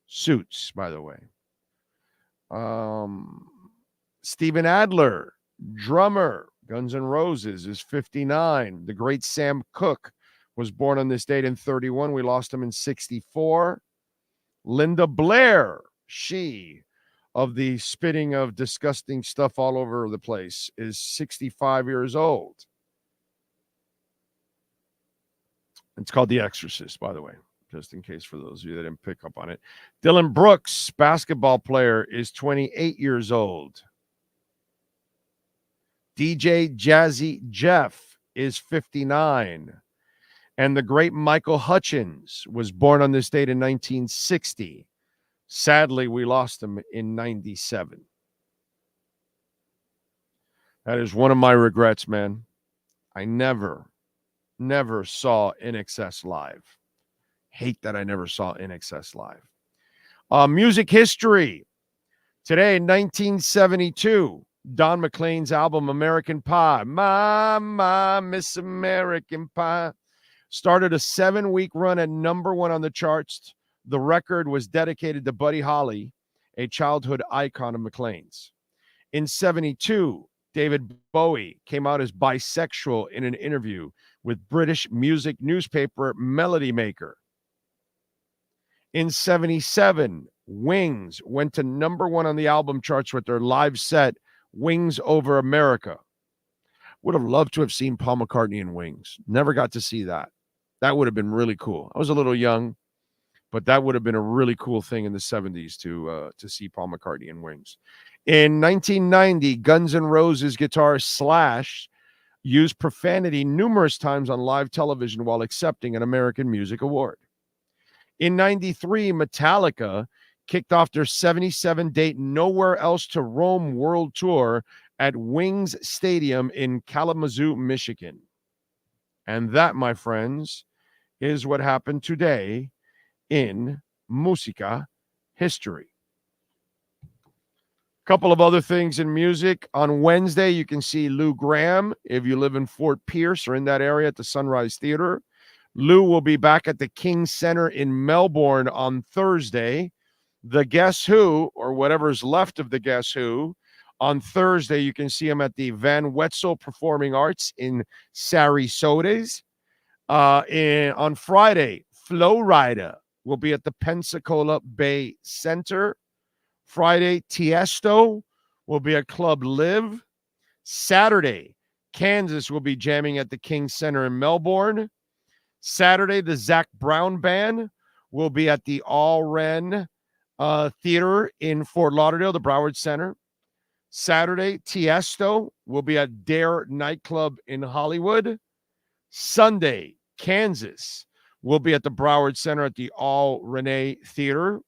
Suits, by the way. Steven Adler, drummer, Guns N' Roses, is 59. The great Sam Cooke was born on this date in 31. We lost him in 64. Linda Blair, she of the spitting of disgusting stuff all over the place, is 65 years old. It's called The Exorcist, by the way, just in case for those of you that didn't pick up on it. Dylan Brooks, basketball player, is 28 years old. DJ Jazzy Jeff is 59. And the great Michael Hutchins was born on this date in 1960. Sadly, we lost him in 97. That is one of my regrets, man. I never saw InXS live. Hate that I never saw InXS live. Music history. Today, in 1972, Don McLean's album American Pie, My Miss American Pie, started a 7-week run at #1 on the charts. The record was dedicated to Buddy Holly, a childhood icon of McLean's. In 72, David Bowie came out as bisexual in an interview with British music newspaper Melody Maker. In 77, Wings went to #1 on the album charts with their live set, Wings Over America. Would have loved to have seen Paul McCartney in Wings. Never got to see that. That would have been really cool. I was a little young, but that would have been a really cool thing in the 70s to see Paul McCartney in Wings. In 1990, Guns N' Roses guitarist Slash used profanity numerous times on live television while accepting an American Music Award. In 93, Metallica kicked off their 77-date Nowhere Else to Roam world tour at Wings Stadium in Kalamazoo, Michigan. And that, my friends, is what happened today in Musica history. Couple of other things in music. On Wednesday, you can see Lou Graham if you live in Fort Pierce or in that area at the Sunrise Theater. Lou will be back at the King Center in Melbourne on Thursday. The Guess Who, or whatever's left of the Guess Who, on Thursday, you can see him at the Van Wetzel Performing Arts in Sarasota. On Friday, Flo Rida will be at the Pensacola Bay Center. Friday, Tiesto will be at Club Live. Saturday, Kansas will be jamming at the King Center in Melbourne. Saturday, the Zach Brown Band will be at the All Ren Theater in Fort Lauderdale, the Broward Center. Saturday, Tiesto will be at Dare Nightclub in Hollywood. Sunday, Kansas will be at the Broward Center at the All Renee Theater.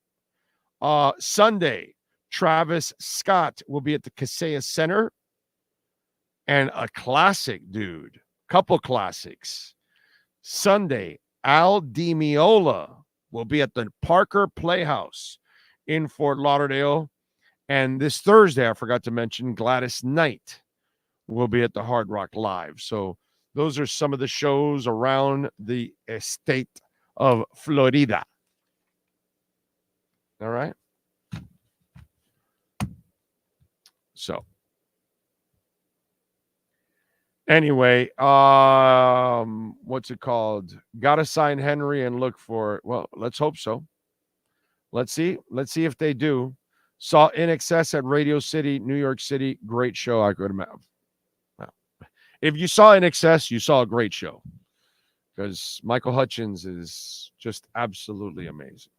Sunday, Travis Scott will be at the Kaseya Center. And a classic, dude. Couple classics. Sunday, Al Di Meola will be at the Parker Playhouse in Fort Lauderdale. And this Thursday, I forgot to mention, Gladys Knight will be at the Hard Rock Live. So those are some of the shows around the state of Florida. All right. So anyway, what's it called? Gotta sign Henry and look for it. Well, let's hope so. Let's see if they do. Saw In Excess at Radio City, New York City. Great show. I could imagine. If you saw In Excess, you saw a great show because Michael Hutchins is just absolutely amazing.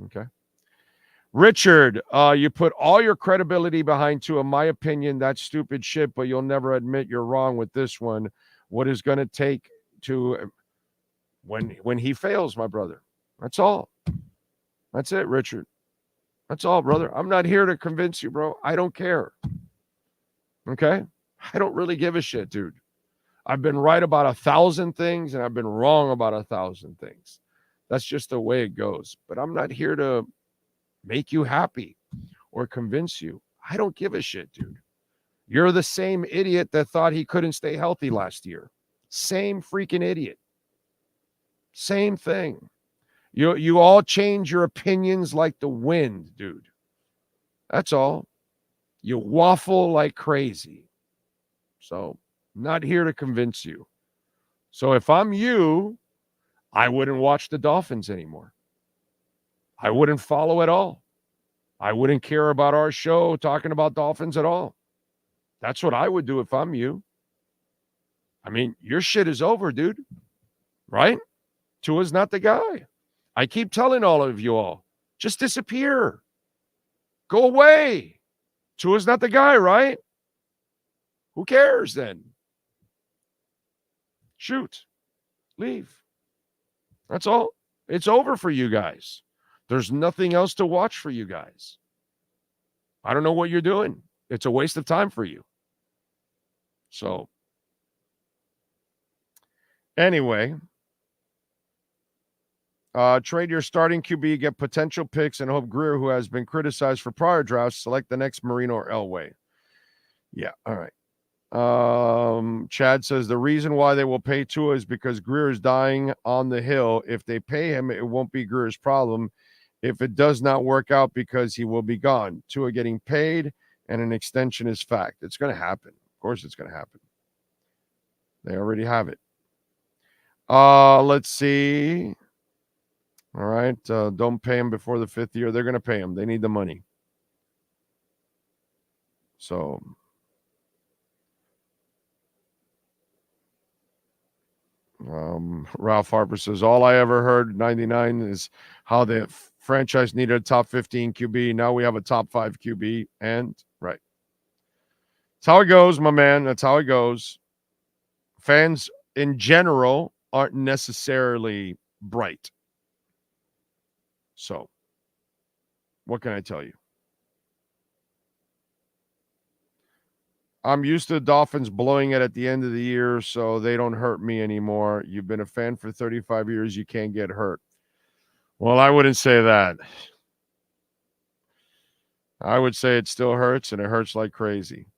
Okay. Richard, you put all your credibility behind Tua. In my opinion, that's stupid shit, but you'll never admit you're wrong with this one. What is going to take to when he fails, my brother? That's all. That's it, Richard. That's all, brother. I'm not here to convince you, bro. I don't care. Okay? I don't really give a shit, dude. I've been right about 1,000 things, and I've been wrong about 1,000 things. That's just the way it goes. But I'm not here to make you happy or convince you. I don't give a shit, dude. You're the same idiot that thought he couldn't stay healthy last year. Same freaking idiot. Same thing. You all change your opinions like the wind, dude. That's all. You waffle like crazy. So, not here to convince you. So, if I'm you, I wouldn't watch the Dolphins anymore. I wouldn't follow at all. I wouldn't care about our show talking about Dolphins at all. That's what I would do if I'm you. I mean, your shit is over, dude. Right? Tua's not the guy. I keep telling all of you all, just disappear. Go away. Tua's not the guy, right? Who cares then? Shoot. Leave. That's all. It's over for you guys. There's nothing else to watch for you guys. I don't know what you're doing. It's a waste of time for you. So, anyway, trade your starting QB, get potential picks, and hope Greer, who has been criticized for prior drafts, select the next Marino or Elway. Yeah, all right. Chad says the reason why they will pay Tua is because Greer is dying on the hill. If they pay him, it won't be Greer's problem. If it does not work out, because he will be gone. Tua getting paid and an extension is fact. It's going to happen. Of course it's going to happen. They already have it. Let's see. All right. Don't pay him before the 5th year. They're going to pay him. They need the money. So Ralph Harper says, all I ever heard 99 is how the franchise needed a top 15 QB. Now we have a top 5 QB. And right. That's how it goes, my man. That's how it goes. Fans in general aren't necessarily bright. So, what can I tell you? I'm used to the Dolphins blowing it at the end of the year, so they don't hurt me anymore. You've been a fan for 35 years. You can't get hurt. Well, I wouldn't say that. I would say it still hurts, and it hurts like crazy.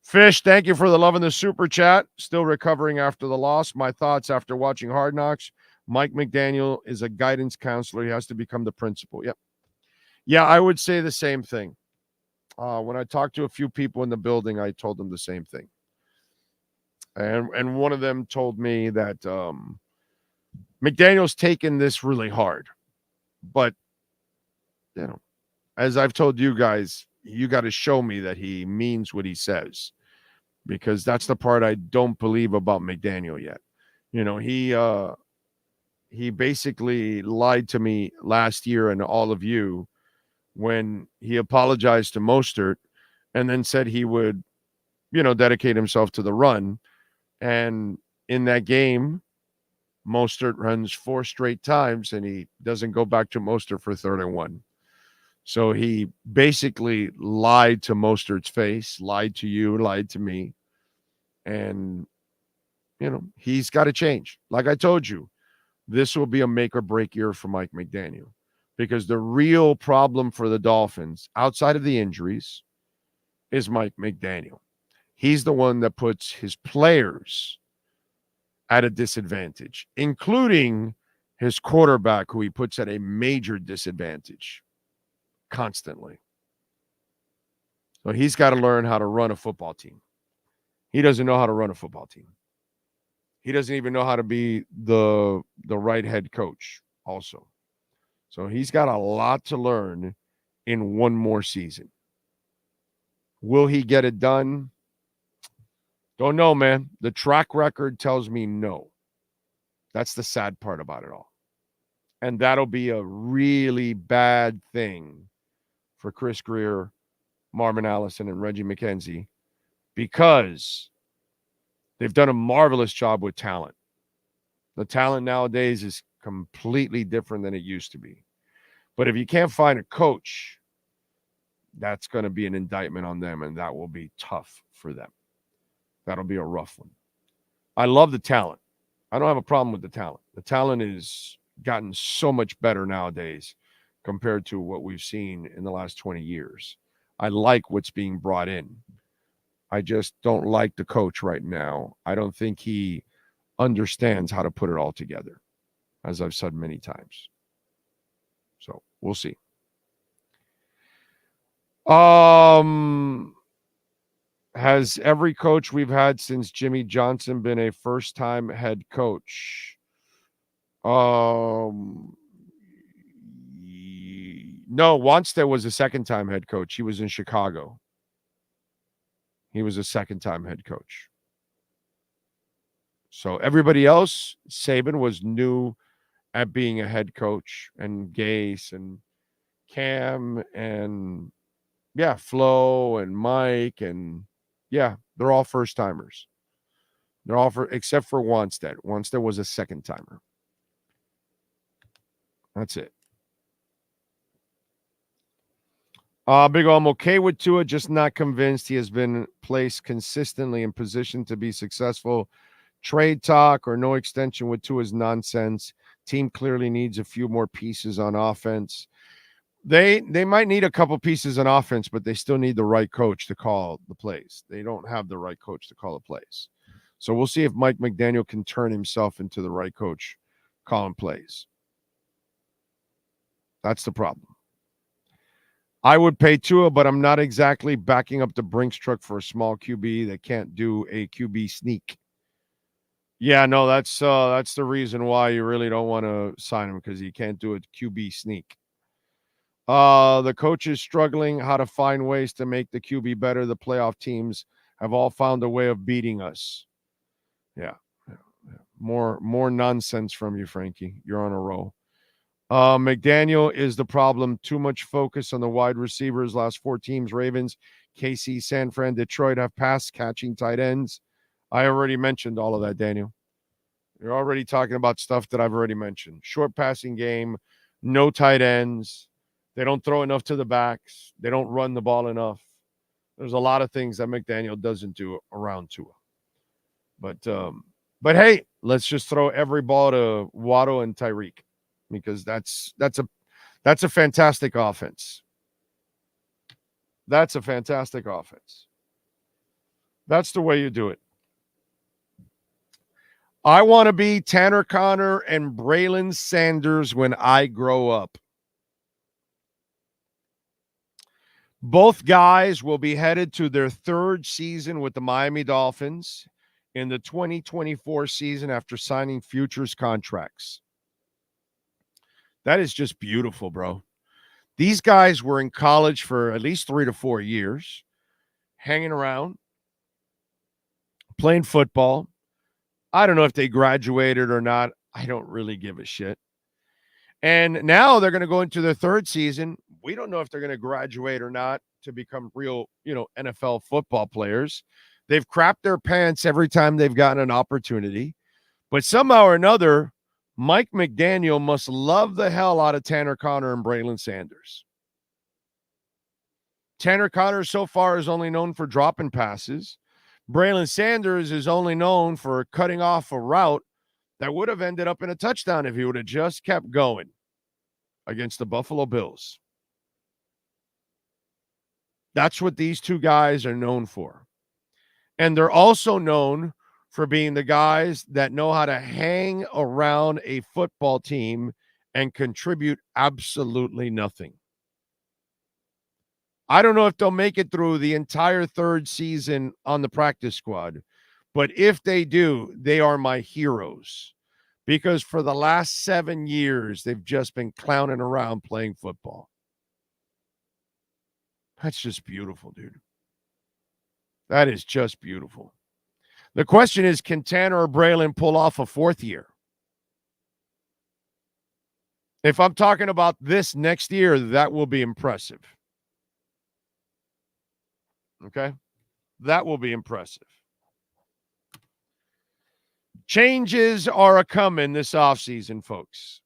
Fish, thank you for the love in the super chat. Still recovering after the loss. My thoughts after watching Hard Knocks. Mike McDaniel is a guidance counselor. He has to become the principal. Yep. Yeah, I would say the same thing. When I talked to a few people in the building, I told them the same thing. And one of them told me that McDaniel's taken this really hard. But, you know, as I've told you guys, you got to show me that he means what he says, because that's the part I don't believe about McDaniel yet. You know, he basically lied to me last year and all of you when he apologized to Mostert and then said he would, you know, dedicate himself to the run. And in that game, Mostert runs 4 straight times and he doesn't go back to Mostert for 3rd and 1. So he basically lied to Mostert's face, lied to you, lied to me. And, you know, he's got to change. Like I told you, this will be a make or break year for Mike McDaniel, because the real problem for the Dolphins, outside of the injuries, is Mike McDaniel. He's the one that puts his players at a disadvantage, including his quarterback, who he puts at a major disadvantage constantly. So he's got to learn how to run a football team. He doesn't know how to run a football team. He doesn't even know how to be the right head coach also. So he's got a lot to learn in one more season. Will he get it done? Don't know, man. The track record tells me no. That's the sad part about it all. And that'll be a really bad thing for Chris Greer, Marvin Allison, and Reggie McKenzie, because they've done a marvelous job with talent. The talent nowadays is completely different than it used to be. But if you can't find a coach, that's going to be an indictment on them, and that will be tough for them. That'll be a rough one. I love the talent. I don't have a problem with the talent. The talent has gotten so much better nowadays compared to what we've seen in the last 20 years. I like what's being brought in. I just don't like the coach right now. I don't think he understands how to put it all together, as I've said many times. So we'll see. Has every coach we've had since Jimmy Johnson been a first-time head coach? No, Wanstead was a second-time head coach. He was in Chicago. He was a second-time head coach. So everybody else, Saban was new at being a head coach, and Gase and Cam and, yeah, Flo and Mike, and, yeah, they're all first-timers. They're all except for Wanstead. Wanstead was a second-timer. That's it. Big O, I'm okay with Tua, just not convinced he has been placed consistently in position to be successful. Trade talk or no extension with Tua is nonsense. Team clearly needs a few more pieces on offense. They might need a couple pieces on offense, but they still need the right coach to call the plays. They don't have the right coach to call the plays. So we'll see if Mike McDaniel can turn himself into the right coach calling plays. That's the problem. I would pay Tua, but I'm not exactly backing up the Brinks truck for a small QB that can't do a QB sneak. Yeah, no, that's the reason why you really don't want to sign him, because he can't do a QB sneak. The coach is struggling how to find ways to make the QB better. The playoff teams have all found a way of beating us. Yeah. More nonsense from you, Frankie. You're on a roll. McDaniel is the problem. Too much focus on the wide receivers. Last 4 teams, Ravens, KC, San Fran, Detroit, have pass catching tight ends. I already mentioned all of that, Daniel. You're already talking about stuff that I've already mentioned. Short passing game, no tight ends. They don't throw enough to the backs. They don't run the ball enough. There's a lot of things that McDaniel doesn't do around Tua. But hey, let's just throw every ball to Waddle and Tyreek, because that's a fantastic offense. That's a fantastic offense. That's the way you do it. I want to be Tanner Conner and Braylon Sanders when I grow up. Both guys will be headed to their 3rd season with the Miami Dolphins in the 2024 season after signing futures contracts. That is just beautiful, bro. These guys were in college for at least 3 to 4 years, hanging around, playing football. I don't know if they graduated or not. I don't really give a shit. And now they're going to go into their 3rd season. We don't know if they're going to graduate or not to become real, NFL football players. They've crapped their pants every time they've gotten an opportunity. But somehow or another, Mike McDaniel must love the hell out of Tanner Conner and Braylon Sanders. Tanner Conner so far is only known for dropping passes. Braylon Sanders is only known for cutting off a route that would have ended up in a touchdown if he would have just kept going against the Buffalo Bills. That's what these two guys are known for. And they're also known for being the guys that know how to hang around a football team and contribute absolutely nothing. I don't know if they'll make it through the entire 3rd season on the practice squad, but if they do, they are my heroes, because for the last 7 years, they've just been clowning around playing football. That's just beautiful, dude. That is just beautiful. The question is, can Tanner or Braylon pull off a 4th year? If I'm talking about this next year, that will be impressive. Okay? That will be impressive. Changes are a-coming this offseason, folks.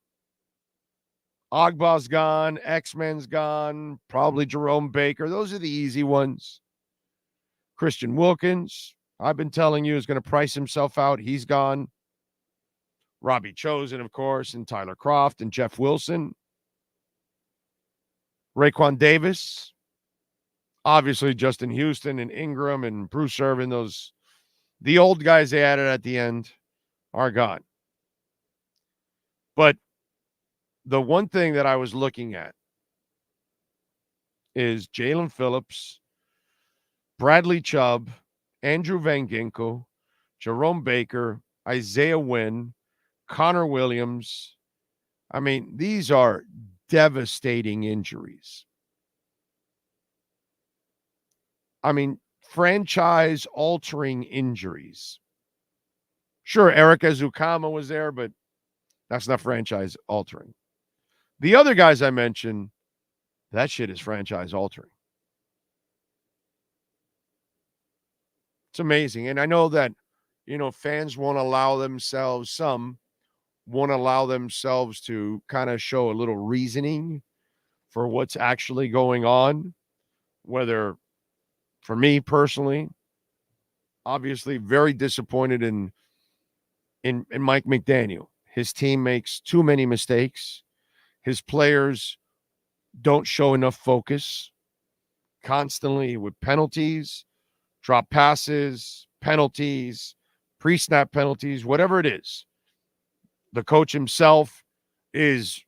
Ogbah's gone. X-Men's gone. Probably Jerome Baker. Those are the easy ones. Christian Wilkins, I've been telling you, is going to price himself out. He's gone. Robbie Chosen, of course, and Tyler Kroft and Jeff Wilson. Raekwon Davis. Obviously, Justin Houston and Ingram and Bruce Irvin, the old guys they added at the end are gone. But the one thing that I was looking at is Jalen Phillips, Bradley Chubb, Andrew Van Ginkel, Jerome Baker, Isaiah Wynn, Connor Williams. I mean, these are devastating injuries. I mean, franchise-altering injuries. Sure, Eric Ezukama was there, but that's not franchise-altering. The other guys I mentioned, that shit is franchise-altering. It's amazing. And I know that, fans won't allow themselves, some won't allow themselves to kind of show a little reasoning for what's actually going on. Whether, for me personally, obviously very disappointed in Mike McDaniel. His team makes too many mistakes. His players don't show enough focus, constantly with penalties, drop passes, penalties, pre-snap penalties, whatever it is. The coach himself is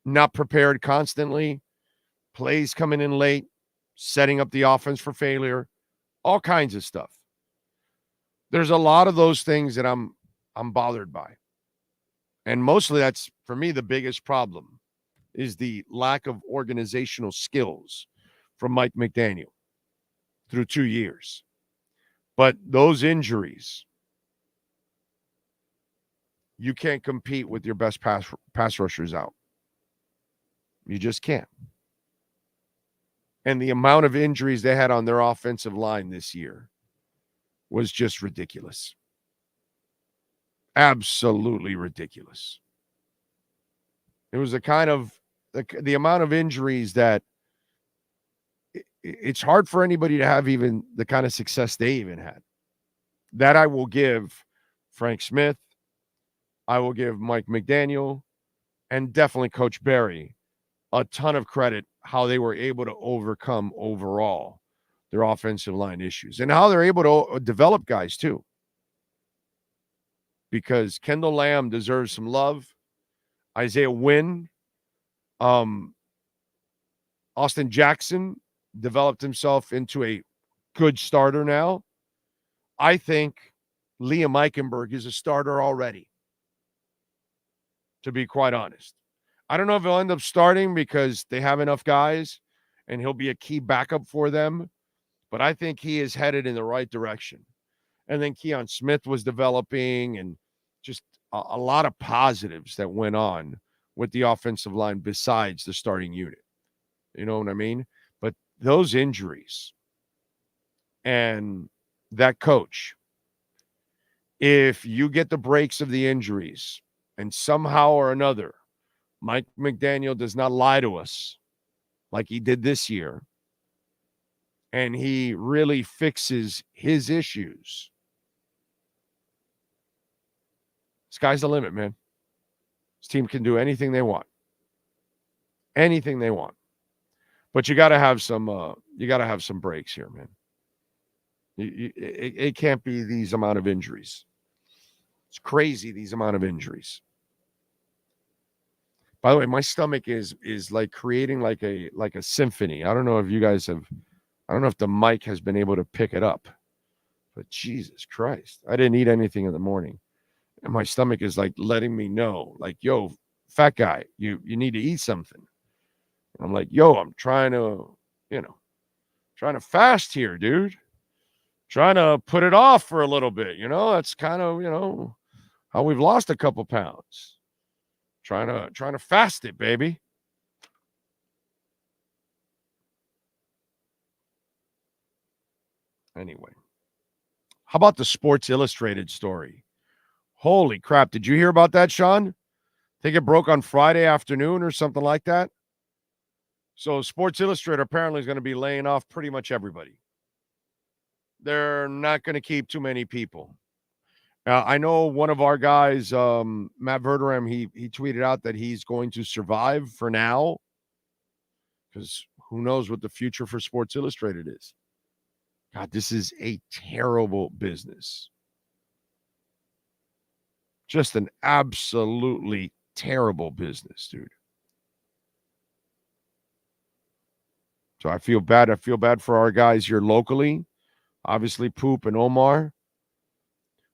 not prepared constantly, plays coming in late, setting up the offense for failure, all kinds of stuff. There's a lot of those things that I'm bothered by. And mostly that's, for me, the biggest problem is the lack of organizational skills from Mike McDaniel through 2 years. But those injuries, you can't compete with your best pass rushers out. You just can't. And the amount of injuries they had on their offensive line this year was just ridiculous. Absolutely ridiculous. It was the kind of the amount of injuries that it's hard for anybody to have even the kind of success they even had. That I will give Frank Smith, I will give Mike McDaniel, and definitely Coach Barry a ton of credit how they were able to overcome overall their offensive line issues and how they're able to develop guys too. Because Kendall Lamb deserves some love. Isaiah Wynn, Austin Jackson developed himself into a good starter now. I think Liam Eichenberg is a starter already, to be quite honest. I don't know if he'll end up starting because they have enough guys and he'll be a key backup for them, but I think he is headed in the right direction. And then Keon Smith was developing, and just a lot of positives that went on with the offensive line besides the starting unit. You know what I mean? But those injuries and that coach, if you get the breaks of the injuries and somehow or another, Mike McDaniel does not lie to us like he did this year, and he really fixes his issues, sky's the limit, man. This team can do anything they want. Anything they want. But you got to have some breaks here, man. It can't be these amount of injuries. It's crazy, these amount of injuries. By the way, my stomach is like creating like a symphony. I don't know if you guys have, I don't know if the mic has been able to pick it up, but Jesus Christ, I didn't eat anything in the morning. And my stomach is like letting me know, like, yo, fat guy, you need to eat something. And I'm like, yo, I'm trying to fast here, dude. Trying to put it off for a little bit. That's kind of, how we've lost a couple pounds. Trying to fast it, baby. Anyway, how about the Sports Illustrated story? Holy crap. Did you hear about that, Sean? I think it broke on Friday afternoon or something like that. So Sports Illustrated apparently is going to be laying off pretty much everybody. They're not going to keep too many people. I know one of our guys, Matt Verderame, he tweeted out that he's going to survive for now, because who knows what the future for Sports Illustrated is. God, this is a terrible business. Just an absolutely terrible business, dude. So I feel bad. I feel bad for our guys here locally. Obviously, Poop and Omar.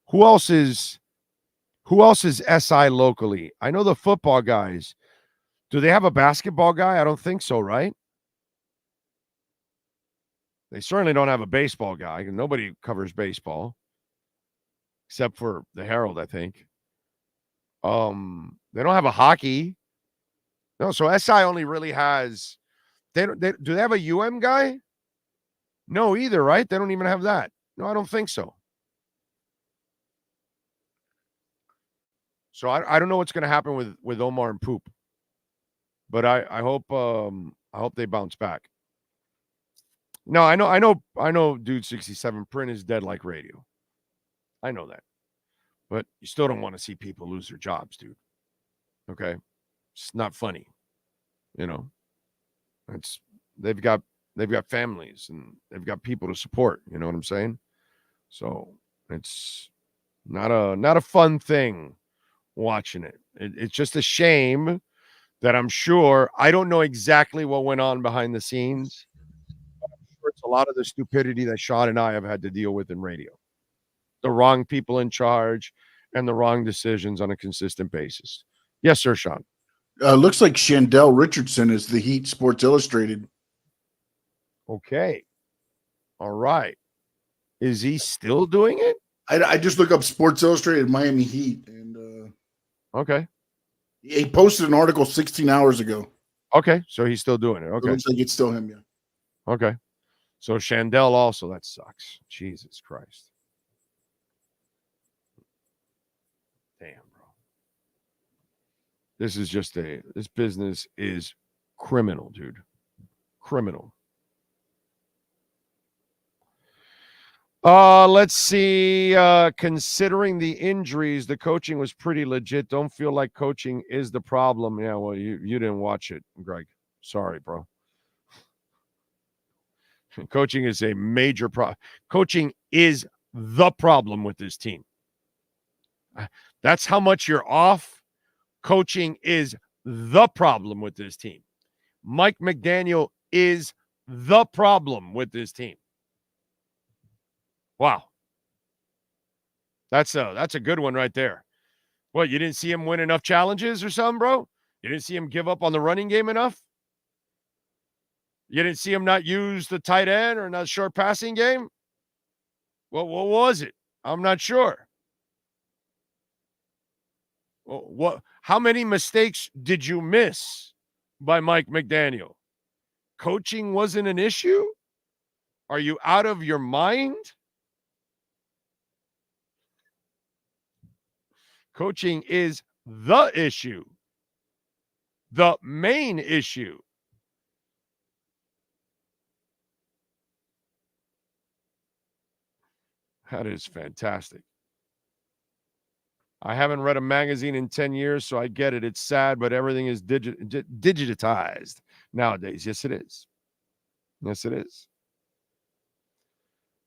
Who else is SI locally? I know the football guys. Do they have a basketball guy? I don't think so, right? They certainly don't have a baseball guy. Nobody covers baseball except for the Herald, I think. They don't have a hockey. No, so SI only really has. Do they have a UM guy? No, either, right? They don't even have that. No, I don't think so. So I don't know what's going to happen with Omar and Poop, but I hope they bounce back. No, I know. Dude, 67 print is dead like radio. I know that, but you still don't want to see people lose their jobs, dude. Okay, it's not funny. They've got families and they've got people to support. You know what I'm saying? So it's not a fun thing. Watching it. It's just a shame that I'm sure, I don't know exactly what went on behind the scenes, but I'm sure it's a lot of the stupidity that Sean and I have had to deal with in radio. The wrong people in charge and the wrong decisions on a consistent basis. Yes, sir, Sean. Looks like Shandell Richardson is the Heat Sports Illustrated. Okay. All right. Is he still doing it? I just look up Sports Illustrated Miami Heat, and okay. He posted an article 16 hours ago. Okay, so he's still doing it. It Okay. looks like it's still him, yeah. Okay. So Chandel also, that sucks. Jesus Christ. Damn, bro. This business is criminal, dude. Criminal. Let's see. Considering the injuries, the coaching was pretty legit. Don't feel like coaching is the problem. Yeah, well, you didn't watch it, Greg. Sorry, bro. Coaching is a major problem. Coaching is the problem with this team. That's how much you're off. Coaching is the problem with this team. Mike McDaniel is the problem with this team. Wow. That's a good one right there. What, you didn't see him win enough challenges or something, bro? You didn't see him give up on the running game enough? You didn't see him not use the tight end or not short passing game? Well, what was it? I'm not sure. Well, how many mistakes did you miss by Mike McDaniel? Coaching wasn't an issue? Are you out of your mind? Coaching is the issue, the main issue. That is fantastic. I haven't read a magazine in 10 years, so I get it. It's sad, but everything is digitized nowadays. Yes, it is. Yes, it is.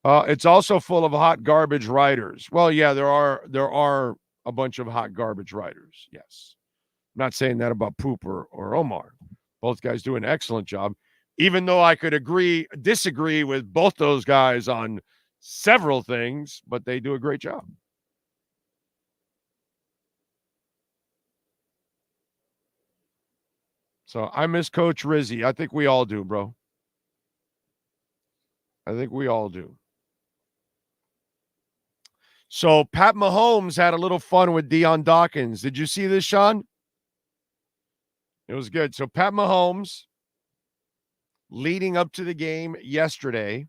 It's also full of hot garbage writers. Well, yeah, there are a bunch of hot garbage writers. Yes. I'm not saying that about Poop or Omar. Both guys do an excellent job, even though I could disagree with both those guys on several things, but they do a great job. So I miss Coach Rizzi. I think we all do, bro. I think we all do. So Pat Mahomes had a little fun with Deion Dawkins. Did you see this, Sean? It was good. So Pat Mahomes, leading up to the game yesterday,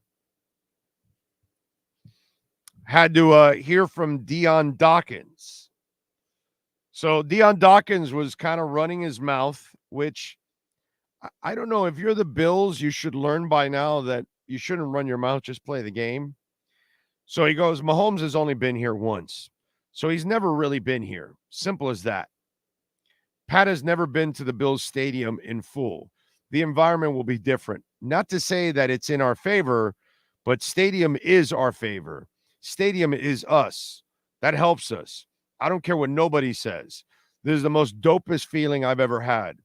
had to hear from Deion Dawkins. So Deion Dawkins was kind of running his mouth, which I don't know. If you're the Bills, you should learn by now that you shouldn't run your mouth, just play the game. So he goes, Mahomes has only been here once. So he's never really been here. Simple as that. Pat has never been to the Bills stadium in full. The environment will be different. Not to say that it's in our favor, but stadium is our favor. Stadium is us. That helps us. I don't care what nobody says. This is the most dopest feeling I've ever had.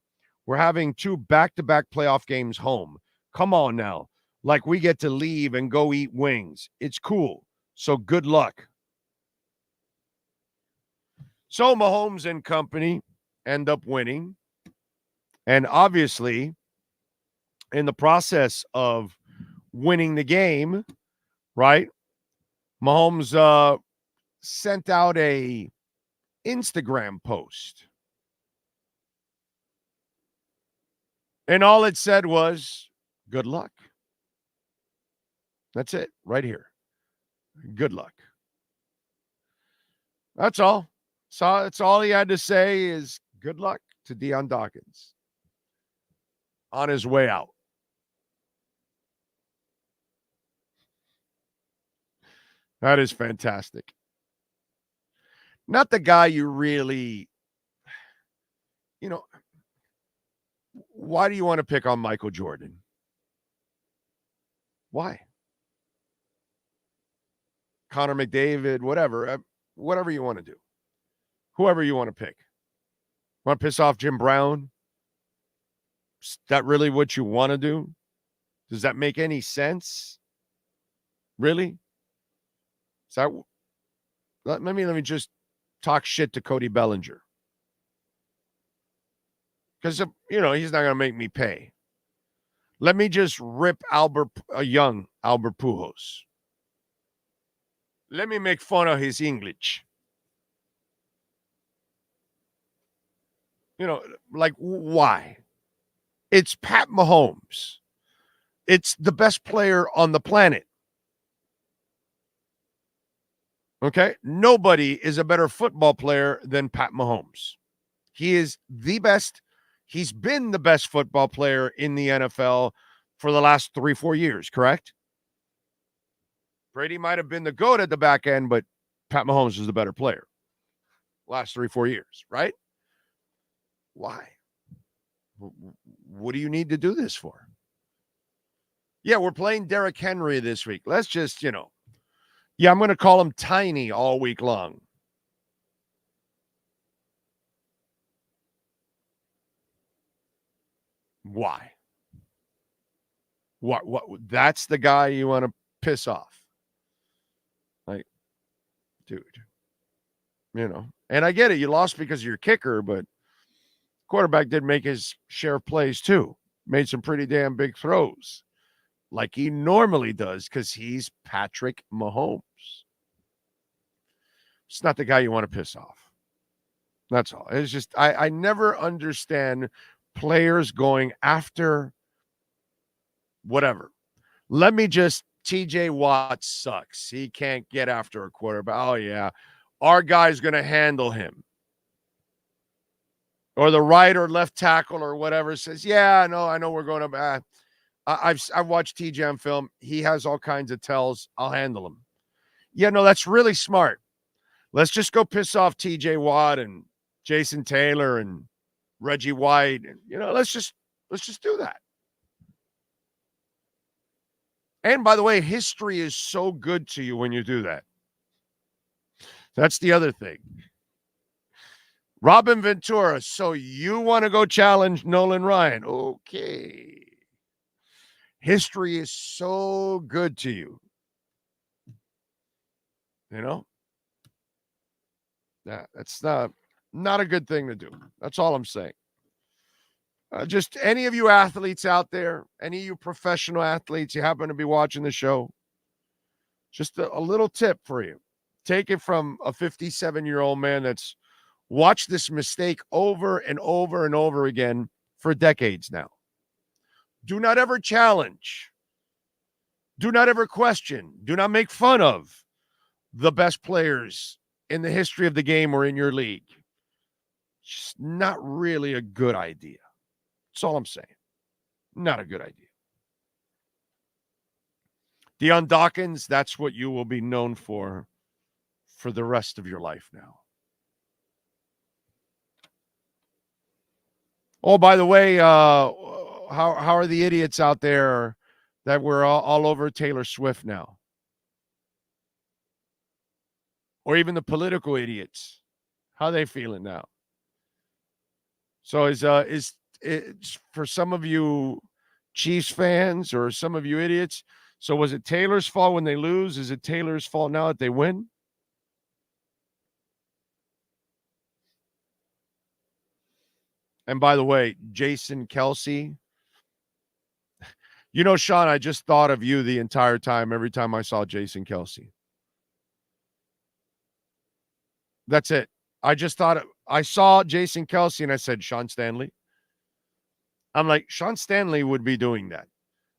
We're having 2 back-to-back playoff games home. Come on now. Like we get to leave and go eat wings. It's cool. So good luck. So Mahomes and company end up winning. And obviously, in the process of winning the game, right, Mahomes sent out a Instagram post. And all it said was, good luck. That's it, right here. Good luck. That's all. So that's all he had to say is good luck to Deion Dawkins on his way out. That is fantastic. Not the guy you really, why do you want to pick on Michael Jordan? Why? Connor McDavid, whatever you want to do. Whoever you want to pick. Want to piss off Jim Brown? Is that really what you want to do? Does that make any sense? Really? Let me just talk shit to Cody Bellinger. Because, he's not going to make me pay. Let me just rip young Albert Pujols. Let me make fun of his English. Like, why? It's Pat Mahomes. It's the best player on the planet. Okay? Nobody is a better football player than Pat Mahomes. He is the best. He's been the best football player in the NFL for the last 3-4 years, correct? Brady might have been the GOAT at the back end, but Pat Mahomes is the better player. Last 3-4 years, right? Why? What do you need to do this for? Yeah, we're playing Derrick Henry this week. Let's just, I'm going to call him Tiny all week long. Why? What? That's the guy you want to piss off. Like, dude, and I get it. You lost because of your kicker, but quarterback did make his share of plays too. Made some pretty damn big throws like he normally does because he's Patrick Mahomes. It's not the guy you want to piss off. That's all. It's just, I never understand players going after whatever. Let me just, TJ Watt sucks. He can't get after a quarterback. Oh, yeah. Our guy's going to handle him. Or the right or left tackle or whatever says, yeah, I know we're going to. I've watched TJ on film. He has all kinds of tells. I'll handle him. Yeah, no, that's really smart. Let's just go piss off TJ Watt and Jason Taylor and Reggie White. And, let's just do that. And by the way, history is so good to you when you do that. That's the other thing. Robin Ventura, so you want to go challenge Nolan Ryan? Okay. History is so good to you. That's not a good thing to do. That's all I'm saying. Just any of you athletes out there, any of you professional athletes, you happen to be watching the show, just a little tip for you. Take it from a 57-year-old man that's watched this mistake over and over and over again for decades now. Do not ever challenge. Do not ever question. Do not make fun of the best players in the history of the game or in your league. It's just not really a good idea. That's all I'm saying. Not a good idea. Deion Dawkins, that's what you will be known for the rest of your life now. Oh, by the way, how are the idiots out there that were all over Taylor Swift now? Or even the political idiots. How are they feeling now? So is for some of you Chiefs fans or some of you idiots, so was it Taylor's fault when they lose? Is it Taylor's fault now that they win? And by the way, Jason Kelce, Sean, I just thought of you the entire time, every time I saw Jason Kelce. That's it. I just thought I saw Jason Kelce and I said, Sean Stanley. I'm like, Sean Stanley would be doing that.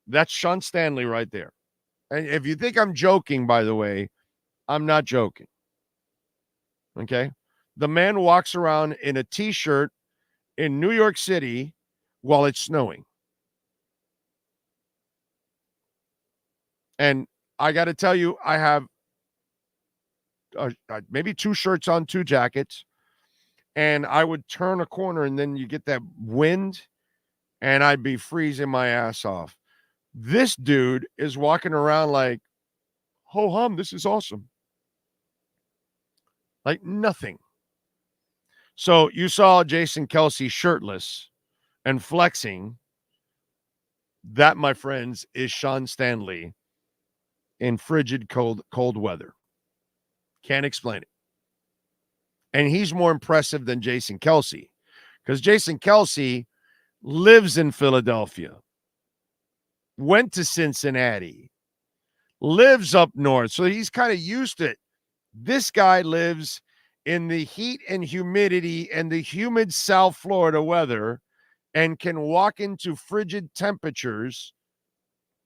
That's Sean Stanley right there. And if you think I'm joking, by the way, I'm not joking. Okay? The man walks around in a T-shirt in New York City while it's snowing. And I got to tell you, I have maybe 2 shirts on, 2 jackets. And I would turn a corner and then you get that wind and I'd be freezing my ass off. This dude is walking around like, ho hum, this is awesome. Like nothing. So you saw Jason Kelce shirtless and flexing. That, my friends, is Sean Stanley in frigid, cold weather. Can't explain it. And he's more impressive than Jason Kelce because Jason Kelce lives in Philadelphia, went to Cincinnati, lives up north. So he's kind of used to it. This guy lives in the heat and humidity and the humid South Florida weather, and can walk into frigid temperatures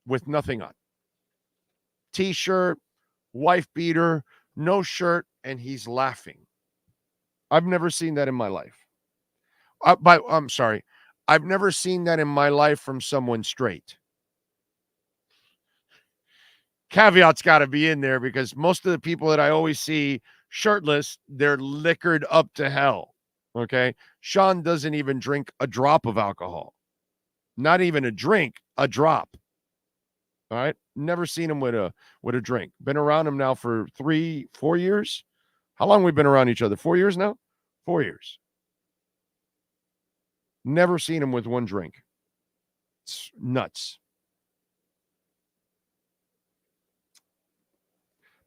with nothing on. T-shirt, wife beater, no shirt, and he's laughing. I've never seen that in my life. I'm sorry. I've never seen that in my life from someone straight. Caveat's got to be in there because most of the people that I always see shirtless, they're liquored up to hell. Okay. Sean doesn't even drink a drop of alcohol. Not even a drink, a drop. All right. Never seen him with a drink. Been around him now for 3-4 years. How long we been around each other? 4 years now? 4 years. Never seen him with one drink. It's nuts.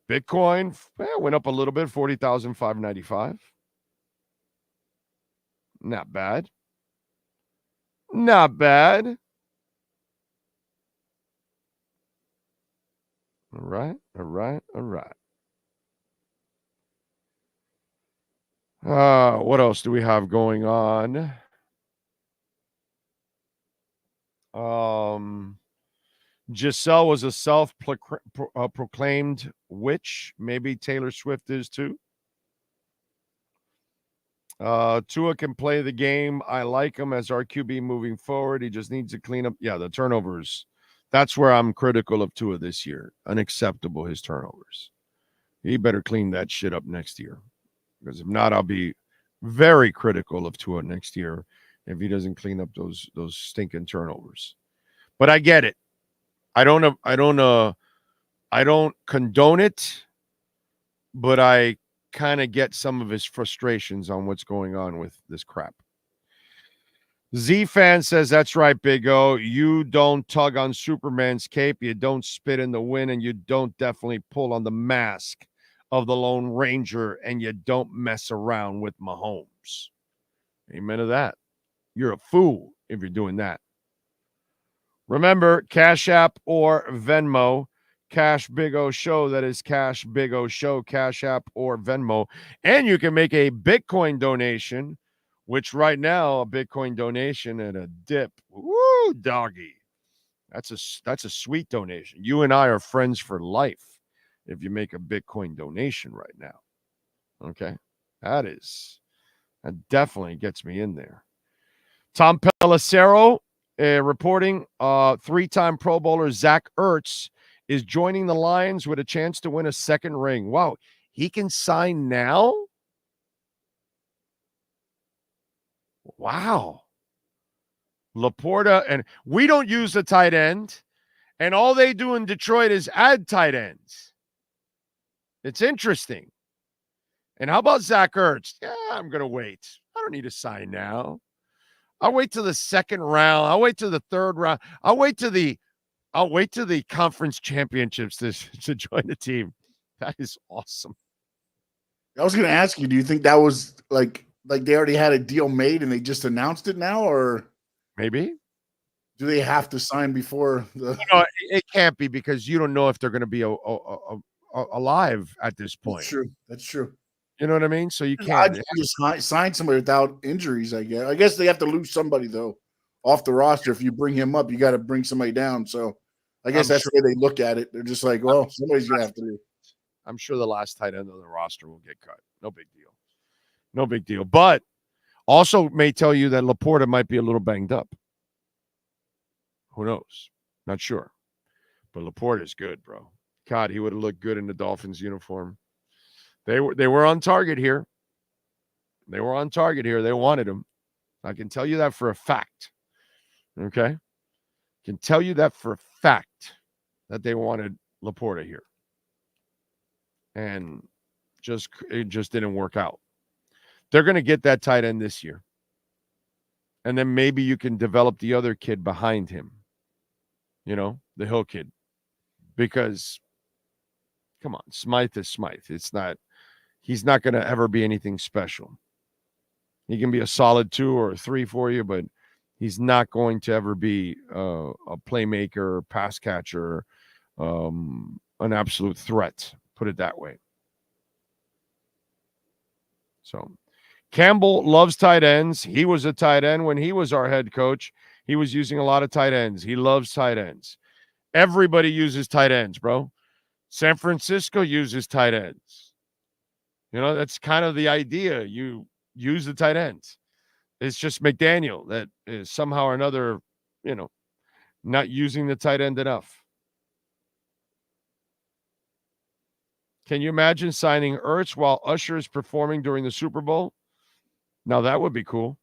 Bitcoin went up a little bit, 40,595. Not bad. Not bad. All right. What else do we have going on? Giselle was a self-proclaimed witch. Maybe Taylor Swift is too. Tua can play the game. I like him as our QB moving forward. He just needs to clean up. Yeah, the turnovers. That's where I'm critical of Tua this year. Unacceptable, his turnovers. He better clean that shit up next year. Because if not, I'll be very critical of Tua next year if he doesn't clean up those stinking turnovers. But I get it. I don't condone it, but I kind of get some of his frustrations on what's going on with this crap. Z-Fan says, that's right, Big O. You don't tug on Superman's cape, you don't spit in the wind, and you don't definitely pull on the mask of the Lone Ranger, and you don't mess around with Mahomes. Amen to that. You're a fool if you're doing that. Remember, Cash App or Venmo, Cash Big O Show. That is Cash Big O Show, Cash App or Venmo. And you can make a Bitcoin donation, which right now, a Bitcoin donation at a dip. Woo, doggy. That's a sweet donation. You and I are friends for life if you make a Bitcoin donation right now. Okay? That definitely gets me in there. Tom Pelissero reporting, three-time Pro Bowler Zach Ertz is joining the Lions with a chance to win a second ring. Wow, he can sign now? Wow. Laporta, and we don't use the tight end, and all they do in Detroit is add tight ends. It's interesting. And how about Zach Ertz? Yeah, I'm going to wait. I don't need to sign now. I'll wait till the second round. I'll wait till the third round. I'll wait till the conference championships to join the team. That is awesome. I was going to ask you, do you think that was like they already had a deal made and they just announced it now, or maybe do they have to sign before the? It can't be, because you don't know if they're going to be alive at this point. That's true. You know what I mean? So you can't. I just sign somebody without injuries, I guess. I guess they have to lose somebody, though, off the roster. If you bring him up, you got to bring somebody down. So I guess that's the way they look at it. They're just like, well, somebody's going to have to do. I'm sure the last tight end on the roster will get cut. No big deal. No big deal. But also may tell you that Laporta might be a little banged up. Who knows? Not sure. But Laporta is good, bro. God, he would have looked good in the Dolphins uniform. They were on target here. They were on target here. They wanted him. I can tell you that for a fact. Okay? I can tell you that for a fact that they wanted Laporta here. And it just didn't work out. They're going to get that tight end this year. And then maybe you can develop the other kid behind him. You know, the Hill kid. Because, come on, Smythe is Smythe. He's not going to ever be anything special. He can be a solid 2 or a 3 for you, but he's not going to ever be a playmaker, pass catcher, an absolute threat. Put it that way. So Campbell loves tight ends. He was a tight end when he was our head coach. He was using a lot of tight ends. He loves tight ends. Everybody uses tight ends, bro. San Francisco uses tight ends. You know, that's kind of the idea. You use the tight ends. It's just McDaniel that is somehow or another, you know, not using the tight end enough. Can you imagine signing Ertz while Usher is performing during the Super Bowl? Now, that would be cool.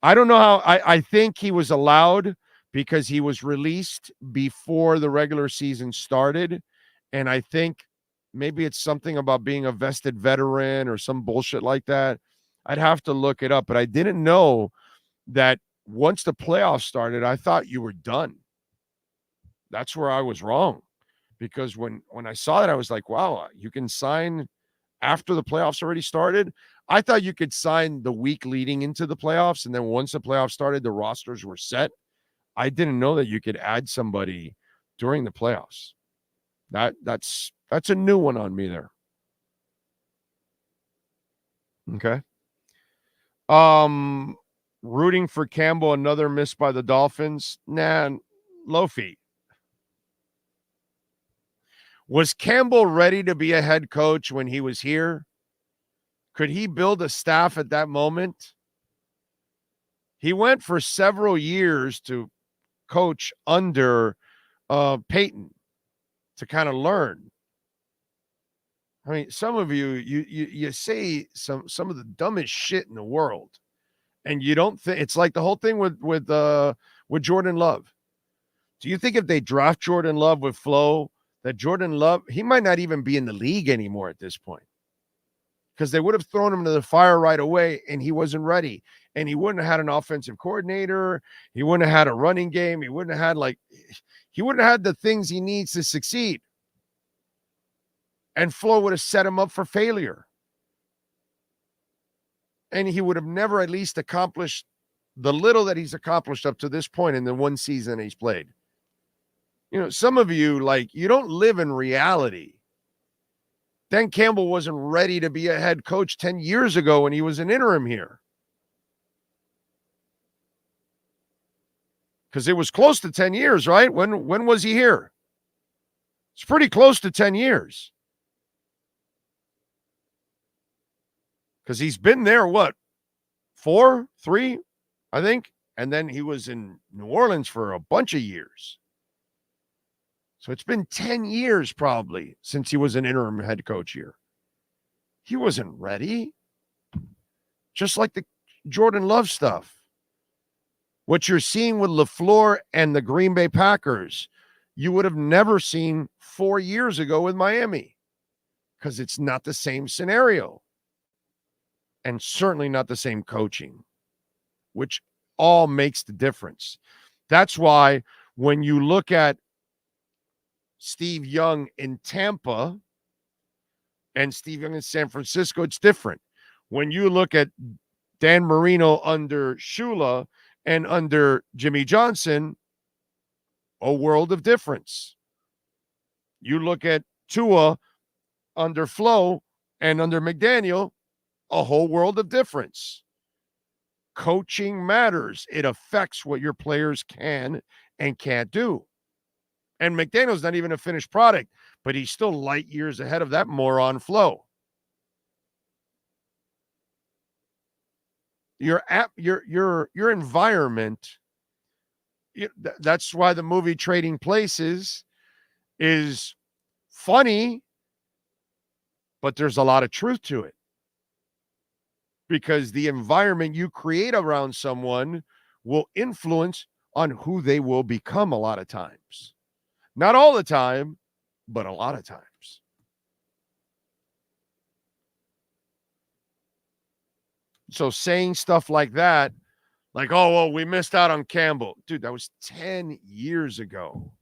I don't know how. I think he was allowed because he was released before the regular season started. And I think maybe it's something about being a vested veteran or some bullshit like that. I'd have to look it up. But I didn't know that once the playoffs started, I thought you were done. That's where I was wrong. Because when I saw that, I was like, wow, you can sign after the playoffs already started. I thought you could sign the week leading into the playoffs, and then once the playoffs started, the rosters were set. I didn't know that you could add somebody during the playoffs. That's a new one on me there. Okay. Rooting for Campbell, another miss by the Dolphins. Nah, low feet. Was Campbell ready to be a head coach when he was here? Could he build a staff at that moment? He went for several years to coach under Peyton to kind of learn. I mean, some of you say some of the dumbest shit in the world, and you don't think it's like the whole thing with Jordan Love. Do you think if they draft Jordan Love with Flo, that Jordan Love, he might not even be in the league anymore at this point? Because they would have thrown him to the fire right away, and he wasn't ready. And he wouldn't have had an offensive coordinator. He wouldn't have had a running game. He wouldn't have had the things he needs to succeed. And Flo would have set him up for failure. And he would have never at least accomplished the little that he's accomplished up to this point in the one season he's played. You know, some of you, like, you don't live in reality. Dan Campbell wasn't ready to be a head coach 10 years ago when he was an interim here. Because it was close to 10 years, right? When was he here? It's pretty close to 10 years. Because he's been there, what, 3, I think? And then he was in New Orleans for a bunch of years. So it's been 10 years probably since he was an interim head coach here. He wasn't ready. Just like the Jordan Love stuff. What you're seeing with LaFleur and the Green Bay Packers, you would have never seen 4 years ago with Miami, because it's not the same scenario. And certainly not the same coaching, which all makes the difference. That's why when you look at Steve Young in Tampa and Steve Young in San Francisco, it's different. When you look at Dan Marino under Shula and under Jimmy Johnson, a world of difference. You look at Tua under Flo and under McDaniel, a whole world of difference. Coaching matters. It affects what your players can and can't do. And McDaniel's not even a finished product, but he's still light years ahead of that moron Flo. Your environment, that's why the movie Trading Places is funny, but there's a lot of truth to it. Because the environment you create around someone will influence on who they will become a lot of times. Not all the time, but a lot of times. So saying stuff like that, like, oh, well, we missed out on Campbell. Dude, that was 10 years ago.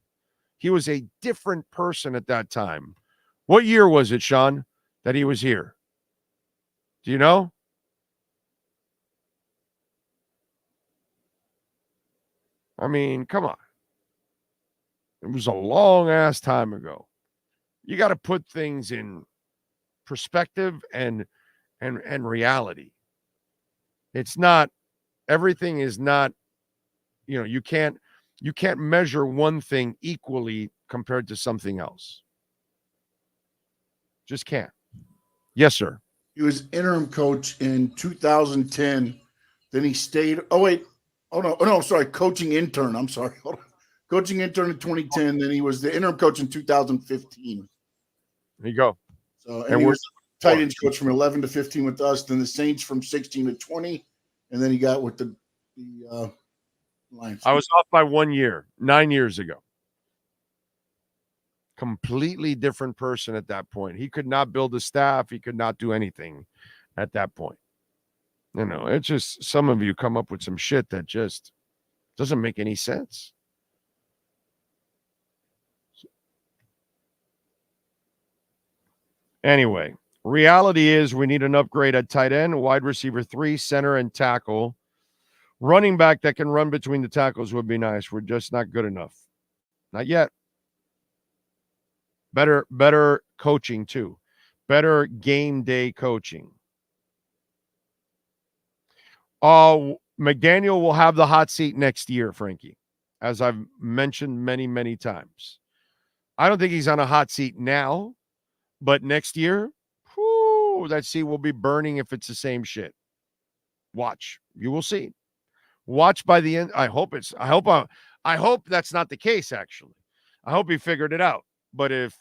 He was a different person at that time. What year was it, Sean, that he was here? Do you know? I mean, come on. It was a long ass time ago. You got to put things in perspective and and reality. It's not, everything is not, you can't measure one thing equally compared to something else. Just can't. Yes, sir. He was interim coach in 2010. Then he stayed. Oh, wait. Oh, no, sorry. Coaching intern. I'm sorry. Hold on. Coaching intern in 2010. Then he was the interim coach in 2015. There you go. So, and he was tight ends coach from 11 to 15 with us. Then the Saints from 16 to 20. And then he got with the Lions. I was off by 1 year, 9 years ago. Completely different person at that point. He could not build a staff. He could not do anything at that point. It's just some of you come up with some shit that just doesn't make any sense. Anyway, reality is we need an upgrade at tight end, wide receiver 3, center, and tackle. Running back that can run between the tackles would be nice. We're just not good enough. Not yet. Better coaching, too. Better game day coaching. McDaniel will have the hot seat next year, Frankie, as I've mentioned many, many times. I don't think he's on a hot seat now, but next year, that seat will be burning if it's the same shit. Watch. You will see. Watch by the end. I hope that's not the case, actually. I hope he figured it out. But if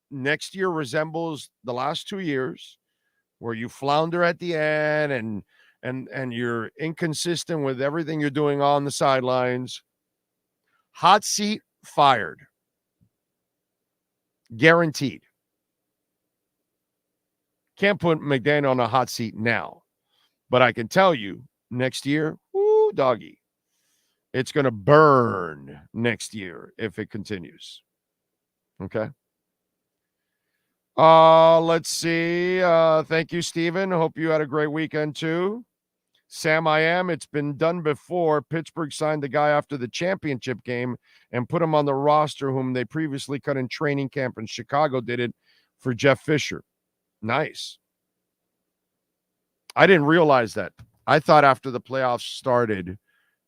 next year resembles the last 2 years, where you flounder at the end and you're inconsistent with everything you're doing on the sidelines, hot seat, fired. Guaranteed. Can't put McDaniel on a hot seat now. But I can tell you, next year, doggy, it's going to burn next year if it continues. Okay. Let's see. Thank you, Steven. Hope you had a great weekend, too. Sam, I am. It's been done before. Pittsburgh signed the guy after the championship game and put him on the roster whom they previously cut in training camp, and Chicago did it for Jeff Fisher. Nice. I didn't realize that. I thought after the playoffs started,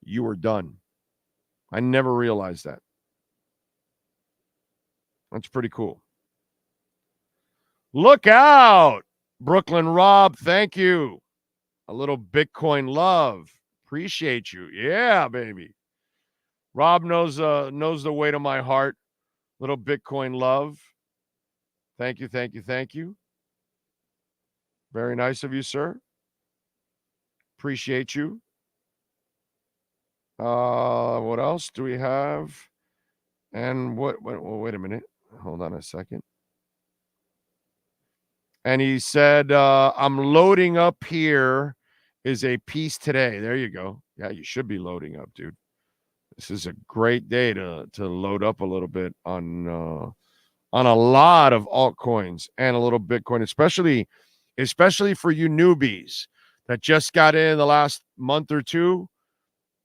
you were done. I never realized that. That's pretty cool. Look out, Brooklyn Rob. Thank you. A little Bitcoin love. Appreciate you. Yeah, baby. Rob knows the way to my heart. Little Bitcoin love. Thank you, thank you, thank you. Very nice of you, sir. Appreciate you. What else do we have? And wait a minute. Hold on a second. And he said, I'm loading up here is a piece today. There you go. Yeah, you should be loading up, dude. This is a great day to load up a little bit on a lot of altcoins and a little Bitcoin, especially for you newbies that just got in the last month or two.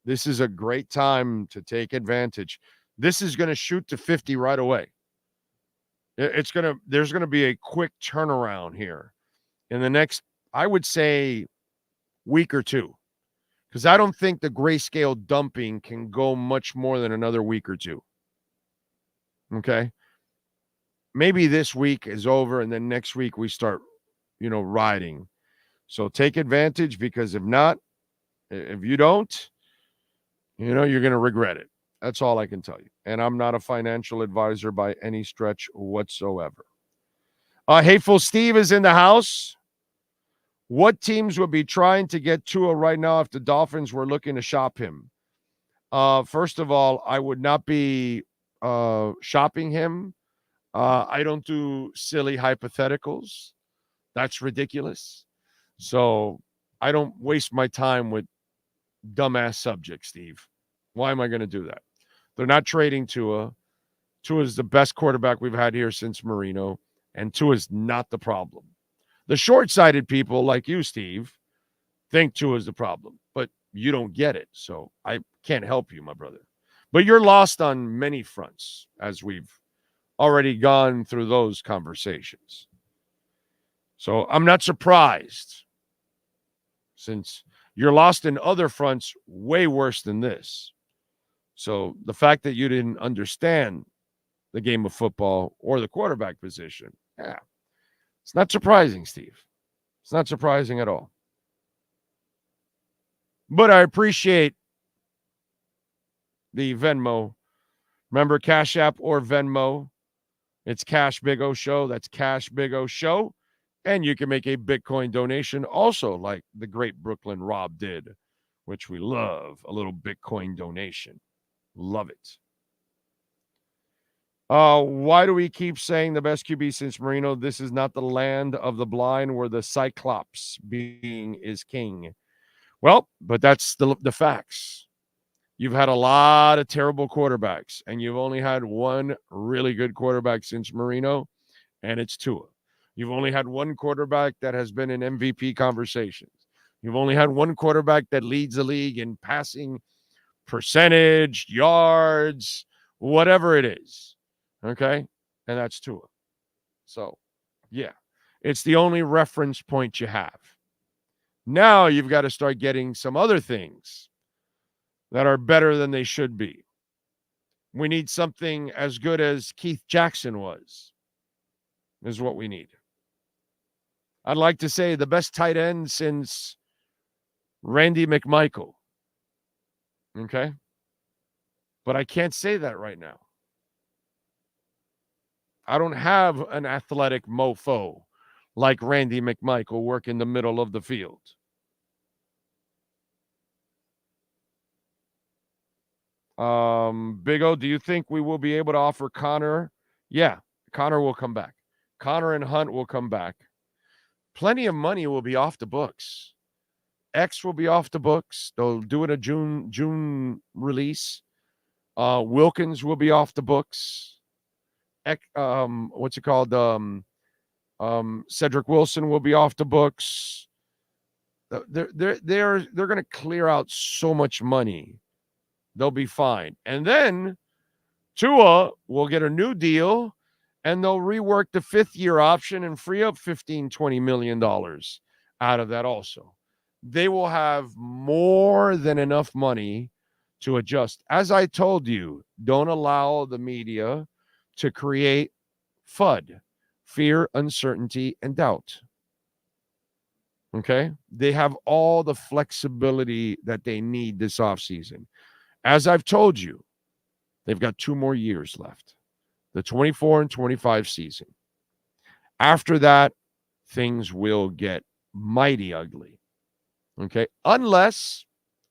This is a great time to take advantage. This is going to shoot to 50 right away. There's going to be a quick turnaround here in the next, I would say, week or two, because I don't think the grayscale dumping can go much more than another week or two. Okay. Maybe this week is over and then next week we start, riding. So take advantage, because if not, if you don't, you're going to regret it. That's all I can tell you. And I'm not a financial advisor by any stretch whatsoever. Hateful Steve is in the house. What teams would be trying to get Tua right now if the Dolphins were looking to shop him? First of all, I would not be shopping him. I don't do silly hypotheticals. That's ridiculous. So I don't waste my time with dumbass subjects, Steve. Why am I going to do that? They're not trading Tua. Tua is the best quarterback we've had here since Marino, and Tua is not the problem. The short-sighted people like you, Steve, think Tua is the problem, but you don't get it, so I can't help you, my brother. But you're lost on many fronts, as we've already gone through those conversations. So I'm not surprised since you're lost in other fronts way worse than this. So the fact that you didn't understand the game of football or the quarterback position, yeah, it's not surprising, Steve. It's not surprising at all. But I appreciate the Venmo. Remember, Cash App or Venmo. It's Cash Big O Show. That's Cash Big O Show. And you can make a Bitcoin donation also, like the great Brooklyn Rob did, which we love, a little Bitcoin donation. Love it. Why do we keep saying the best QB since Marino? This is not the land of the blind where the Cyclops being is king. Well, but that's the facts. You've had a lot of terrible quarterbacks, and you've only had one really good quarterback since Marino, and it's Tua. You've only had one quarterback that has been in MVP conversations. You've only had one quarterback that leads the league in passing percentage, yards, whatever it is. Okay? And that's Tua. So, yeah, it's the only reference point you have. Now you've got to start getting some other things that are better than they should be. We need something as good as Keith Jackson was, is what we need. I'd like to say the best tight end since Randy McMichael. Okay? But I can't say that right now. I don't have an athletic mofo like Randy McMichael work in the middle of the field. Big O, do you think we will be able to offer Connor? Yeah, Connor will come back. Connor and Hunt will come back. Plenty of money will be off the books. X will be off the books. They'll do it a June release. Wilkins will be off the books. What's it called? Cedric Wilson will be off the books. They're going to clear out so much money. They'll be fine. And then Tua will get a new deal, and they'll rework the fifth-year option and free up $15-20 million out of that also. They will have more than enough money to adjust. As I told you, don't allow the media to create FUD, fear, uncertainty, and doubt. Okay? They have all the flexibility that they need this offseason. As I've told you, they've got 2 more years left, the 24 and 25 season. After that, things will get mighty ugly. Okay? Unless,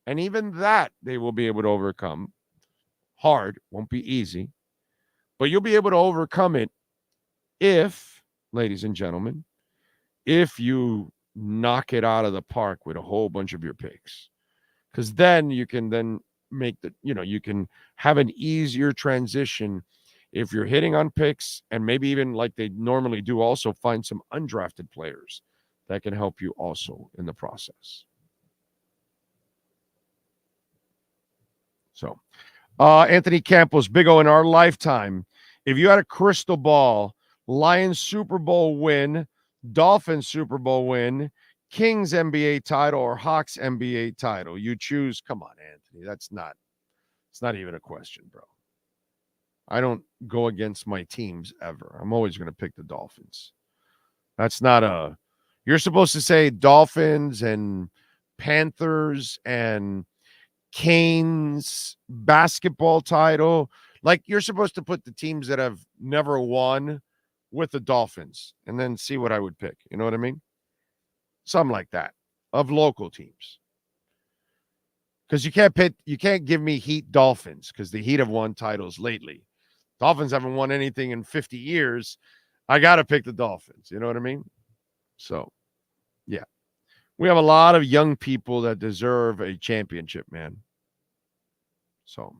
and even that they will be able to overcome. Hard, won't be easy, but you'll be able to overcome it if, ladies and gentlemen, if you knock it out of the park with a whole bunch of your picks. Because then you can then make you can have an easier transition if you're hitting on picks, and maybe even like they normally do, also find some undrafted players that can help you also in the process. So, Anthony Campos, Big O, in our lifetime, if you had a crystal ball, Lions Super Bowl win, Dolphins Super Bowl win, Kings NBA title, or Hawks NBA title, you choose. Come on, Anthony. It's not even a question, bro. I don't go against my teams ever. I'm always going to pick the Dolphins. That's not you're supposed to say Dolphins and Panthers and Canes basketball title. Like, you're supposed to put the teams that have never won with the Dolphins and then see what I would pick. You know what I mean? Something like that of local teams. Because you can't give me Heat Dolphins because the Heat have won titles lately. Dolphins haven't won anything in 50 years. I got to pick the Dolphins. You know what I mean? So, yeah. We have a lot of young people that deserve a championship, man. So,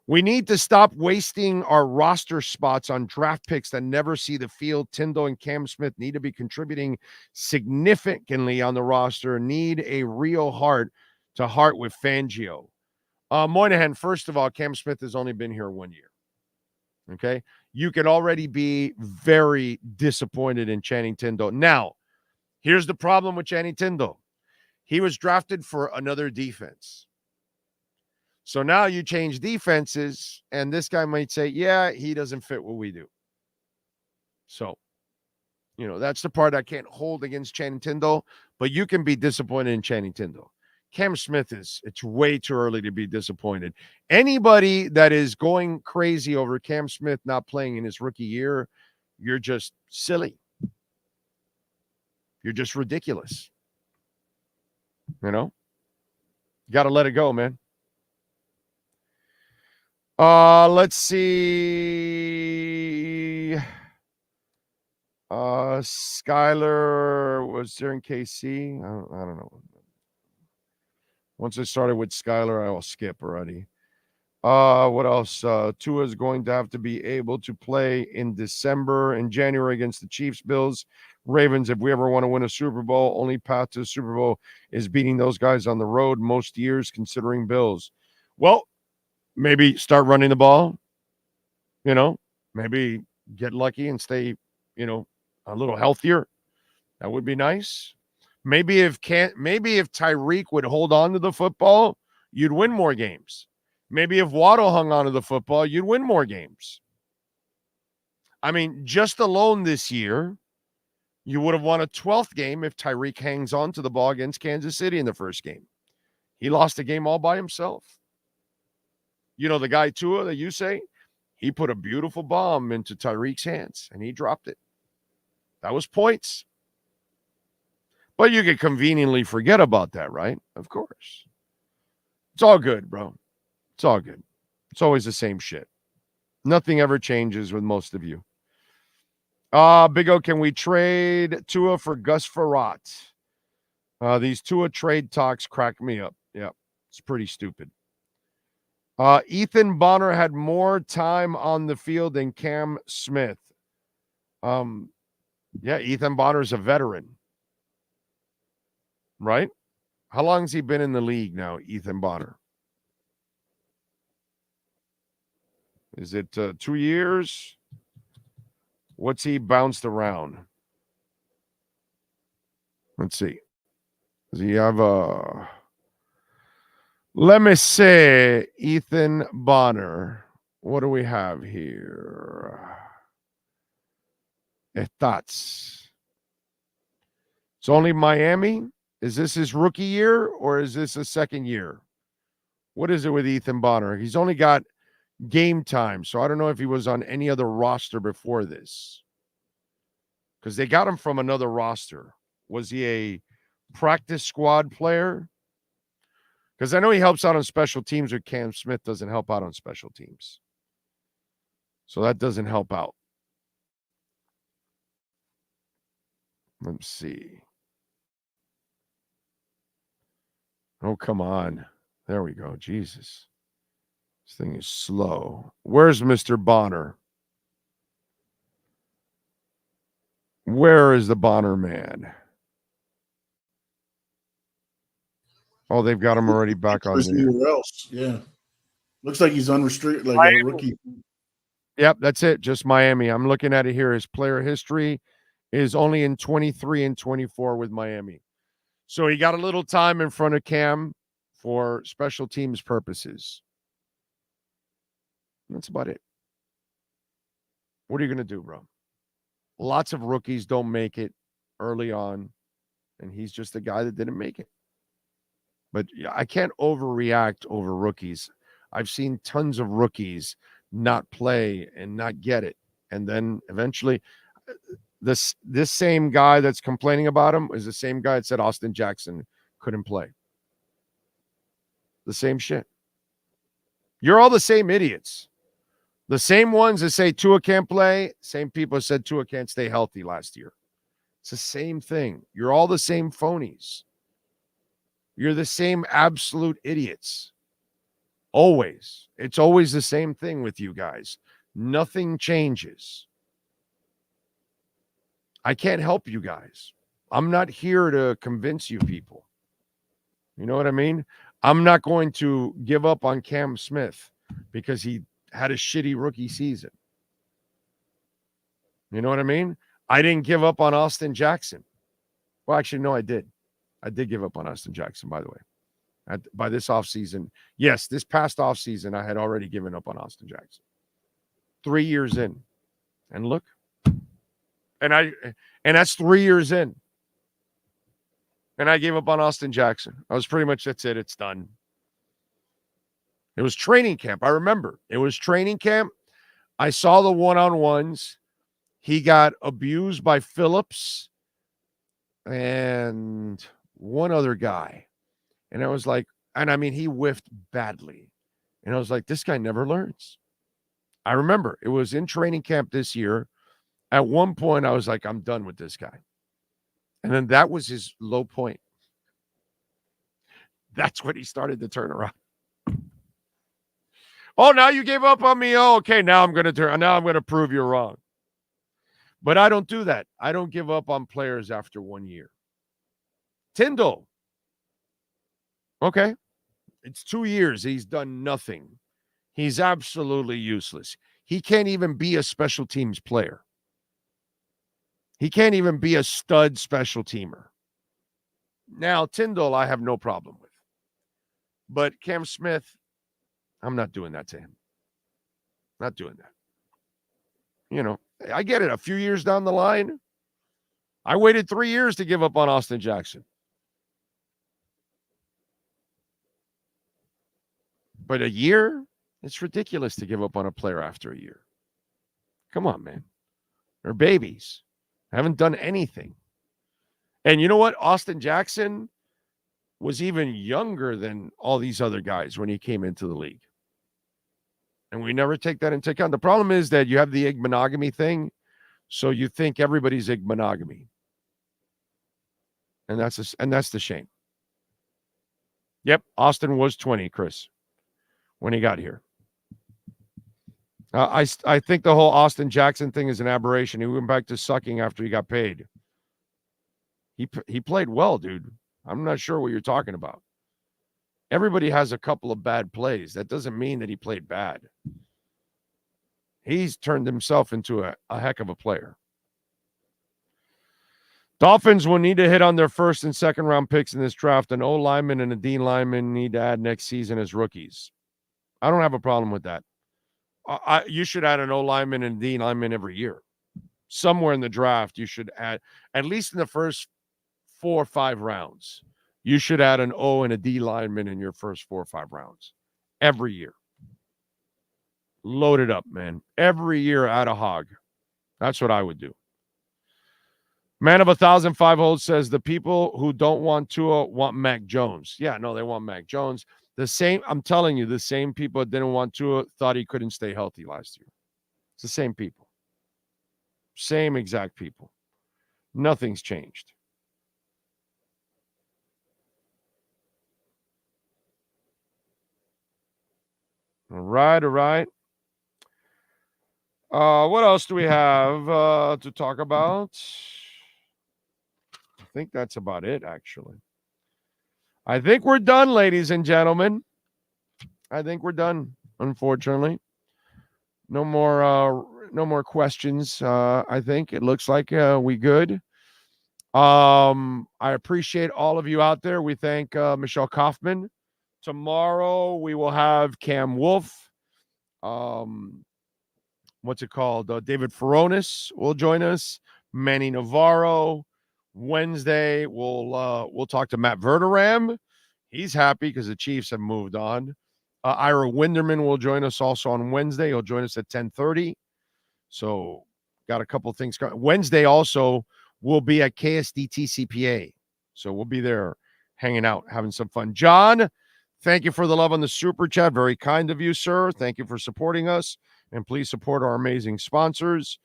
we need to stop wasting our roster spots on draft picks that never see the field. Tyndall and Cam Smith need to be contributing significantly on the roster. Need a real heart to heart with Fangio. Moynihan, first of all, Cam Smith has only been here 1 year. Okay? You can already be very disappointed in Channing Tyndall. Now, here's the problem with Channing Tyndall. He was drafted for another defense. So now you change defenses, and this guy might say, yeah, he doesn't fit what we do. So, that's the part I can't hold against Channing Tindall, but you can be disappointed in Channing Tindall. Cam Smith it's way too early to be disappointed. Anybody that is going crazy over Cam Smith not playing in his rookie year, you're just silly. You're just ridiculous. Got to let it go, man. Let's see. Skyler was there in KC. I don't know. Once I started with Skyler, I will skip already. What else? Tua is going to have to be able to play in December and January against the Chiefs, Bills, Ravens. If we ever want to win a Super Bowl, only path to the Super Bowl is beating those guys on the road most years, considering Bills. Well, maybe start running the ball. Maybe get lucky and stay, a little healthier. That would be nice. Maybe if Tyreek would hold on to the football, you'd win more games. Maybe if Waddle hung on to the football, you'd win more games. I mean, just alone this year, you would have won a 12th game if Tyreek hangs on to the ball against Kansas City in the first game. He lost the game all by himself. The guy Tua that you say, he put a beautiful bomb into Tyreek's hands, and he dropped it. That was points. But you could conveniently forget about that, right? Of course. It's all good, bro. It's all good. It's always the same shit. Nothing ever changes with most of you. Big O, can we trade Tua for Gus Frerotte? These Tua trade talks crack me up. Yeah, it's pretty stupid. Ethan Bonner had more time on the field than Cam Smith. Yeah, Ethan Bonner's a veteran. Right? How long has he been in the league now, Ethan Bonner? Is it 2 years? What's he bounced around? Let's see. Does he have a... Let me say, Ethan Bonner. What do we have here? Stats. It's only Miami. Is this his rookie year or is this a second year? What is it with Ethan Bonner? He's only got game time, so I don't know if he was on any other roster before this. Because they got him from another roster. Was he a practice squad player? Because I know he helps out on special teams, but Cam Smith doesn't help out on special teams. So that doesn't help out. Let's see. Oh, come on. There we go. Jesus. This thing is slow. Where's Mr. Bonner? Where is the Bonner man? Oh, they've got him already back on there. Anywhere else. Yeah. Looks like he's unrestricted, like a rookie. Yep, that's it. Just Miami. I'm looking at it here. His player history is only in 23 and 24 with Miami. So he got a little time in front of Cam for special teams purposes. That's about it. What are you going to do, bro? Lots of rookies don't make it early on, and he's just the guy that didn't make it. But I can't overreact over rookies. I've seen tons of rookies not play and not get it. And then eventually this same guy that's complaining about him is the same guy that said Austin Jackson couldn't play. The same shit. You're all the same idiots. The same ones that say Tua can't play, same people said Tua can't stay healthy last year. It's the same thing. You're all the same phonies. You're the same absolute idiots. Always. It's always the same thing with you guys. Nothing changes. I can't help you guys. I'm not here to convince you people. You know what I mean? I'm not going to give up on Cam Smith because he had a shitty rookie season. You know what I mean? I didn't give up on Austin Jackson. Well, actually, no, I did. I did give up on Austin Jackson, by the way. By this offseason, yes, this past offseason, I had already given up on Austin Jackson. 3 years in. And look. And that's 3 years in. And I gave up on Austin Jackson. I was pretty much, that's it. It's done. It was training camp. I remember. It was training camp. I saw the one-on-ones. He got abused by Phillips and one other guy. And I was like, and I mean, he whiffed badly. And I was like, this guy never learns. I remember it was in training camp this year. At one point, I was like, I'm done with this guy. And then that was his low point. That's when he started to turn around. Oh, now you gave up on me. Oh, okay. Now I'm going to prove you're wrong. But I don't do that. I don't give up on players after 1 year. Tyndall. Okay. It's 2 years. He's done nothing. He's absolutely useless. He can't even be a special teams player. He can't even be a stud special teamer. Now, Tyndall, I have no problem with. But Cam Smith, I'm not doing that to him. Not doing that. You know, I get it. A few years down the line, I waited 3 years to give up on Austin Jackson. But a year? It's ridiculous to give up on a player after a year. Come on, man. They're babies. Haven't done anything. And you know what? Austin Jackson was even younger than all these other guys when he came into the league. And we never take that into account. The problem is that you have the egg monogamy thing, so you think everybody's egg monogamy. And that's the shame. Yep, Austin was 20, Chris, when he got here. I think the whole Austin Jackson thing is an aberration. He went back to sucking after he got paid. He played well, dude. I'm not sure what you're talking about. Everybody has a couple of bad plays. That doesn't mean that he played bad. He's turned himself into a heck of a player. Dolphins will need to hit on their first and second round picks in this draft. An O lineman and a D lineman need to add next season as rookies. I don't have a problem with that. You should add an O lineman and a D lineman every year. Somewhere in the draft, you should add, at least in the first 4 or 5 rounds, you should add an O and a D lineman in your first 4 or 5 rounds. Every year. Load it up, man. Every year, add a hog. That's what I would do. Man of 1,005 holds says the people who don't want Tua want Mac Jones. Yeah, no, they want Mac Jones. I'm telling you, the same people that didn't want Tua thought he couldn't stay healthy last year. It's the same people. Same exact people. Nothing's changed. All right. What else do we have to talk about? I think that's about it, actually. I think we're done, ladies and gentlemen. I think we're done, unfortunately. No more questions. I think it looks like we good. I appreciate all of you out there. We thank Michelle Kaufman. Tomorrow we will have Cam Wolf. What's it called? David Furonis will join us. Manny Navarro. Wednesday we'll talk to Matt Verderam. He's happy because the Chiefs have moved on. Ira Winderman will join us also on Wednesday. He'll join us at 10:30. So got a couple of things coming. Wednesday also will be at KSDT CPA. So we'll be there hanging out, having some fun. John, thank you for the love on the super chat. Very kind of you, sir. Thank you for supporting us. And please support our amazing sponsors.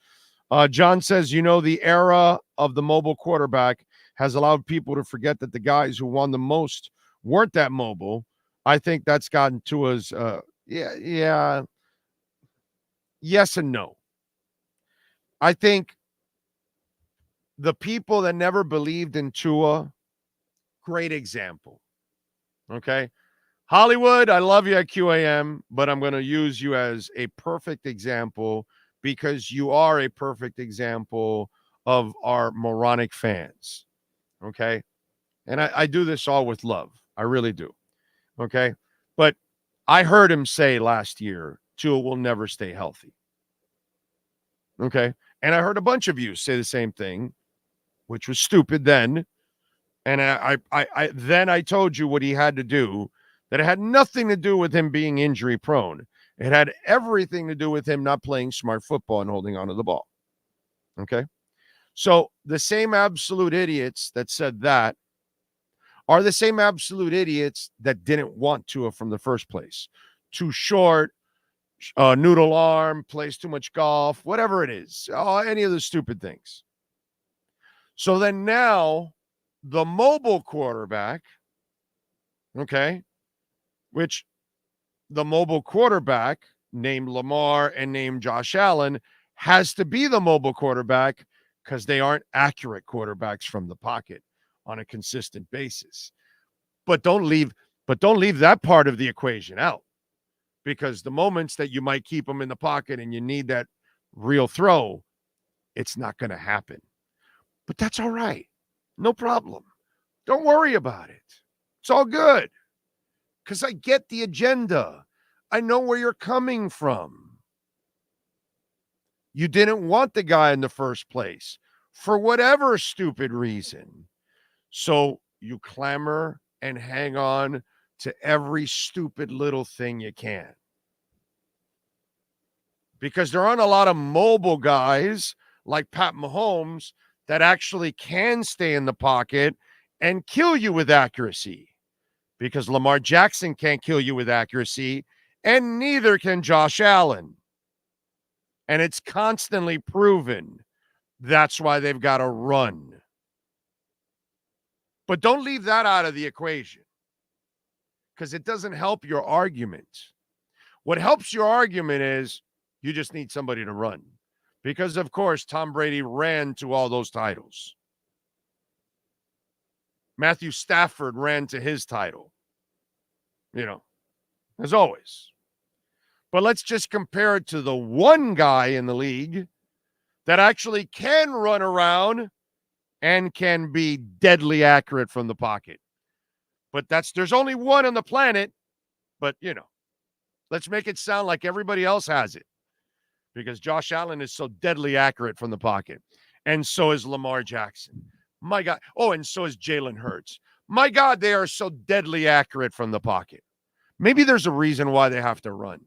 John says, the era of the mobile quarterback has allowed people to forget that the guys who won the most weren't that mobile. I think that's gotten to us. Yes and no. I think the people that never believed in Tua, great example. Okay. Hollywood, I love you at QAM, but I'm going to use you as a perfect example because you are a perfect example of our moronic fans. Okay. And I do this all with love. I really do. Okay. But I heard him say last year, Tua will never stay healthy. Okay. And I heard a bunch of you say the same thing, which was stupid then. And then I told you what he had to do, that it had nothing to do with him being injury prone. It had everything to do with him not playing smart football and holding on to the ball. Okay. So the same absolute idiots that said that are the same absolute idiots that didn't want Tua from the first place. Too short, noodle arm, plays too much golf, whatever it is, any of the stupid things. So then now the mobile quarterback, okay, which the mobile quarterback named Lamar and named Josh Allen has to be the mobile quarterback because they aren't accurate quarterbacks from the pocket on a consistent basis. But don't leave that part of the equation out, because the moments that you might keep them in the pocket and you need that real throw, it's not going to happen. But that's all right. No problem. Don't worry about it. It's all good, because I get the agenda. I know where you're coming from. You didn't want the guy in the first place for whatever stupid reason. So you clamor and hang on to every stupid little thing you can. Because there aren't a lot of mobile guys like Pat Mahomes that actually can stay in the pocket and kill you with accuracy. Because Lamar Jackson can't kill you with accuracy, and neither can Josh Allen. And it's constantly proven. That's why they've got to run. But don't leave that out of the equation, because it doesn't help your argument. What helps your argument is you just need somebody to run. Because, of course, Tom Brady ran to all those titles. Matthew Stafford ran to his title. As always. But let's just compare it to the one guy in the league that actually can run around and can be deadly accurate from the pocket. But there's only one on the planet, but let's make it sound like everybody else has it, because Josh Allen is so deadly accurate from the pocket. And so is Lamar Jackson. My God. Oh, and so is Jalen Hurts. My God, they are so deadly accurate from the pocket. Maybe there's a reason why they have to run.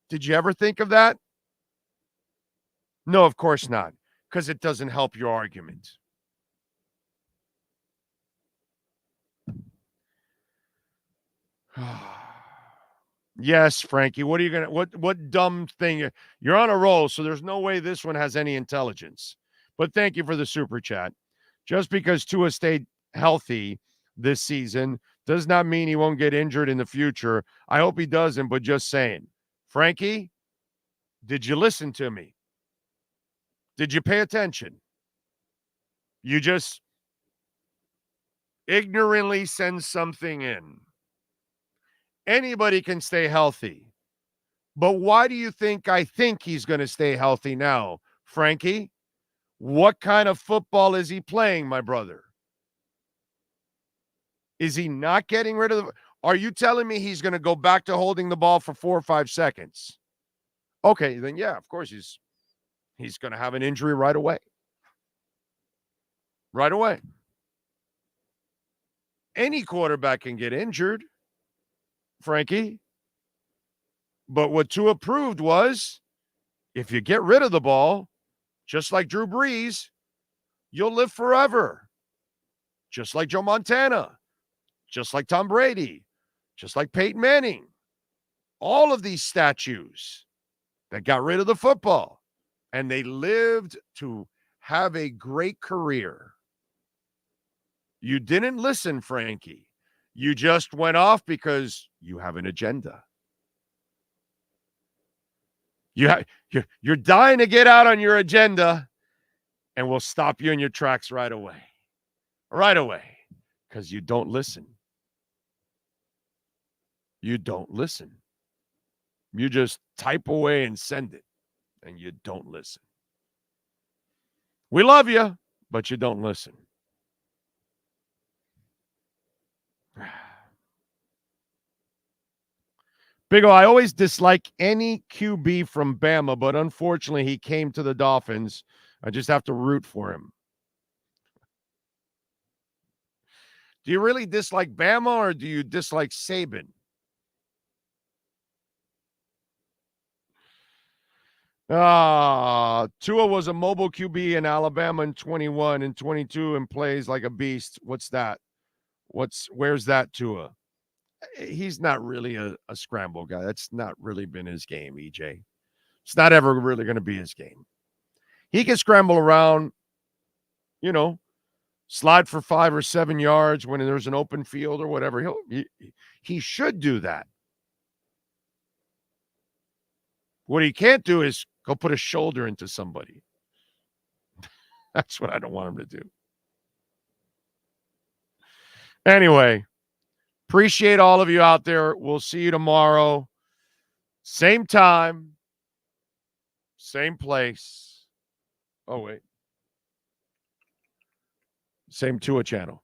Did you ever think of that? No, of course not, because it doesn't help your argument. Yes, Frankie. What are you gonna? What dumb thing? You're on a roll, so there's no way this one has any intelligence. But thank you for the super chat. Just because Tua stayed healthy this season does not mean he won't get injured in the future. I hope he doesn't, but just saying. Frankie, did you listen to me? Did you pay attention? You just ignorantly send something in. Anybody can stay healthy. But why do you think I think he's going to stay healthy now, Frankie? What kind of football is he playing, my brother? Is he not getting rid of the... Are you telling me he's going to go back to holding the ball for 4 or 5 seconds? Okay, then yeah, of course he's going to have an injury right away. Right away. Any quarterback can get injured, Frankie. But what Tua proved was, if you get rid of the ball, just like Drew Brees, you'll live forever. Just like Joe Montana. Just like Tom Brady. Just like Peyton Manning. All of these statues that got rid of the football, and they lived to have a great career. You didn't listen, Frankie. You just went off because you have an agenda. You're dying to get out on your agenda, and we'll stop you in your tracks right away. Right away. Because you don't listen. You don't listen. You just type away and send it, and you don't listen. We love you, but you don't listen. Big O, I always dislike any QB from Bama, but unfortunately he came to the Dolphins. I just have to root for him. Do you really dislike Bama or do you dislike Saban? Tua was a mobile QB in Alabama in 21 and 22 and plays like a beast. What's that? Where's that Tua? He's not really a scramble guy. That's not really been his game, EJ. It's not ever really going to be his game. He can scramble around, slide for 5 or 7 yards when there's an open field or whatever. He should do that. What he can't do is go put a shoulder into somebody. That's what I don't want him to do. Anyway, appreciate all of you out there. We'll see you tomorrow. Same time, same place. Oh, wait. Same Tua channel.